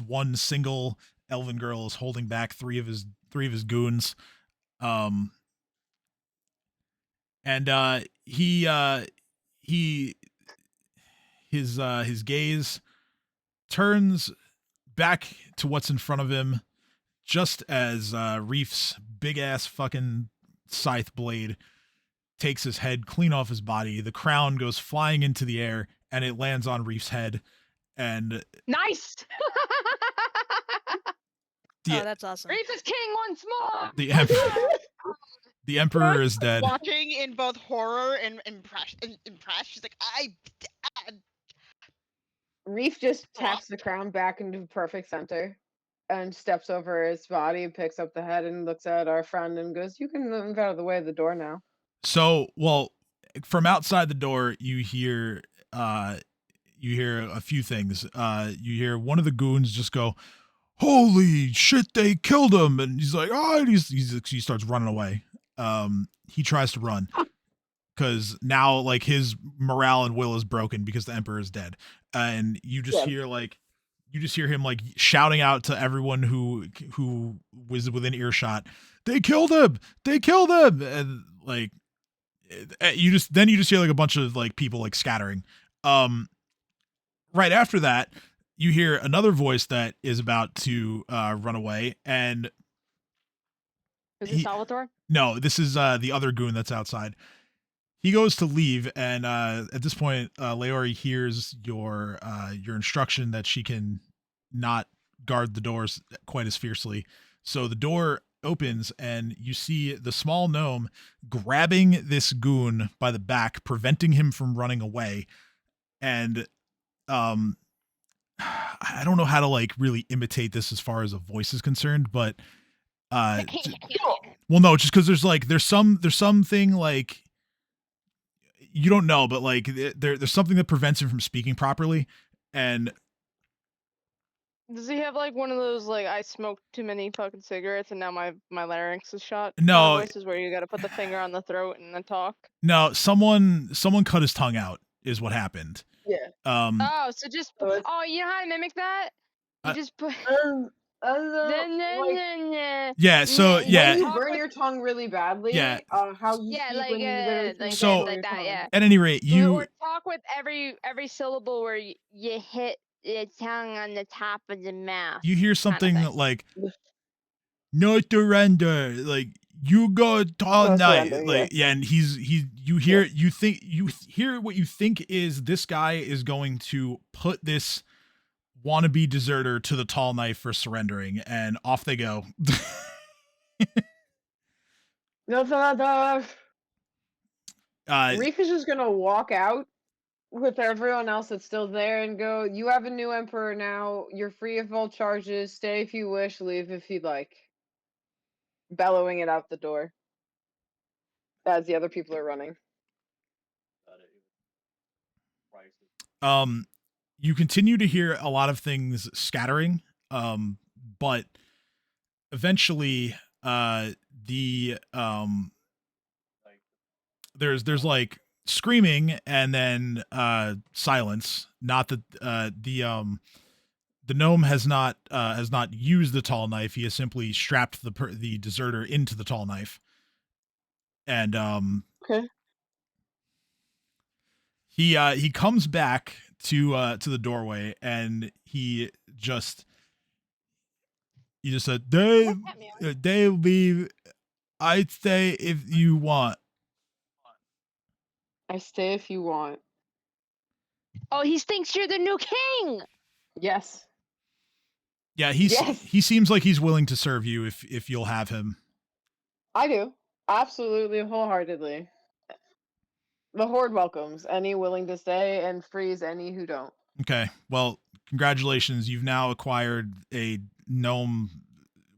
one single elven girl is holding back three of his goons. And his gaze turns back to what's in front of him just as Reef's big ass fucking scythe blade takes his head clean off his body. The crown goes flying into the air and it lands on Reef's head. And Nice. Oh, that's awesome. Reef is king once more. The Emperor is dead. Watching in both horror and impressed. She's like, Reef just taps the crown back into the perfect center and steps over his body, picks up the head, and looks at our friend and goes, "You can move out of the way of the door now." So, well, from outside the door, you hear a few things. You hear one of the goons just go, "Holy shit, they killed him!" And he's like, "Oh!" And he starts running away. He tries to run because now like his morale and will is broken because the Emperor is dead, and you just hear him like shouting out to everyone who was within earshot, "They killed him! They killed him!" And like you just hear like a bunch of like people like scattering. Right after that, you hear another voice that is about to run away, and Is it Salvatore? No, this is the other goon that's outside. He goes to leave, and at this point, Leori hears your instruction that she can not guard the doors quite as fiercely. So the door opens, and you see the small gnome grabbing this goon by the back, preventing him from running away. And I don't know how to like really imitate this as far as a voice is concerned, but well, no, just because there's something like you don't know, but like there's something that prevents him from speaking properly. And does he have like one of those like I smoked too many fucking cigarettes and now my larynx is shot? No, voices where you got to put the finger on the throat and then talk. No, someone cut his tongue out is what happened. Yeah. Oh, so just you know how to mimic that? You just put. Yeah, so yeah. When you burn your tongue really badly. Yeah. How you like when you literally like that. Yeah. At any rate, or talk with every syllable where you hit your tongue on the top of the mouth. You hear something like, "No surrender," like you go all night, like yeah. And you hear what you think is this guy is going to put this wannabe deserter to the tall knife for surrendering, and off they go. Reef is just gonna walk out with everyone else that's still there and go, "You have a new emperor now. You're free of all charges. Stay if you wish, leave if you'd like." Bellowing it out the door as the other people are running. You continue to hear a lot of things scattering, but eventually there's like screaming and then silence. Not that the gnome has not used the tall knife. He has simply strapped the deserter into the tall knife, and okay. He comes back to the doorway, and he just said, "Dave, leave. I'd stay if you want." I stay if you want. Oh, he thinks you're the new king. Yes. Yeah, he seems like he's willing to serve you if you'll have him. I do. Absolutely, wholeheartedly. The Hoard welcomes any willing to stay and frees any who don't. Okay, well, congratulations. You've now acquired a gnome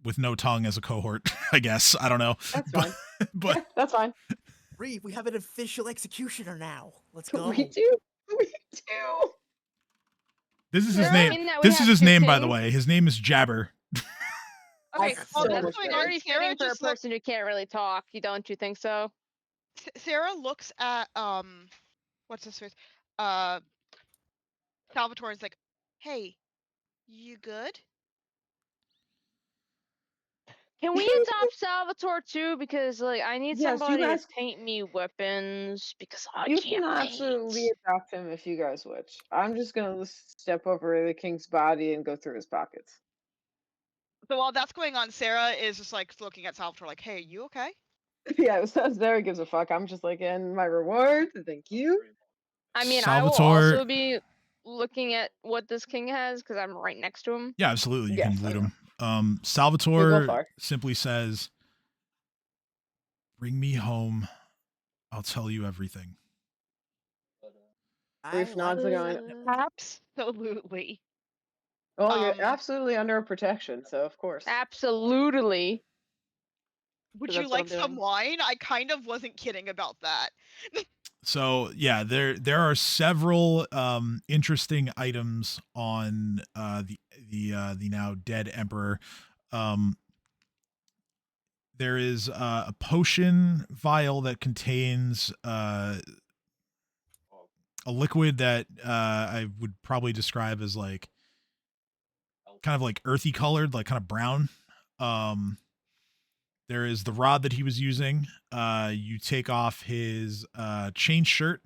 with no tongue as a cohort, I guess. I don't know. That's fine. But yeah, that's fine. Reeve, we have an official executioner now. Let's go. We do. This is his name. This is his name, by the way. His name is Jabber. Okay, that's very fitting for a person who can't really talk. Don't you think so? Sarah looks at what's this face? Salvatore's like, "Hey, you good?" Can we adopt Salvatore too? Because like I need Yes, you somebody guys- to paint me weapons because I You can't can absolutely paint. adopt him if you guys wish. I'm just gonna step over the king's body and go through his pockets. So while that's going on, Sarah is just like looking at Salvatore like, "Hey, you okay?" Yeah, so Zara gives a fuck. I'm just like, and my reward, thank you. I mean, I will Salvatore. also be looking at what this king has because I'm right next to him. Yeah, absolutely. You Yes, can I loot know. him. You'll go Salvatore far. simply says, "Bring me home. I'll tell you everything." Brief nods are going. Absolutely. Well, you're Um, absolutely under protection, so of course. Absolutely. Would So you that's what like I'm some doing. wine? I kind of wasn't kidding about that. So yeah, there are several interesting items on the now dead emperor. There is a potion vial that contains a liquid that I would probably describe as like kind of like earthy colored, like kind of brown. There is the rod that he was using. You take off his chain shirt.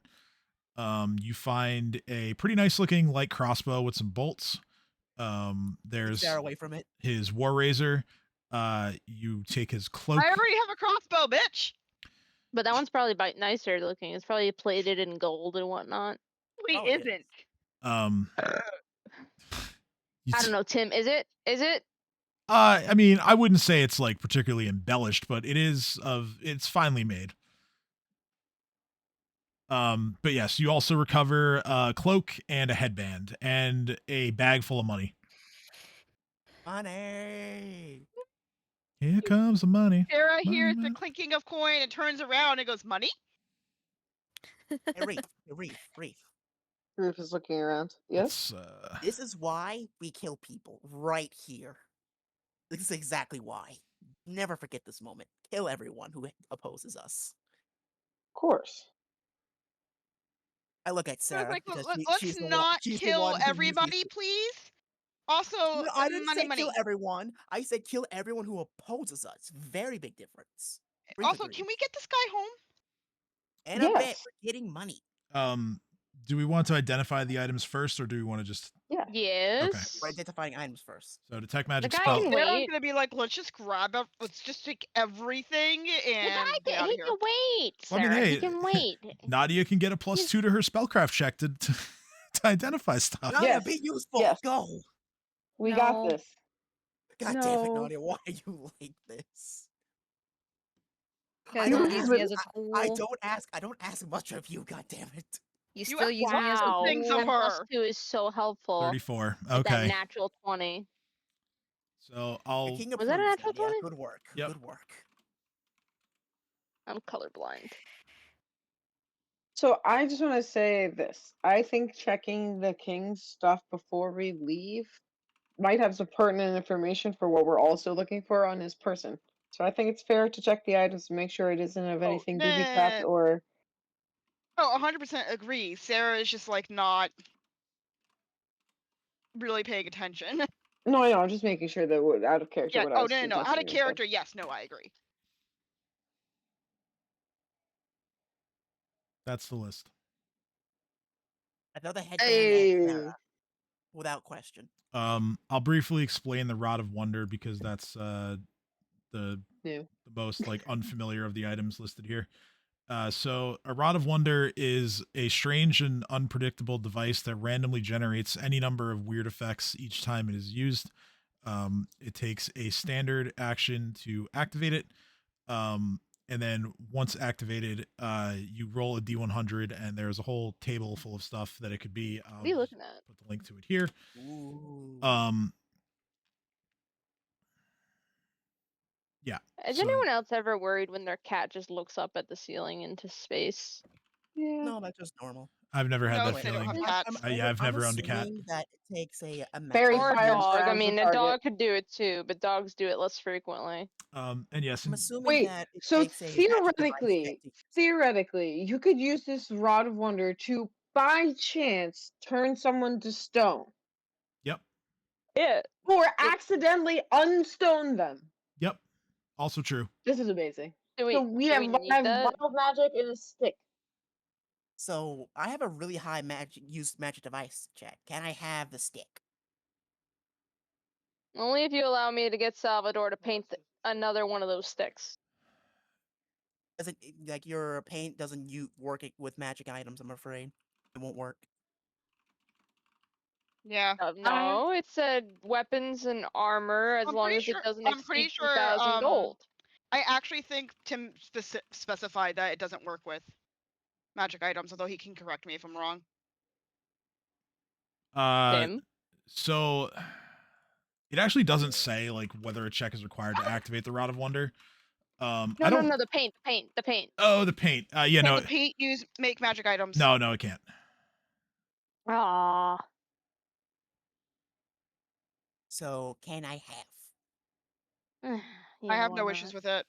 You find a pretty nice looking light crossbow with some bolts. There's Stay away from it. his war razor. You take his cloak. I already have a crossbow, bitch. But that one's probably nicer looking. It's probably plated in gold and whatnot. Wait, Oh, it is. isn't. You I don't know, Tim. Is it? Is it? I mean, I wouldn't say it's like particularly embellished, but it's finely made. But yes, you also recover a cloak and a headband and a bag full of money. Money. Here comes the money. Sarah Money, hears the money. clinking of coin and turns around and goes, "Money?" Hey, Reef. Roof is looking around. Yes. This is why we kill people right here. This is exactly why. Never forget this moment. Kill everyone who opposes us. Of course. I look at I was Sarah like, because let's she's the one. not She's the kill one who usually everybody, please. Also, No, I didn't money, say money. kill everyone. I said kill everyone who opposes us. Very big difference. Reef Also, agrees. can we get this guy home? And I bet Yes. we're getting money. Do we want to identify the items first, or do we want to just? Yeah. Yes. We're identifying items first. So detect The magic guy spell. can Sarah's wait. gonna be like, let's just let's just take everything The and guy get out can, of he here. can wait, Well, I mean, Sarah. hey, He can wait. Nadia can get a +2 to her spellcraft check to identify stuff. Nadia, Yes. be useful. Yes. Go. We got No. this. God damn it, No. Nadia. Why are you like this? Guys I don't don't use me ask- as a tool. I don't ask much of you. God damn it. You You still asked use me as a Wow. things tool. of That her. +2 is so helpful. 34. With that Okay. natural 20. So The I'll. king Was that a approves, natural Nadia. 20? Good work. Yep. Good work. I'm colorblind. So I just want to say this. I think checking the king's stuff before we leave might have some pertinent information for what we're also looking for on his person. So I think it's fair to check the items to make sure it isn't of anything booby trapped nah. or Oh, 100% agree. Sarah is just like not really paying attention. no, I know. I'm just making sure that we're out of character. Yeah. What I Oh was no. Out of suggesting is that- character. Yes. No. I agree. That's the list. Another headband Hey. and Sarah. Without question. I'll briefly explain the Rod of Wonder because that's the New. most like unfamiliar of the items listed here. So a Rod of Wonder is a strange and unpredictable device that randomly generates any number of weird effects each time it is used. It takes a standard action to activate it. And then once activated, you roll a D100 and there's a whole table full of stuff that it could be. What are you looking at? Put the link to it here. Ooh. Yeah. Is so- anyone else ever worried when their cat just looks up at the ceiling into space? Yeah. No, that's just normal. I've never had No, that they don't feeling. have cats. I've never owned a cat. assuming that it takes a Fairy Or a fire dog. I grabs the mean, a target. dog could do it too, but dogs do it less frequently. And yes, I'm assuming Wait, that it so takes a magic device theoretically, you could use this Rod of Wonder to, by chance, turn someone to stone. Yep. Yeah. Or accidentally unstone them. Yep. Also true. This is amazing. Do we, So we do have, we I need have that? wild magic and a stick. So I have a really high magic used magic device check. Can I have the stick? Only if you allow me to get Salvador to paint another one of those sticks. Doesn't like your paint doesn't you work with magic items? I'm afraid it won't work. Yeah. No, it said weapons and armor as I'm long pretty as sure. it doesn't I'm pretty exceed sure. 2,000 gold. I actually think Tim specified that it doesn't work with magic items, although he can correct me if I'm wrong. Tim? So it actually doesn't say like whether a check is required to activate the Rod of Wonder. I No, don't. the paint, the paint. Oh, the paint. Yeah, Can no, the paint make magic items? no, it can't. Ah. So can I have? I have no issues with it.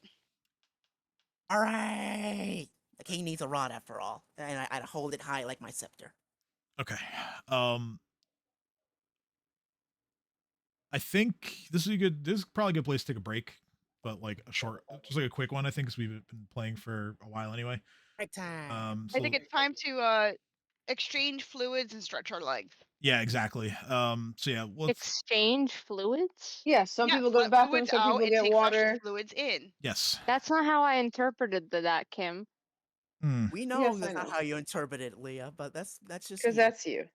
All right. The king needs a rod after all, and I'd hold it high like my scepter. Okay. I think this is a good. This is probably a good place to take a break, but like a short, just like a quick one. I think because we've been playing for a while anyway. Break time. I think it's time to exchange fluids and stretch our legs. Yeah, exactly. So yeah, let's. Exchange fluids? Yeah, some Yeah, people go to the let bathroom, fluids some out people and get take fresh water. fluids in. Yes. That's not how I interpreted that, Kim. We know Yes, I that's not know. how you interpret it, Leah, but that's just Because you. that's you.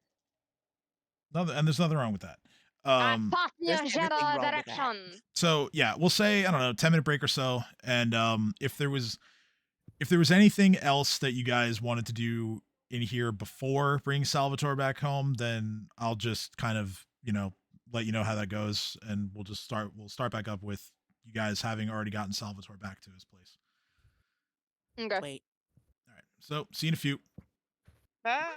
And there's nothing wrong with that. I fought in There's your everything general wrong with that. direction. So yeah, we'll say I don't know, 10-minute break or so, and if there was anything else that you guys wanted to do in here before bringing Salvatore back home, then I'll just kind of let you know how that goes, and we'll start back up with you guys having already gotten Salvatore back to his place. Okay. Wait. All right. So see you in a few. Bye.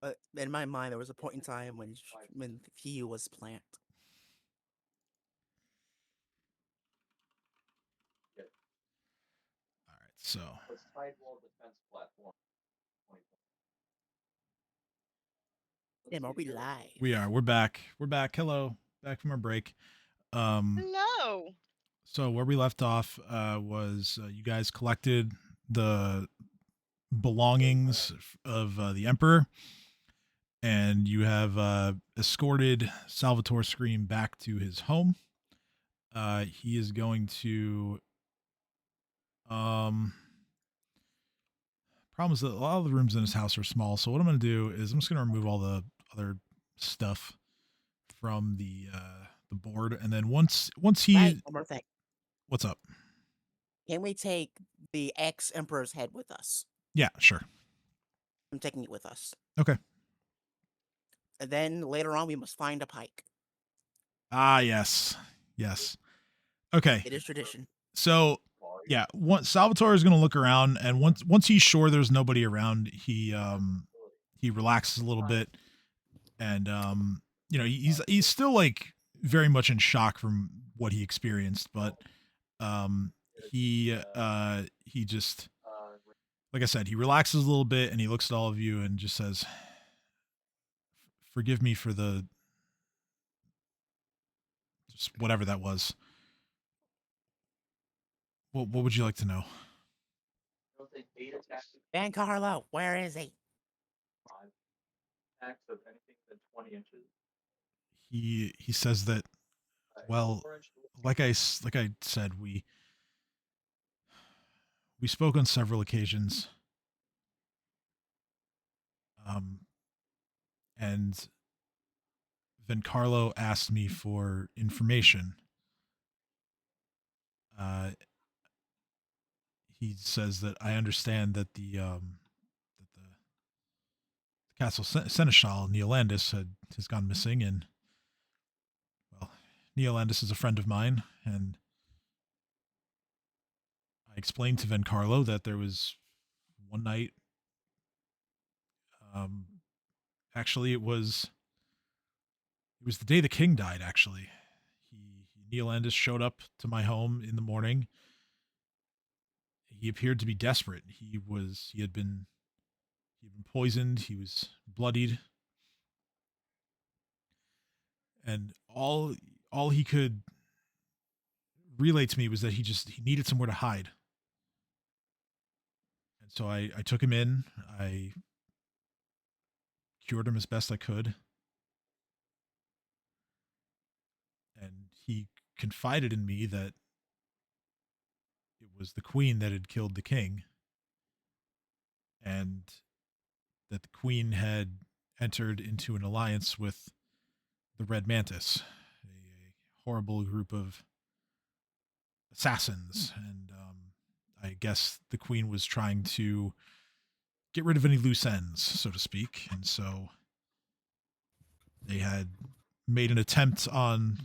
But in my mind, there was a point in time when he was plant. All right, so Damn, are we live? we are. We're back. We're back. Hello, back from our break. Hello. So where we left off was you guys collected the belongings of the Emperor, and you have escorted Salvatore Scream back to his home. He is going to. Problem is that a lot of the rooms in his house are small, so what I'm going to do is I'm just going to remove all the other stuff from the board, and then once he. Right, one more thing. What's up? Can we take the ex-emperor's head with us? Yeah, sure. I'm taking it with us. Okay. And then later on, we must find a pike. Ah, yes. Okay. It is tradition. So, yeah, Salvatore is going to look around, and once he's sure there's nobody around, he relaxes a little bit, and he's still like very much in shock from what he experienced, but he just, like I said, he relaxes a little bit, and he looks at all of you and just says, "Forgive me for just whatever that was. What would you like to know?" Van Carlo, where is he? He says that, well, like I said, we spoke on several occasions, and Van Carlo asked me for information. He says that I understand that the castle seneschal Neolandis has gone missing, and well, Neolandis is a friend of mine, and I explained to Van Carlo that there was one night. Actually, it was the day the king died. Actually, Neolandis showed up to my home in the morning. He appeared to be desperate. He had been poisoned. He was bloodied, and all he could relay to me was that he needed somewhere to hide. And so I took him in. I cured him as best I could, and he confided in me that it was the queen that had killed the king, and that the queen had entered into an alliance with the Red Mantis, a horrible group of assassins, and I guess the queen was trying to get rid of any loose ends, so to speak, and so they had made an attempt on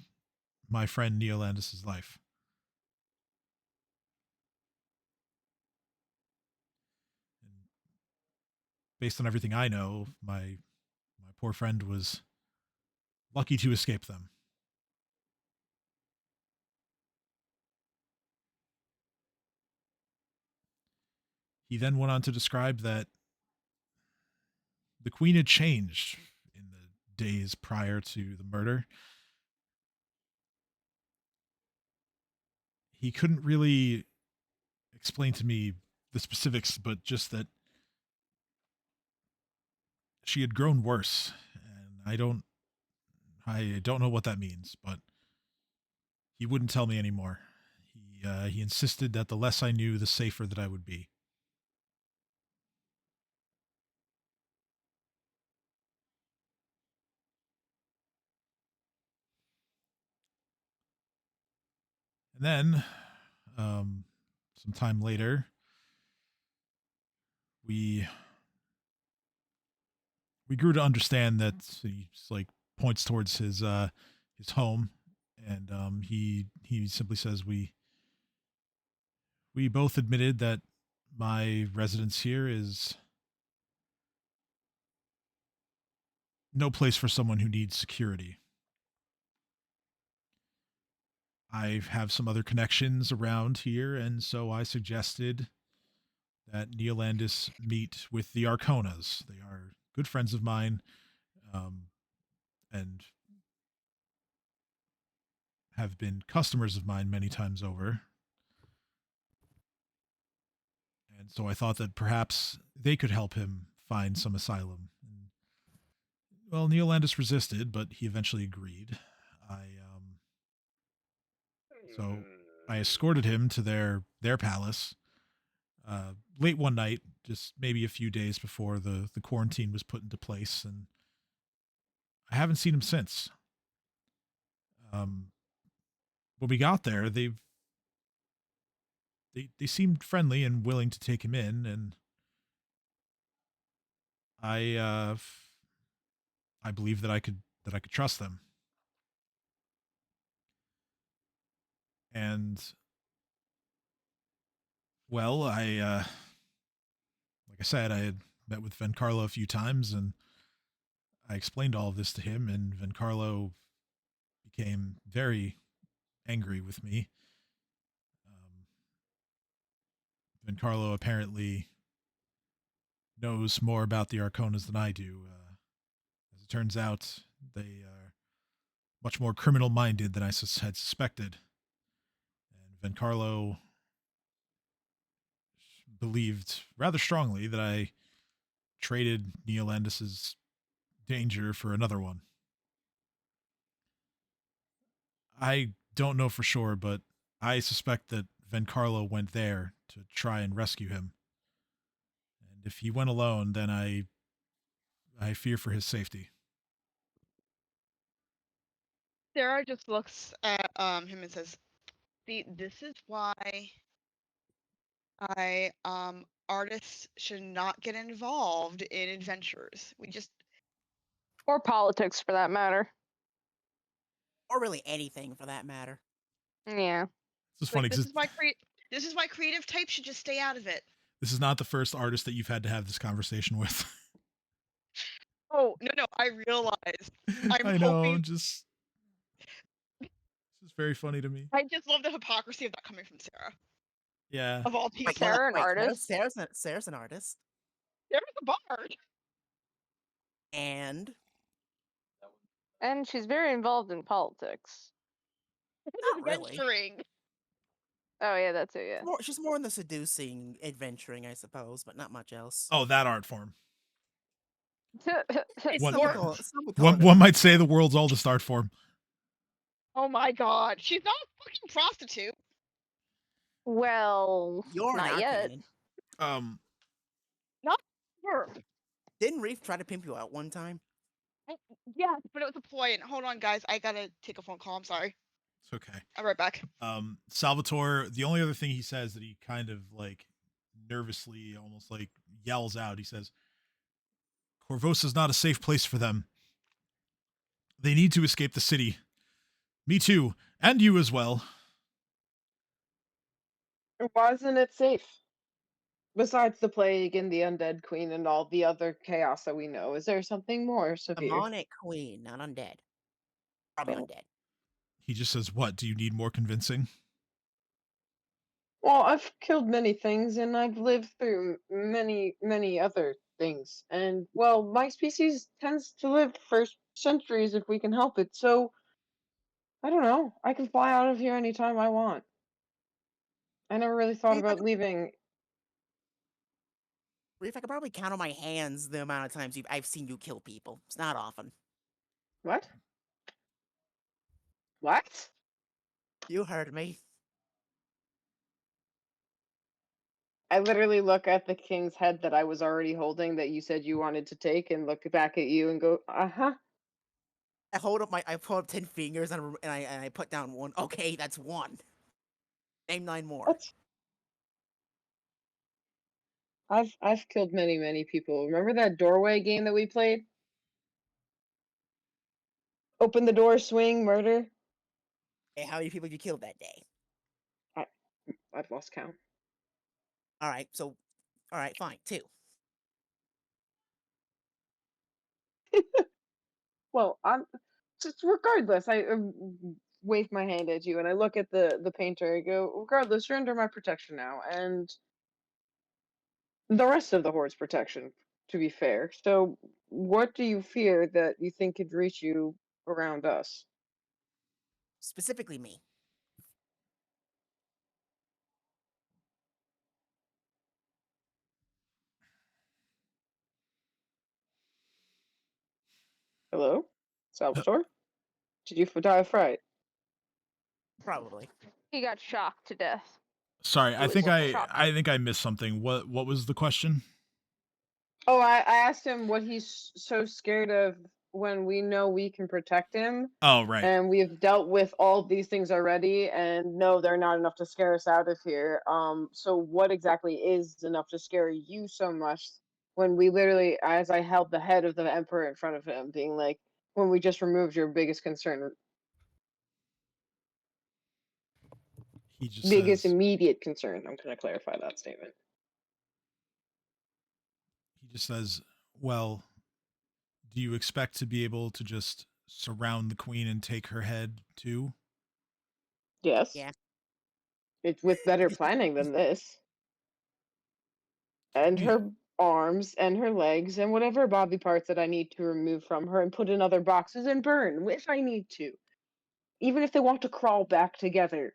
my friend Neolandis's life. And based on everything I know, my poor friend was lucky to escape them. He then went on to describe that the queen had changed in the days prior to the murder. He couldn't really explain to me the specifics, but just that she had grown worse, and I don't know what that means, but he wouldn't tell me anymore. He insisted that the less I knew, the safer that I would be. And then, some time later, we grew to understand that he like points towards his home, and he simply says we both admitted that my residence here is no place for someone who needs security. I have some other connections around here, and so I suggested that Neolandis meet with the Arconas. They are good friends of mine, and have been customers of mine many times over. And so I thought that perhaps they could help him find some asylum. And, well, Neolandis resisted, but he eventually agreed. So I escorted him to their palace late one night, just maybe a few days before the quarantine was put into place, and I haven't seen him since. When we got there, they seemed friendly and willing to take him in, and I believe that I could trust them. And well, like I said, I had met with Vencarlo a few times, and I explained all of this to him, and Vencarlo became very angry with me. Vencarlo apparently knows more about the Arconas than I do. As it turns out, they are much more criminal minded than I had suspected. And Vencarlo believed rather strongly that I traded Neolandis's danger for another one. I don't know for sure, but I suspect that Vencarlo went there to try and rescue him. And if he went alone, then I fear for his safety. Sarah just looks at him and says, "See, this is why artists should not get involved in adventures. We just Or politics, for that matter. Or really anything for that matter. Yeah. This is funny this because is why creative types should just stay out of it." this is not the first artist that you've had to have this conversation with. Oh no, I realize. I know, just this is very funny to me. I just love the hypocrisy of that coming from Sarah. Yeah. Of all people, Sarah an artist? Sarah's an artist. Sarah's a bard. And she's very involved in politics. not really. Adventuring. Oh yeah, that's it. Yeah. She's more in the seducing, adventuring, I suppose, but not much else. Oh, that art form. It's One- more. One might say the world's oldest art form. Oh my god, she's not a fucking prostitute. Well, You're not not yet. Um, Not her. Didn't Reef try to pimp you out one time? Yeah, but it was a ploy. And hold on, guys, I gotta take a phone call. I'm sorry. it's okay. I'll be right back. Salvatore, the only other thing he says that he kind of like nervously, almost like yells out, he says, Korvosa's not a safe place for them. They need to escape the city. Me too. And you as well. Why isn't it safe? Besides the plague and the undead queen and all the other chaos that we know, is there something more severe? Demonic queen, not undead. Probably Oh. undead. He just says, what? Do you need more convincing? Well, I've killed many things and I've lived through many, many other things. And, well, my species tends to live for centuries if we can help it. So, I don't know. I can fly out of here anytime I want. I never really thought Reef, I about could- leaving. Reef, I could probably count on my hands the amount of times I've seen you kill people. It's not often. What? What? You heard me. I literally look at the king's head that I was already holding that you said you wanted to take and look back at you and go, uh-huh. I pull up 10 fingers and I put down one. Okay, that's one. Name 9 more. What? I've killed many, many people. Remember that doorway game that we played? Open the door, swing, murder. Hey, how many people you killed that day? I've lost count. Alright, fine, 2. Well, I'm just regardless. I wave my hand at you, and I look at the painter. I go, regardless, you're under my protection now, and the rest of the Horde's protection. To be fair, so what do you fear that you think could reach you around us? Specifically me. Hello, Salvatore. Did you die of fright? Probably. He got shocked to death. Sorry, He was shocked. I think I missed something. What was the question? Oh, I asked him what he's so scared of when we know we can protect him, Oh, right. and we've dealt with all these things already, and no, they're not enough to scare us out of here. So what exactly is enough to scare you so much when we literally, as I held the head of the Emperor in front of him, being like, when we just removed your biggest concern, He just biggest says immediate concern. I'm going to clarify that statement. he just says, "Well, do you expect to be able to just surround the queen and take her head too?" Yes, Yeah. it's with better planning than this. And You- her arms and her legs and whatever body parts that I need to remove from her and put in other boxes and burn if I need to. Even if they want to crawl back together.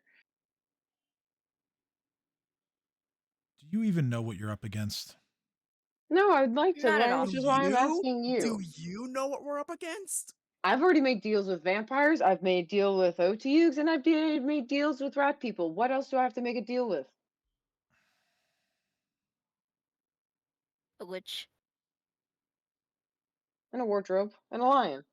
Do you even know what you're up against? No, I'd like to Not at learn, all. which is why I'm asking Do you. you know what we're up against? I've already made deals with vampires, I've made deal with OTUs, and made deals with rat people. What else do I have to make a deal with? A witch. And a wardrobe and a lion.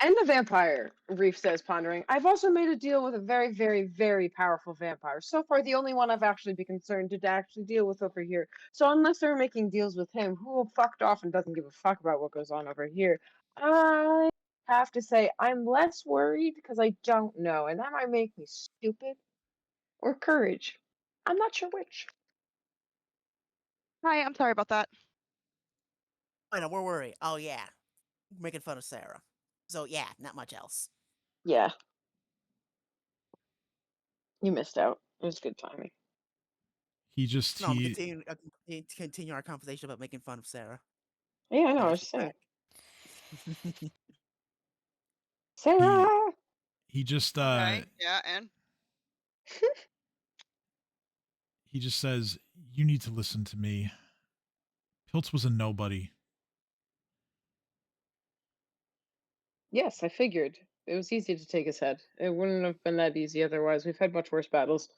And a vampire, Reef says, pondering. I've also made a deal with a very, very, very powerful vampire. So far, the only one I've actually been concerned to actually deal with over here. So unless they're making deals with him, who fucked off and doesn't give a fuck about what goes on over here, I have to say I'm less worried because I don't know, and that might make me stupid or courage. I'm not sure which. Hi, I'm sorry about that. I know, we're worried. Oh, yeah. Making fun of Sarah. So, yeah, not much else. Yeah, you missed out. It was good timing. He just No, I'm he continue our conversation about making fun of Sarah. Yeah, I know. I Finish was it saying, back. Sarah. he just Okay. Yeah, and he just says, "You need to listen to me. Pilts was a nobody. Yes, I figured. It was easy to take his head. It wouldn't have been that easy otherwise. We've had much worse battles.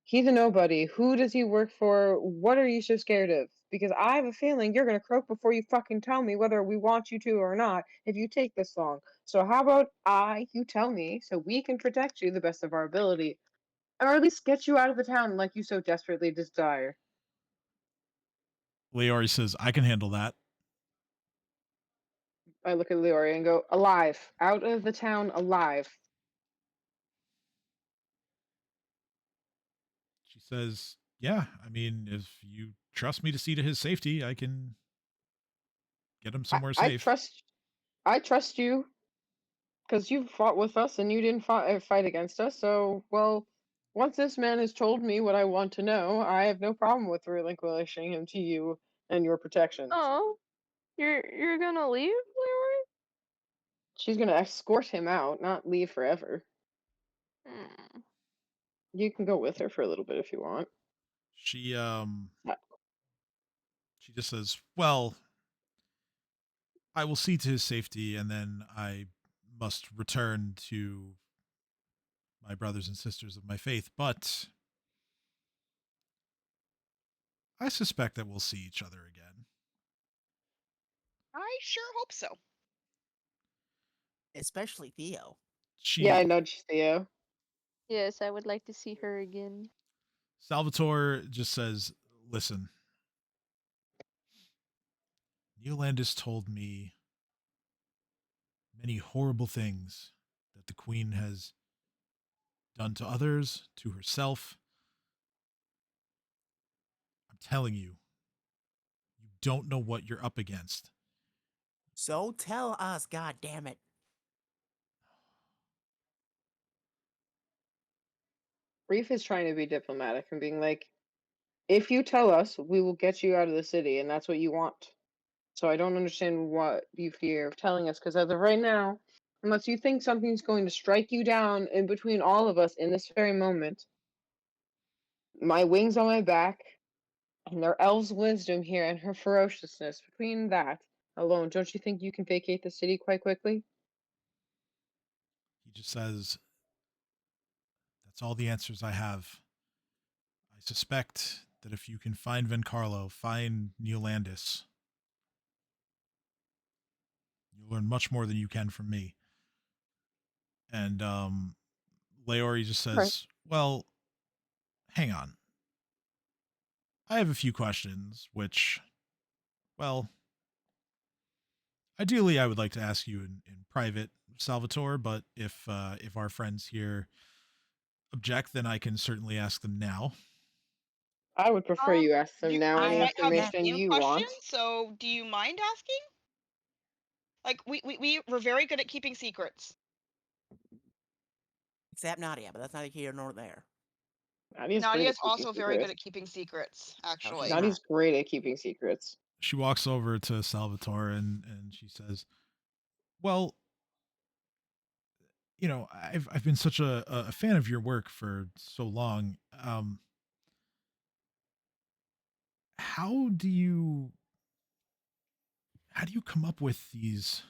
He's a nobody. Who does he work for? What are you so scared of? Because I have a feeling you're gonna croak before you fucking tell me whether we want you to or not if you take this long. So how about you tell me so we can protect you the best of our ability, or at least get you out of the town like you so desperately desire. Leori says, "I can handle that." I look at Leori and go, alive. Out of the town alive. She says, "Yeah, I mean, if you trust me to see to his safety, I can get him I, somewhere I safe." trust I trust you because you fought with us and you didn't fight against us. So, well, once this man has told me what I want to know, I have no problem with relinquishing him to you and your protection. Oh, you're gonna leave, Leroy? She's gonna escort him out, not leave forever. Hmm. You can go with her for a little bit if you want. She Uh, she just says, "Well, I will see to his safety, and then I must return to my brothers and sisters of my faith, but I suspect that we'll see each other again." I sure hope so. Especially Theo. Yeah, I She nudged Theo. Yes, I would like to see her again. Salvatore just says, "Listen, Neolandis told me many horrible things that the queen has done to others, to herself. I'm telling you, you don't know what you're up against. So tell us, god damn it. Reef is trying to be diplomatic and being like, if you tell us, we will get you out of the city, and that's what you want. So I don't understand what you fear of telling us, because as of right now, unless you think something's going to strike you down in between all of us in this very moment, my wings on my back, and their elves' wisdom here and her ferociousness, between that alone, don't you think you can vacate the city quite quickly? He just says, that's all the answers I have. I suspect that if you can find Vencarlo, find Neolandis, you'll learn much more than you can from me. And Leori just Right. says, well, hang on. I have a few questions, which, well, ideally I would like to ask you in private, Salvatore, but if our friends here object, then I can certainly ask them now. I would prefer you ask them now You I any have might have the met. information same you question, want. so do you mind asking? Like, we're very good at keeping secrets. Except Nadia, but that's neither here nor there. Nadia's great Nadia's at keeping also very good secrets. at keeping secrets, No, she's actually. not. Nadia's great at keeping secrets. She walks over to Salvatore and she says, well, you know, I've been such a fan of your work for so long. How do you come up with these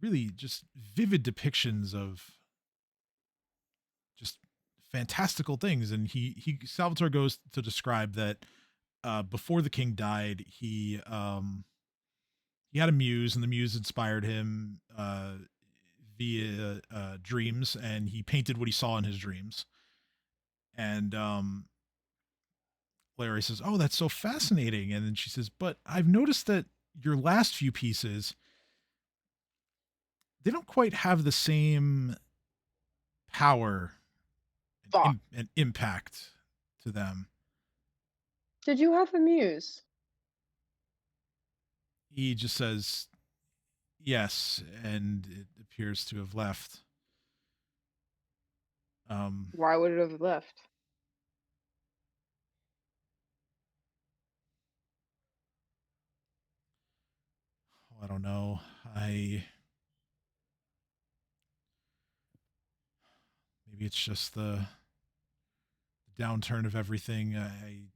really just vivid depictions of just fantastical things? And he Salvatore goes to describe that before the king died, he had a muse, and the muse inspired him via dreams, and he painted what he saw in his dreams. And Larry says, "Oh, that's so fascinating." And then she says, "But I've noticed that your last few pieces, they don't quite have the same power Fuck. and impact to them." Did you have a muse? He just says, "Yes," and it appears to have left. Why would it have left? I don't know. Maybe it's just the downturn of everything. I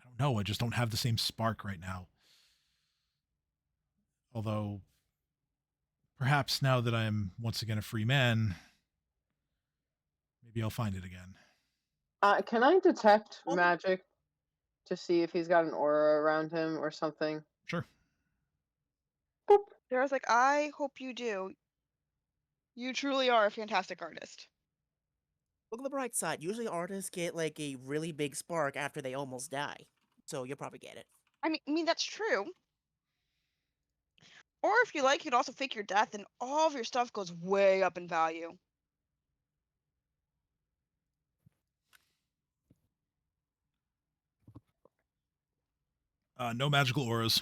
don't know. I just don't have the same spark right now. Although, perhaps now that I'm once again a free man, maybe I'll find it again. Can I detect Oh. magic to see if he's got an aura around him or something? Sure. Boop. Dara's like, I hope you do. You truly are a fantastic artist. Look at the bright side. Usually artists get like a really big spark after they almost die. So you'll probably get it. I mean that's true. Or if you like, you could also fake your death, and all of your stuff goes way up in value. No magical auras.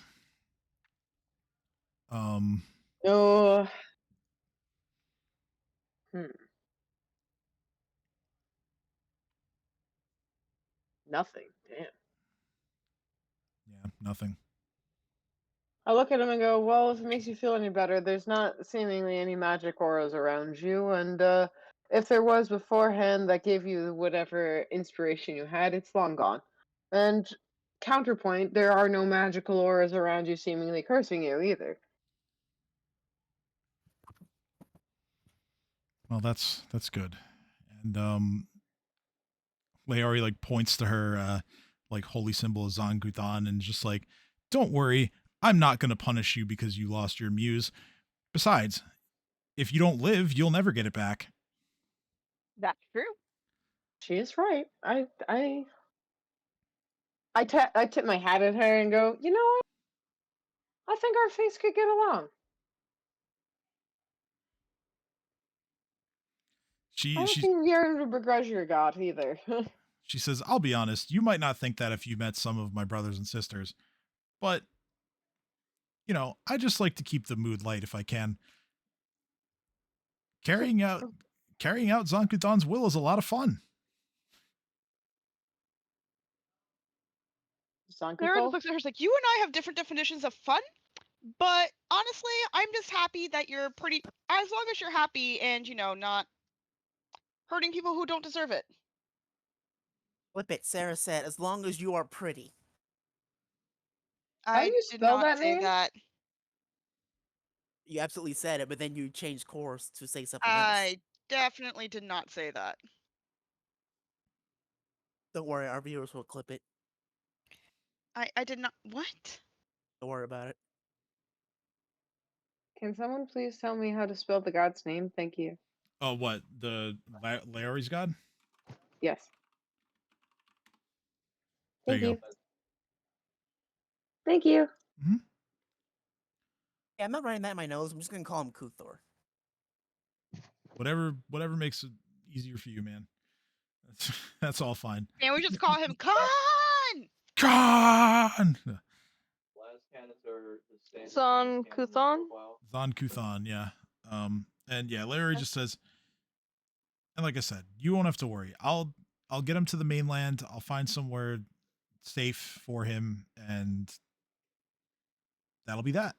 No. Nothing. Damn. Yeah, nothing. I look at him and go, well, if it makes you feel any better, there's not seemingly any magic auras around you, and if there was beforehand that gave you whatever inspiration you had, it's long gone. And counterpoint, there are no magical auras around you seemingly cursing you either. Well, that's good. And Leori like points to her like holy symbol of Zangutan and just like, don't worry, I'm not gonna punish you because you lost your muse. Besides, if you don't live, you'll never get it back. That's true. She is right. I tip my hat at her and go, you know what? I think our fates could get along. I don't She think you're to begrudge your god either. She says, I'll be honest, you might not think that if you met some of my brothers and sisters, but, I just like to keep the mood light if I can. Carrying out Zankudan's will is a lot of fun. Clara Zankuthal? looks at her like, you and I have different definitions of fun, but honestly, I'm just happy that you're pretty. As long as you're happy and not hurting people who don't deserve it. Flip it, Sarah said, as long as you are pretty. How do I you did spell not that say name? that. You absolutely said it, but then you changed course to say something else. I definitely did not say that. Don't worry, our viewers will clip it. I did not. What? Don't worry about it. Can someone please tell me how to spell the god's name? Thank you. Oh, what? The Larry's god? Yes. There Thank you you. go. Thank you. Yeah, I'm not writing that in my nose. I'm just gonna call him Kuthor. Whatever makes it easier for you, man. That's all fine. And we just call him Khan. Khan! Son Kuthon? Zon Kuthon, yeah. And yeah, Larry just says, and like I said, you won't have to worry. I'll get him to the mainland. I'll find somewhere safe for him, and that'll be that.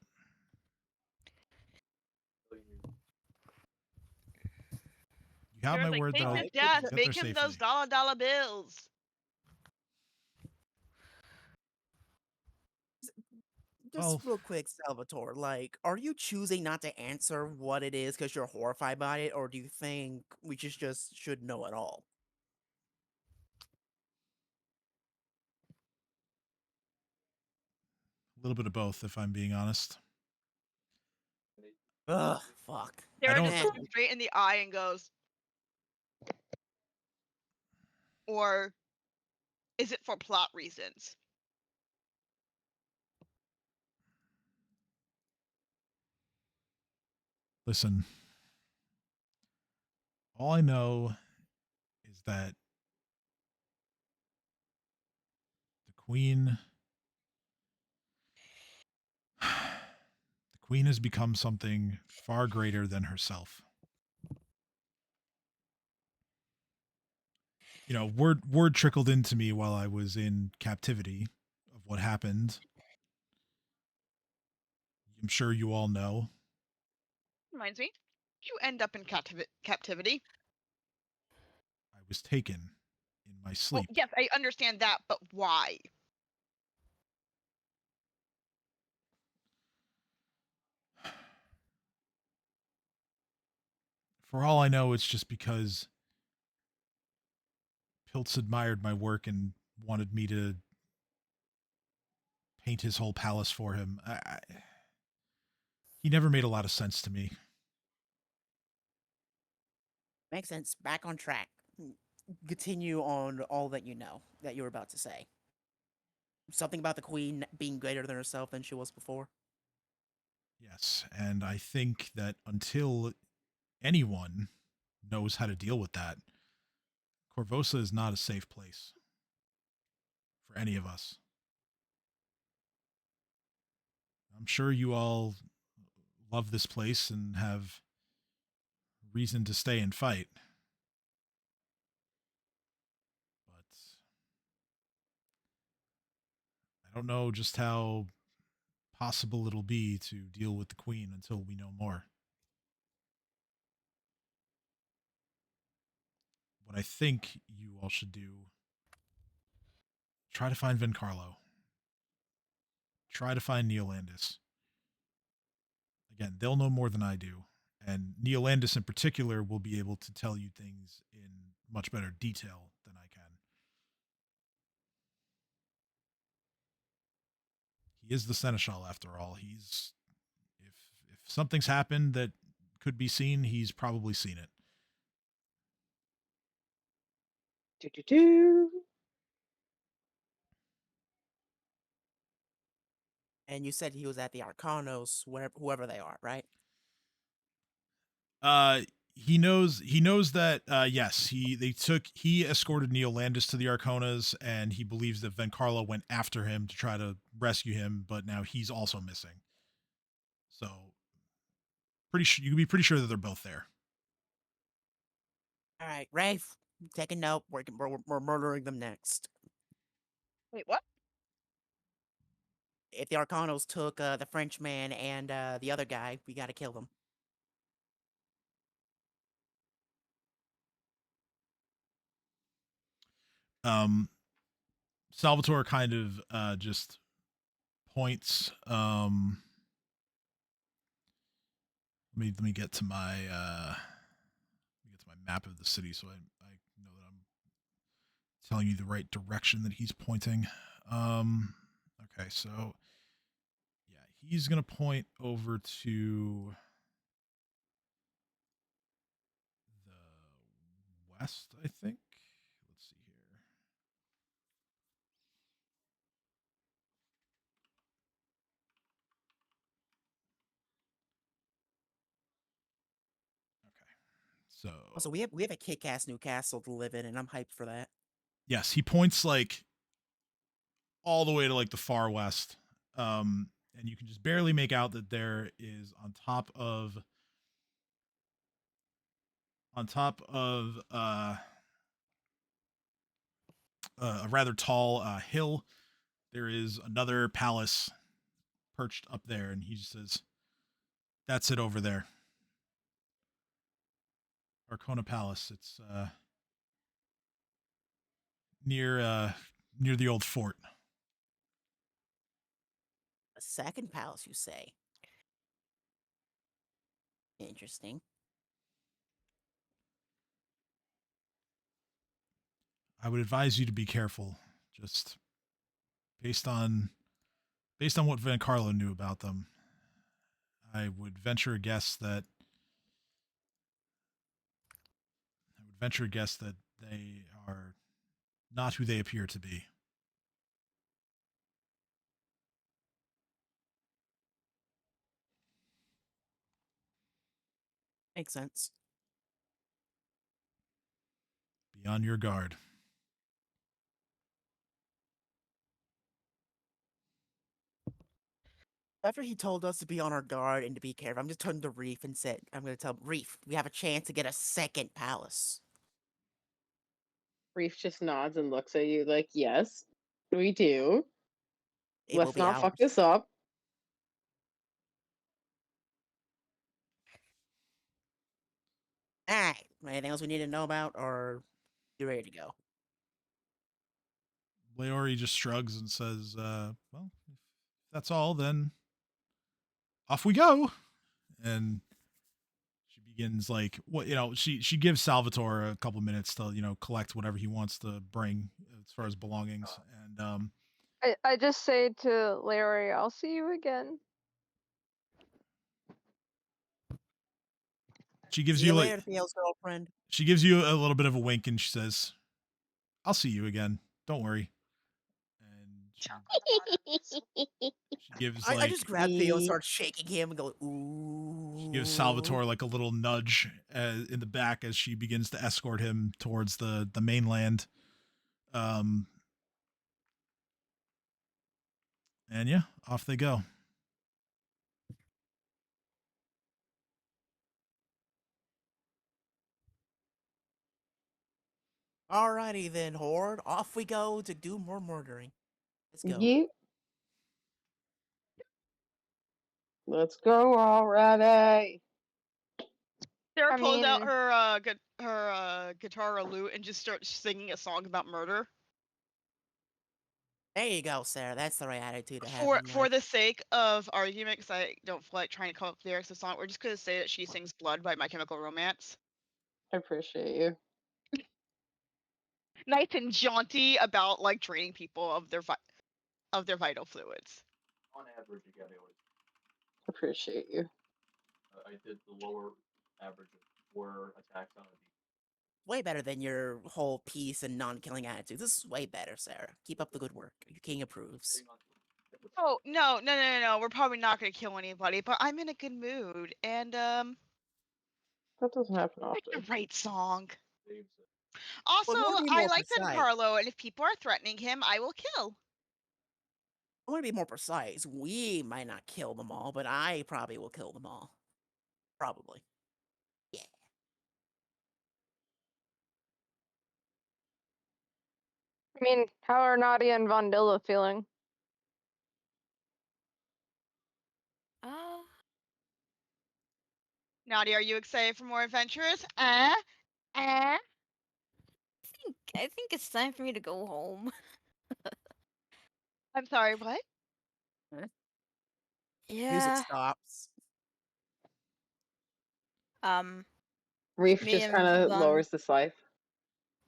You have my Sarah's word like, that I'll fake his get death, there make him those safely. dollar bills. Just Well- real quick, Salvatore, like, are you choosing not to answer what it is because you're horrified by it, or do you think we just should know it all? A little bit of both, if I'm being honest. Ugh, fuck. Sarah don't- just looks him straight in the eye and goes, or is it for plot reasons? Listen, all I know is that the queen has become something far greater than herself. Word trickled into me while I was in captivity of what happened. I'm sure you all know. Reminds me, you end up in captivity. I was taken in my Well, sleep. yes, I understand that, but why? For all I know, it's just because Pilts admired my work and wanted me to paint his whole palace for him. He never made a lot of sense to me. Makes sense. Back on track. Continue on all that you know that you were about to say. Something about the queen being greater than herself than she was before. Yes, and I think that until anyone knows how to deal with that, Korvosa is not a safe place for any of us. I'm sure you all love this place and have reason to stay and fight. But I don't know just how possible it'll be to deal with the queen until we know more. What I think you all should do, try to find Vincarlo. Try to find Neolandis. Again, they'll know more than I do. And Neolandis in particular will be able to tell you things in much better detail than I can. He is the seneschal after all. He's if something's happened that could be seen, he's probably seen it. Do-do-do. And you said he was at the Arcanos, whoever they are, right? he knows that yes, he escorted Neolandis to the Arconas, and he believes that Vencarlo went after him to try to rescue him, but now he's also missing. So pretty sure you can be pretty sure that they're both there. All right, Rafe, take a note. We're murdering them next. Wait, what? If the Arcanos took the Frenchman and the other guy, we gotta kill them. Salvatore kind of just points. Let me get to my map of the city so I know that I'm telling you the right direction that he's pointing. Okay, so yeah, he's gonna point over to the west, I think. Let's see here. Okay, so Also, we have a kick-ass new castle to live in, and I'm hyped for that. yes, he points like all the way to like the far west, and you can just barely make out that there is on top of a rather tall hill. There is another palace perched up there, and he just says, "That's it over there, Arcona Palace. It's near the old fort." A second palace, you say? Interesting. I would advise you to be careful, just based on what Van Carlo knew about them. I would venture a guess that they are not who they appear to be. Makes sense. Be on your guard. After he told us to be on our guard and to be careful, I'm just turning to Reef and said, I'm going to tell Reef, we have a chance to get a second palace. Reef just nods and looks at you like, yes, we do. It will Let's be not fuck ours. this up. All right. Anything else we need to know about, or you ready to go? Leori just shrugs and says, "Well, if that's all, then off we go." And she begins like what she gives Salvatore a couple minutes to collect whatever he wants to bring as far as belongings, and I just say to Larry, I'll see you again. she gives See you you like later, Theo's girlfriend. she gives you a little bit of a wink and she says, "I'll see you again. Don't worry." And she gives I like just grab Theo and start shaking him and go, ooh. she gives Salvatore like a little nudge in the back as she begins to escort him towards the mainland. And yeah, off they go. Alrighty then, Hoard. Off we go to do more murdering. Let's go. Yeet. Let's go already. Sarah I pulls out mean- her guitar or lute and just starts singing a song about murder. There you go, Sarah. That's the right attitude to have. For the sake of argument, because I don't feel like trying to come up with lyrics of the song, we're just gonna say that she sings "Blood" by My Chemical Romance. I appreciate you. Nice and jaunty about like draining people of their vital fluids. On average, you get Appreciate you. I did the lower average of 4 attacks on a beat. Way better than your whole peace and non-killing attitude. This is way better, Sarah. Keep up the good work. Your king approves. Oh no! We're probably not gonna kill anybody, but I'm in a good mood, and That doesn't happen Pick the often. right song. Saves it. Also, Well, I want to be I more like precise. Carlo, and if people are threatening him, I will kill. I want to be more precise. We might not kill them all, but I probably will kill them all. Probably. Yeah. I mean, how are Nadia and Vondilla feeling? Uh, Nadia, are you excited for more adventures? I think it's time for me to go home. I'm sorry, what? Music Yeah. stops. Reef Me just kind and of lowers the scythe.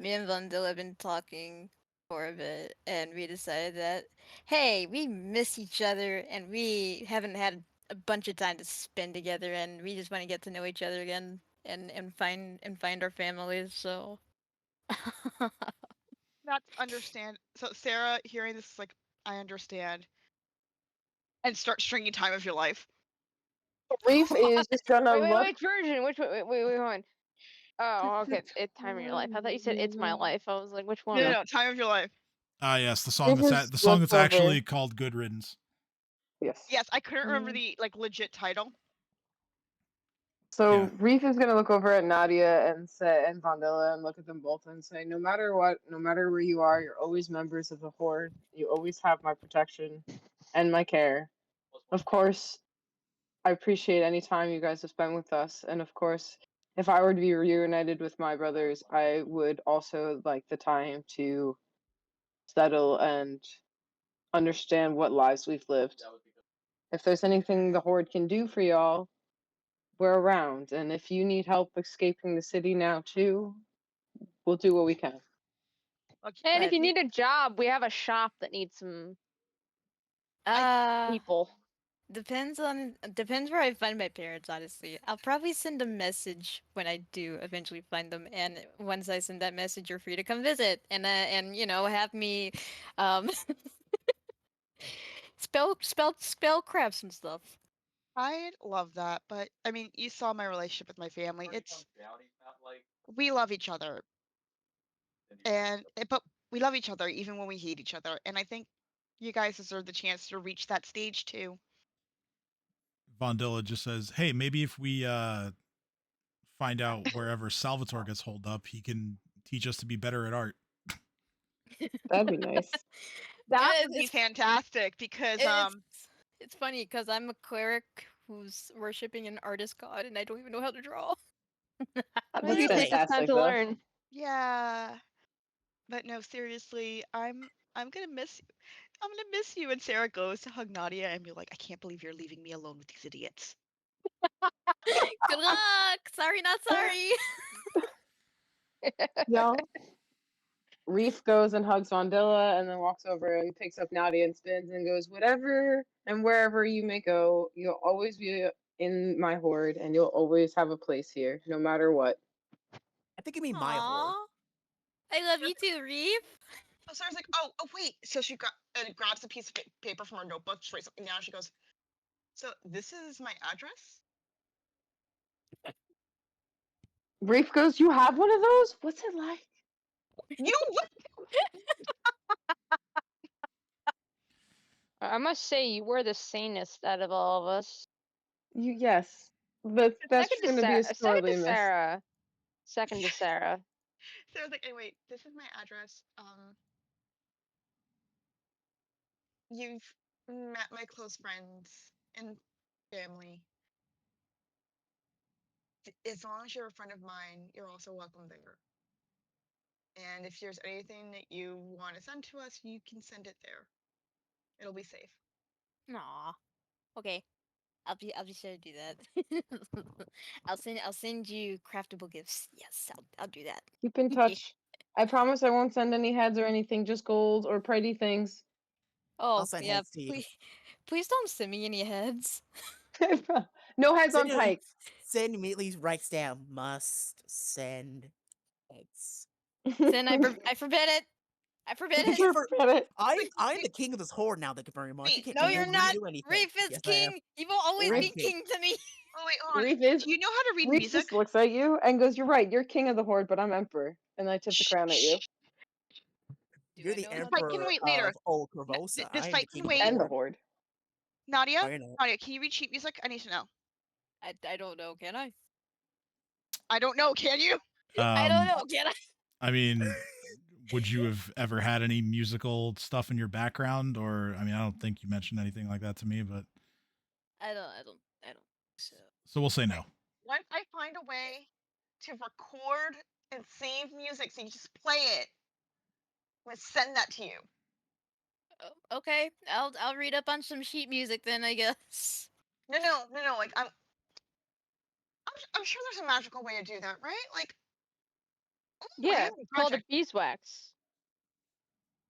Vondil have been talking for a bit, and we decided that, hey, we miss each other, and we haven't had a bunch of time to spend together, and we just want to get to know each other again, and find our families. So. That's understand. So Sarah, hearing this is like, I understand. And start stringing time of your life. Reef is just gonna look. Which version? Wait, one. Oh, okay. It's time of your life. I thought you said it's my life. I was like, which one? No, time of your life. Ah, yes, the song Reef that's just the song looks that's actually over. called "Good Riddance." Yes. Yes, I couldn't remember the like legit title. So Yeah. Reef is gonna look over at Nadia and say, and Vondilla, and look at them both and say, no matter what, no matter where you are, you're always members of the Hoard. You always have my protection and my care. Of course, I appreciate any time you guys have spent with us, and of course, if I were to be reunited with my brothers, I would also like the time to settle and understand what lives we've lived. If there's anything the Horde can do for y'all, we're around. And if you need help escaping the city now too, we'll do what we can. Okay, And if But you need a job, we have a shop that needs some people. depends where I find my parents, honestly. I'll probably send a message when I do eventually find them, and once I send that message, you're free to come visit and have me um spell some stuff. I love that, but I mean, you saw my relationship with my family. It's Bounty's not like we love each other, but we love each other even when we hate each other. And I think you guys deserve the chance to reach that stage too. Vondilla just says, "Hey, maybe if we find out wherever Salvatore gets holed up, he can teach us to be better at art." That'd be nice. That It- would be it's fantastic because it's funny because I'm a cleric who's worshiping an artist god, and I don't even know how to draw. Maybe That's you take us time fantastic, to though. learn. yeah. But no, seriously, I'm gonna miss you. I'm gonna miss you. And Sarah goes to hug Nadia and be like, I can't believe you're leaving me alone with these idiots. Good luck. Sorry, not sorry. Y'all, Reef goes and hugs Vondilla and then walks over and picks up Nadia and spins and goes, whatever and wherever you may go, you'll always be in my Horde and you'll always have a place here, no matter what. I think it'd be my Horde. Aww. I love you too, Reef. So Sarah's like, oh wait. So she grabs a piece of paper from her notebook, she writes something down. She goes, so this is my address. Reef goes, you have one of those? What's it like? You I must say, you were the sanest out of all of us. Yes. But that's Second to going to be a Second sorely to missed. Sarah. Second to Sarah. Sarah's like, hey, wait, this is my address. You've met my close friends and family. As long as you're a friend of mine, you're also welcome there. And if there's anything that you want to send to us, you can send it there. It'll be safe. Aw. Okay. I'll be sure to do that. I'll send you craftable gifts. Yes, I'll do that. Keep in touch. I promise I won't send any heads or anything, just gold or pretty things. Oh send yeah, heads to you. please don't send me any heads. No heads on Send, Pike. send immediately writes down must send heads. Then I forbid it. I forbid it. You forbid it. I'm the king of this horde now. Thank you very much. You Wait, can't No, tell you're me not. to do anything. Reef is Yes, I am. king. You will always I'm be king to me. wait, hold on. Reef is. Do you know how to read Reef music? just looks at you and goes, "You're right. You're king of the Horde, but I'm emperor." And I tip the crown at you. You're the know how to- Fight can Emperor wait later. of Old Korvosa. This I am the fight king can of wait. And the Horde. Horde. Nadia, Oh, you know. Nadia, can you read sheet music? I need to know. I don't know, can I? I don't know. Can you? I don't know, can I? I mean, would you have ever had any musical stuff in your background? Or, I mean, I don't think you mentioned anything like that to me, but I don't. So so we'll say no. Once I find a way to record and save music, so you just play it, I'm gonna send that to you. okay, I'll read up on some sheet music then, I guess. No. Like I'm sure there's a magical way to do that, right? Like, ooh, I Yeah, have a it's called a project. beeswax.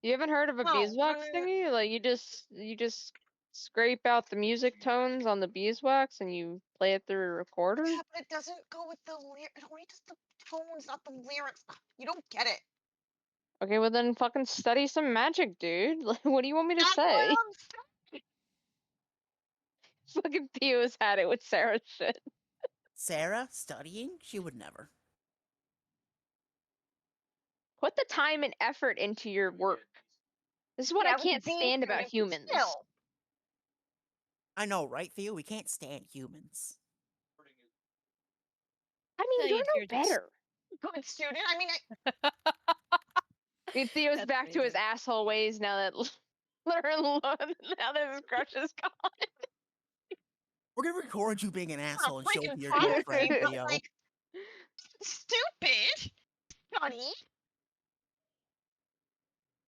You haven't heard of a No, beeswax no. thingy? Like you just scrape out the music tones on the beeswax and you play it through a recorder? Yeah, but it doesn't go with the lyrics. It only does the tones, not the lyrics. You don't get it. Okay, well then fucking study some magic, dude. Like, what do you want me to That's what say? I'm saying. Fucking Theo's had it with Sarah's shit. Sarah studying? She would never. Put the time and effort into your work. This is what I Yeah, with can't the bean stand about students, but humans. still. I know, right, Theo? We can't stand humans. I mean, Tell you're you no you're just- better. Good student. I mean, I mean, Theo's That's back to his amazing. asshole ways now that now that his crush is gone. We're gonna record you being an asshole and show it to freaking your prophecy, girlfriend, but Theo. like, stupid. Study.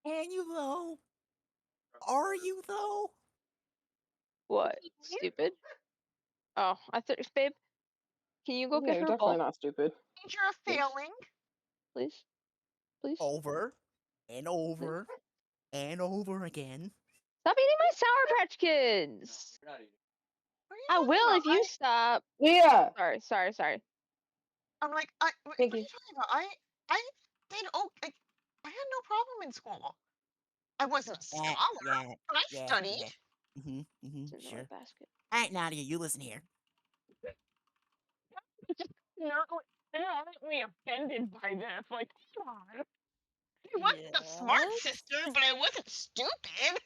Can you though? Are you though? What? Stupid. Oh, I thought, babe. Can you go No, get you're her a definitely ball, not stupid. Danger of failing. please? Please. Over and over and over again. Stop eating my Sour Patch Kids. You're not eating. What are you I talking will about? if you stop. Yeah. Sorry. I'm like, what Thank are you. you talking about? I did like, I had no problem in school. I wasn't a scholar, but I studied. It's in Sure. the basket. All right, Nadia, you listen here. You're not offended by this. Like, come on. I wasn't a smart Yes? sister, but I wasn't stupid.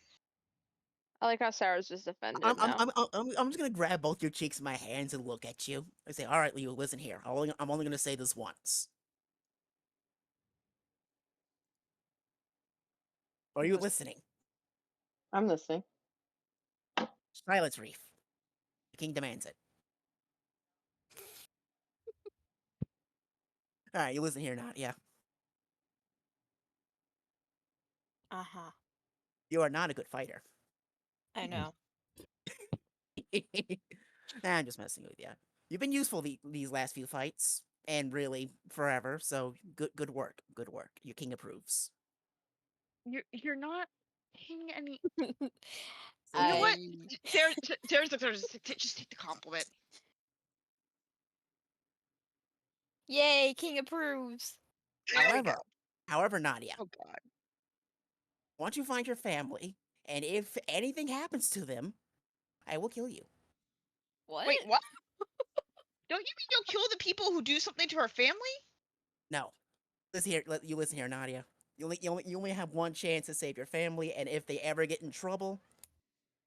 I like how Sarah's just offended I'm now. just gonna grab both your cheeks in my hands and look at you. I say, all right, Leo, listen here. I'm only gonna say this once. Are you listening? I'm listening. Silence, Reef. The king demands it. All right, you listen here, Nadia. Uh-huh. You are not a good fighter. I know. Nah, I'm just messing with you. You've been useful these last few fights, and really forever. So good work. Your king approves. You're not paying any. So You know what? I- Sarah's just take the compliment. Yay, King approves. There we go. However, Nadia, Oh God. once you find your family, and if anything happens to them, I will kill you. What? Wait, what? Don't you mean you'll kill the people who do something to our family? No. You listen here, Nadia. You only have one chance to save your family, and if they ever get in trouble,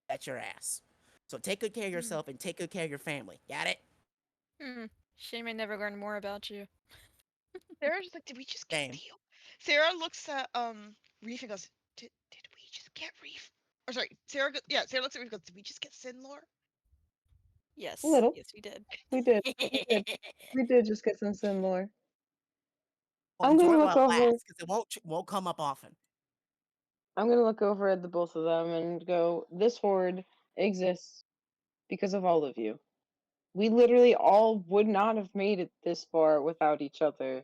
that's your ass. So take good care of yourself and take good care of your family. Got it? Shame I never learned more about you. Sarah's just like, did we just get Damn. Theo? Sarah looks at Reef and goes, did we just get Reef? Or sorry, Sarah looks at Reef and goes, did we just get Sinlor? Yes. A little. Yes, we did. We did. We did just get some similar. Well, I'm gonna enjoy it look while it over. lasts, because it won't come up often. I'm gonna look over at the both of them and go, this horde exists because of all of you. We literally all would not have made it this far without each other.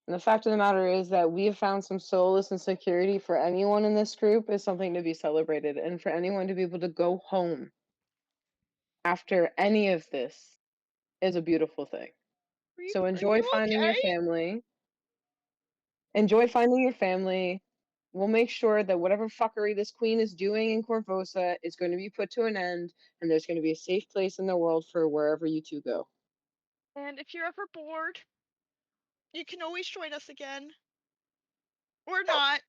And the fact of the matter is that we have found some solace and security for anyone in this group is something to be celebrated. And for anyone to be able to go home after any of this is a beautiful thing. So enjoy finding your family. Enjoy finding your family. We'll make sure that whatever fuckery this queen is doing in Korvosa is going to be put to an end, and there's going to be a safe place in the world for wherever you two go. And if you're ever bored, you can always join us again. Or not.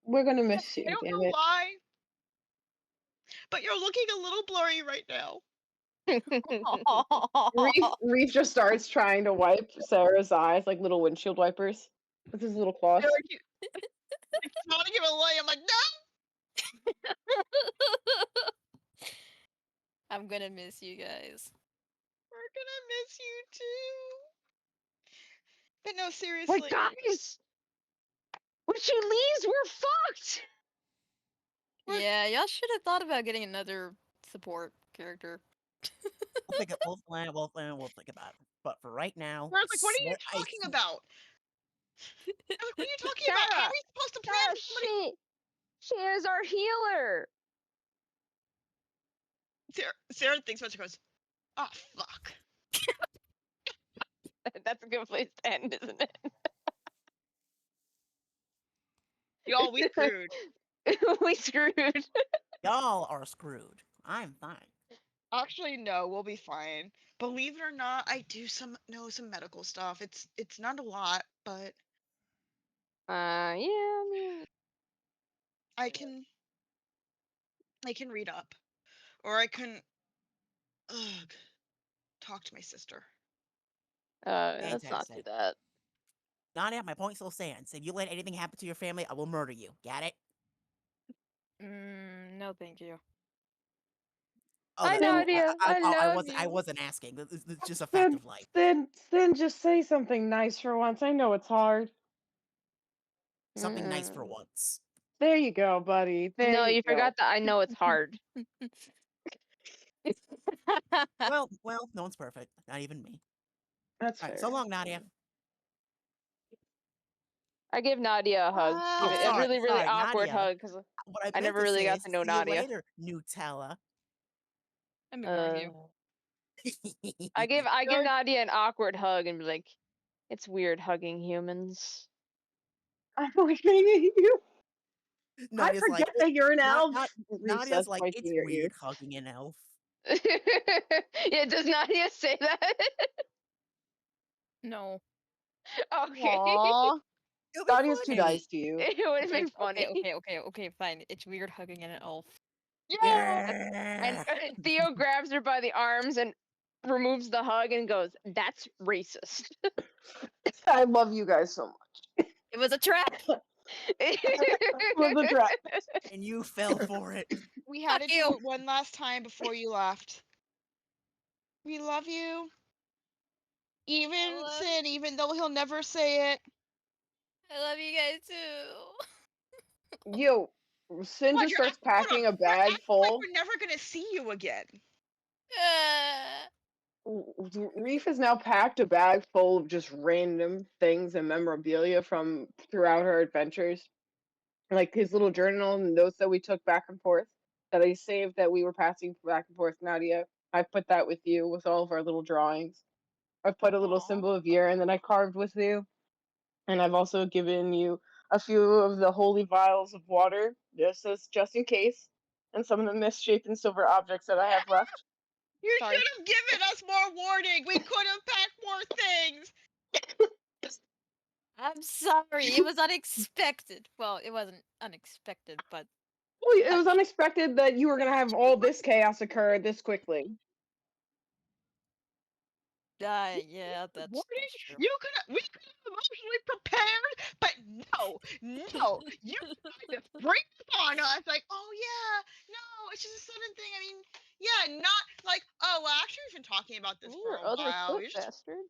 We're going to miss I you, don't damn know it. why, but you're looking a little blurry right now. Reef just starts trying to wipe Sarah's eyes like little windshield wipers with his little claws. They're like, I want to give it away. I'm like, no. I'm gonna miss you guys. We're gonna miss you too. But no, seriously. Wait, guys! When she leaves, we're fucked! Yeah, y'all should have thought about getting another support character. We'll think about it. But for right now, Whereas, like, what are you what I talking see- about? I was like, what are you talking about? How are we supposed to plan for somebody? She is our healer! Sarah thinks about it, she goes, oh, fuck. That's a good place to end, isn't it? Y'all, we screwed. We screwed. y'all are screwed. I'm fine. Actually, no, we'll be fine. Believe it or not, I do know some medical stuff. It's not a lot, but Yeah, I mean... I can read up. Or I can talk to my sister. let's not do that. Nadia, my point still stands. If you let anything happen to your family, I will murder you. Got it? No, thank you. Oh, Hi, Nadia. I love I you. wasn't asking. It's just a fact of life. Then just say something nice for once. I know it's hard. Something nice for once. There you go, buddy. There No, you go. forgot that I know it's hard. well, no one's perfect. Not even me. That's All right, fair. so long, Nadia. I give Nadia a hug. Oh, A sorry, really, really sorry, awkward Nadia. hug because What I I meant never to really say got is, to know see you Nadia. later, Nutella. I'm ignoring you. I give Nadia an awkward hug and be like, it's weird hugging humans. I'm looking at you. Nadia's I forget that you're an elf. Reef Nadia's says, like, pointing it's at you. weird hugging an elf. Yeah, does Nadia say that? No. Okay. Aww. It'll be Nadia's too funny. nice to you. It would have been funny. Okay, fine. It's weird hugging an elf. And Theo grabs her by the arms and removes the hug and goes, that's racist. I love you guys so much. It was a trap! It was a trap. And you fell for it. we had to Fuck do you. it one last time before you left. We love you. Even love Sin, even though he'll never say it. I love you guys too. Yo, Sin What, just you're starts hold on, packing a we're bag acting full. like we're never gonna see you again. Reef has now packed a bag full of just random things and memorabilia from throughout her adventures. Like his little journal and notes that we took back and forth that I saved that we were passing back and forth, Nadia. I put that with you with all of our little drawings. I've put a little symbol of year and then I carved with you. And I've also given you a few of the holy vials of water, just in case, and some of the misshapen silver objects that I have left. You Sorry. should have given us more warning. We could have packed more things. I'm sorry. It was unexpected. Well, it wasn't unexpected, but Well, it was unexpected that you were gonna have all this chaos occur this quickly. yeah, that's Warning? true. We could have emotionally prepared, but no, you tried to bring it on us. Like, oh yeah, no, it's just a sudden thing. I mean, yeah, not like, oh well, actually we've been talking about this for Your a other while. foot, We just bastard.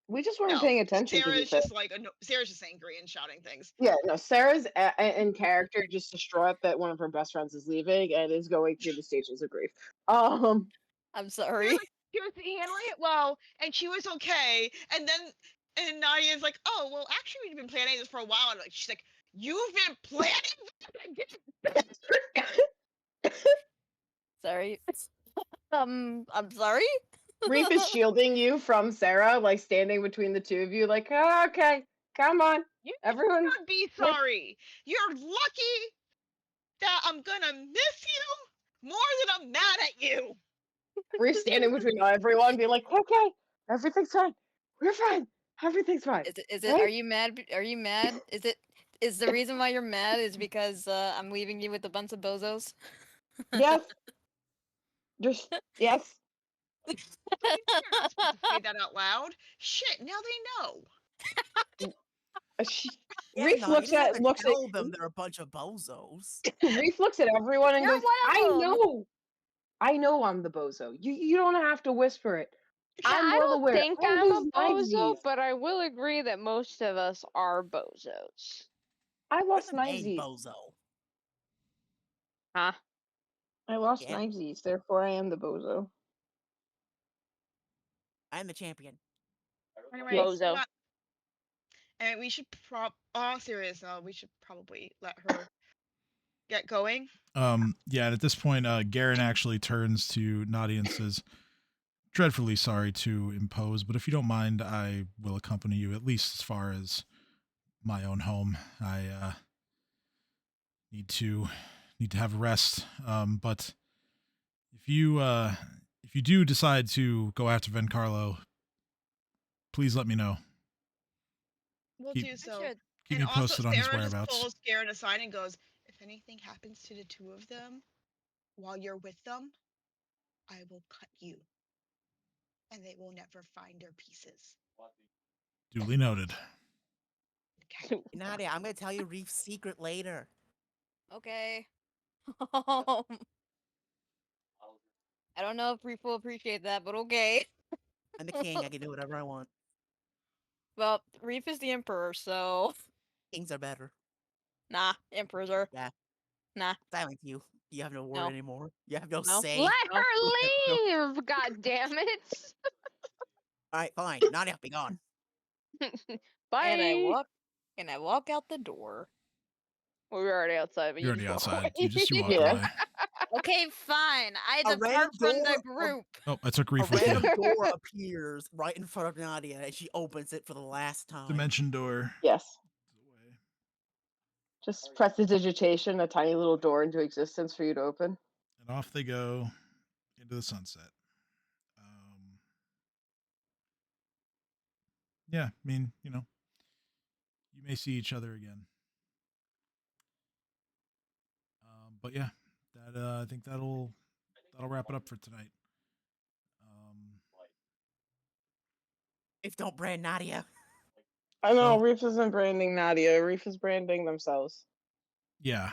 We just weren't no. paying attention. to Sarah's be fair. just like Sarah's just angry and shouting things. Yeah, no. Sarah's in character just distraught that one of her best friends is leaving and is going through the stages of grief. I'm sorry. She was handling it well, and she was okay. And Nadia's like, oh well, actually we've been planning this for a while. And like she's like, you've been planning this? Sorry. I'm sorry. Reef is shielding you from Sarah, like standing between the two of you, like, oh, okay, Come on. You Everyone. should be sorry. You're lucky that I'm gonna miss you more than I'm mad at you. We're standing between everyone, be like, okay, everything's fine. We're fine. Everything's fine. Are Right? you mad? Are you mad? Is the reason why you're mad is because I'm leaving you with a bunch of bozos? Yes. Just yes. You're not supposed to say that out loud. Shit, now they know. Yeah, Reef no, you looks just have at to tell them they're a bunch of bozos. Reef looks at everyone and You're goes, one of 'em. I know I'm the bozo. You don't have to whisper it. Yeah, I'm I well don't aware. think I I'm lose a bozo, Nigesies. but I will agree that most of us are bozos. I What's lost the name, Nigesies. bozo? Huh? I lost Yeah. Nigesies, therefore I am the bozo. I'm the champion. Anyway, Bozo. and we should all serious though, we should probably let her get going. Yeah, and at this point, Garen actually turns to Nadia and says, dreadfully sorry to impose, but if you don't mind, I will accompany you at least as far as my own home. I need to have a rest. But if you do decide to go after Vencarlo, please let me know. We'll Keep- do so. Sure. Keep And me also, posted on his Sarah just whereabouts. pulls Garen aside and goes, if anything happens to the two of them while you're with them, I will cut you. And they will never find their pieces. Duly noted. Okay. Nadia, I'm gonna tell you Reef's secret later. Okay. I don't know if Reef will appreciate that, but okay. I'm the king. I can do whatever I want. Well, Reef is the emperor, so Kings are better. nah, emperors are. Yeah. Nah. Silence you. You have no word No. anymore. You have no No. say. Let No. her leave! God damn it! Alright, fine. Nadia, be gone. Bye. And I walk out the door. Well, we were already outside, but You're you already just walk outside. away. You walked Yeah. away. Okay, fine. I A depart random from the door- group. Oh, I took A Reef with random you. door appears right in front of Nadia, and she opens it for the last time. Dimension door. Yes. Just prestidigitation, a tiny little door into existence for you to open. And off they go into the sunset. Yeah, I mean, you may see each other again. But yeah, that I think that'll wrap it up for tonight. If don't brand Nadia. I know, Well- Reef isn't branding Nadia. Reef is branding themselves. Yeah.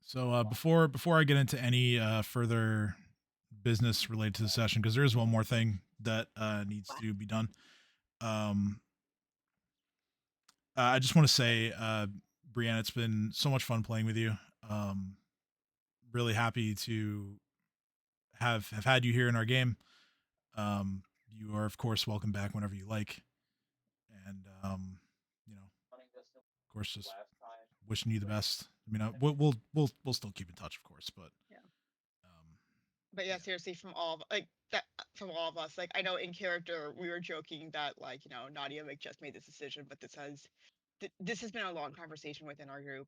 So before I get into any further business related to the session, because there is one more thing that needs to be done. I just want to say, Brianna, it's been so much fun playing with you. Really happy to have had you here in our game. You are of course welcome back whenever you like, and of course, just wishing you the best. I mean, we'll still keep in touch, of course, but But yeah, seriously, from all of us, like I know in character we were joking that like Nadia like just made this decision, but this has been a long conversation within our group,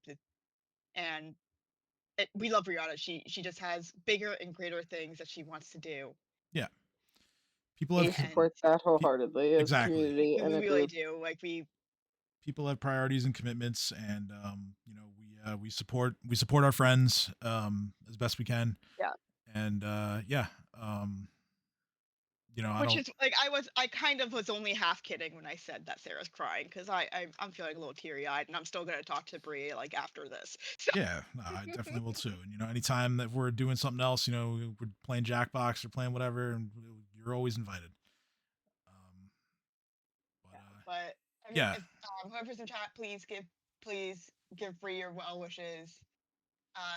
and we love Brianna. She just has bigger and greater things that she wants to do. yeah, people We have support that wholeheartedly as exactly. a community and We a really group. do. Like people have priorities and commitments, and we support our friends as best we can. Yeah. And yeah, I which don't. is like I kind of was only half kidding when I said that Sarah's crying, because I'm feeling a little teary eyed, and I'm still gonna talk to Brie like after this. So. Yeah, no, I definitely will too. And anytime that we're doing something else, we're playing Jackbox or playing whatever, and you're always invited. But I mean, yeah. if, whoever's in chat, please give Brie your well wishes.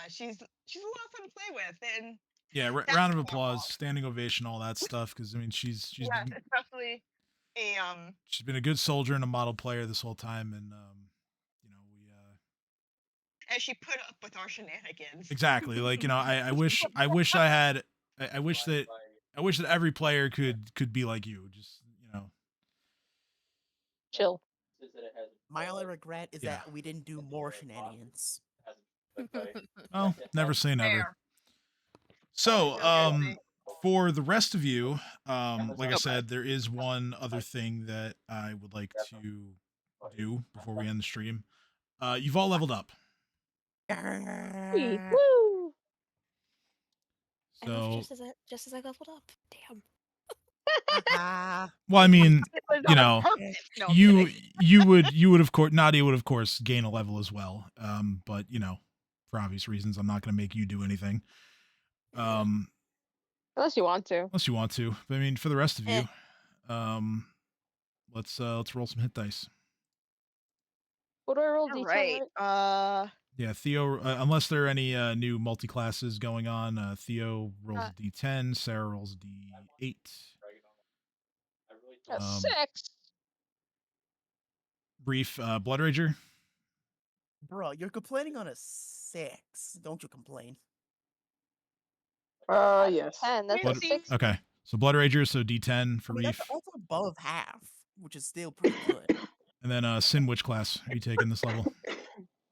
She's a lot of fun to play with, and yeah, round of applause, standing ovation, all that stuff. Because I mean, she's yes, especially a she's been a good soldier and a model player this whole time, and and she put up with our shenanigans. exactly. Like I wish that every player could be like you. Just Chill. My only regret is Yeah. that we didn't do more shenanigans. Well, never say never. Fair. So, Seriously. for the rest of you, like I Okay. said, there is one other thing that I would like to do before we end the stream. You've all leveled up. Woo! I left So, just as I leveled up. Damn. well, I mean, It was you on know, purpose. No, I'm you kidding. you would of course Nadia would of course gain a level as well. But you know, for obvious reasons, I'm not going to make you do anything. Unless you want to. Unless you want to. But I mean, for the rest of Eh. you, let's roll some hit dice. What do I roll? All D10, right. right? Yeah, Theo. Unless there are any new multi classes going on, Theo rolls a D10, Sarah rolls a D8. A 6. Brief, Blood Rager. Bro, you're complaining on a 6. Don't you complain? Yes. 10. That's a Blood, 6. okay, so Blood Rager, so D10 for I mean, Reef, that's also above half, which is still pretty good. and then Sin. Which class are you taking this level?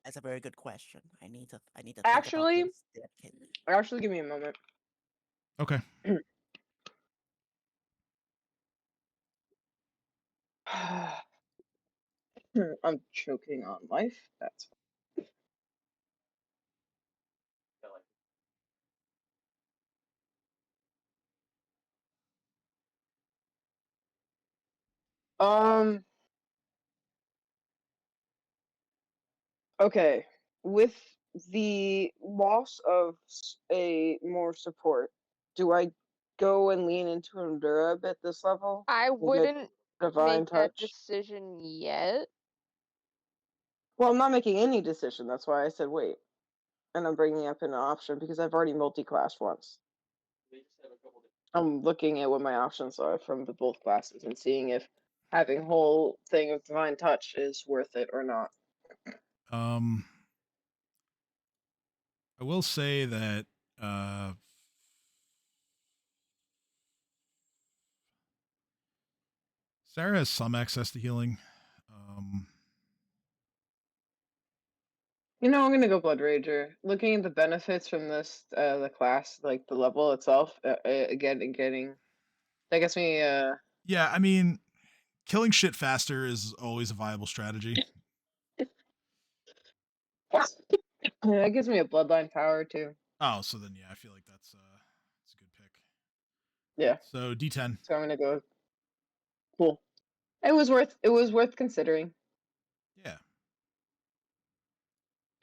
That's a very good question. I need to think Actually- about this delicately. Actually, give me a moment. Okay. I'm choking on life. That's okay. With the loss of a more support, do I go and lean into Endura a bit this level? I and get wouldn't Divine make that Touch. decision yet. Well, I'm not making any decision. That's why I said wait. And I'm bringing up an option because I've already multi-classed once. I'm looking at what my options are from the both classes and seeing if having whole thing of Divine Touch is worth it or not. I will say that Sarah has some access to healing. You know, I'm gonna go Blood Rager. Looking at the benefits from this, the class, like the level itself, getting that gets me. Yeah, I mean, killing shit faster is always a viable strategy. That gives me a Bloodline power too. Oh, so then yeah, I feel like that's a good pick. Yeah. So D10. So I'm gonna go. Cool. It was worth considering. Yeah.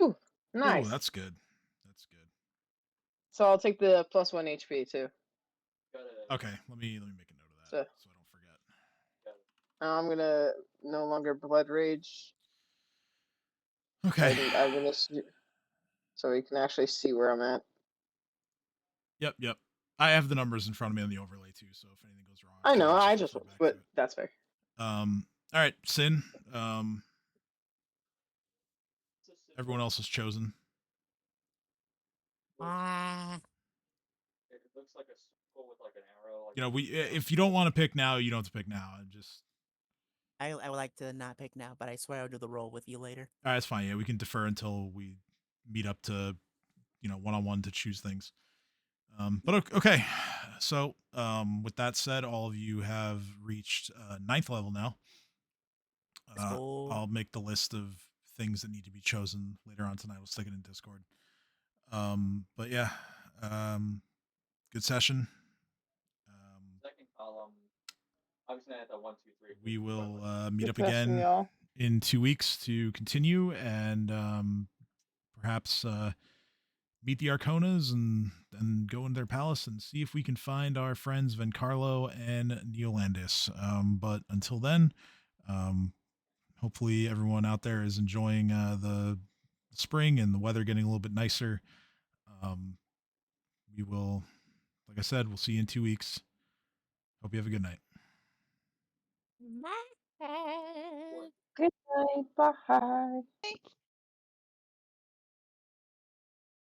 Ooh, nice. Oh, that's good. That's good. So I'll take the +1 HP too. Okay, let me make a note of that So- so I don't forget. I'm gonna no longer Blood Rage. Okay. I'm gonna so we can actually see where I'm at. Yep. I have the numbers in front of me on the overlay too, so if anything goes wrong, I know. can I just, refer back but to it. that's fair. All right, Sin. Everyone else is chosen. It looks like a circle with like an arrow. Like You know, if you don't want to pick now, you don't have to pick now. I would like to not pick now, but I swear I'll do the roll with you later. All right, that's fine. Yeah, we can defer until we meet up to, one-on-one to choose things. But okay. So, with that said, all of you have reached 9th level now. Let's go. I'll make the list of things that need to be chosen later on tonight. We'll stick it in Discord. But yeah, good session. second column. I was gonna add that 1, 2, 3. We will meet up Good session, again y'all. in 2 weeks to continue and perhaps meet the Arconas and go into their palace and see if we can find our friends Vencarlo and Neolandis. But until then, hopefully everyone out there is enjoying the spring and the weather getting a little bit nicer. We will, like I said, we'll see you in 2 weeks. Hope you have a good night. Good night. Bye.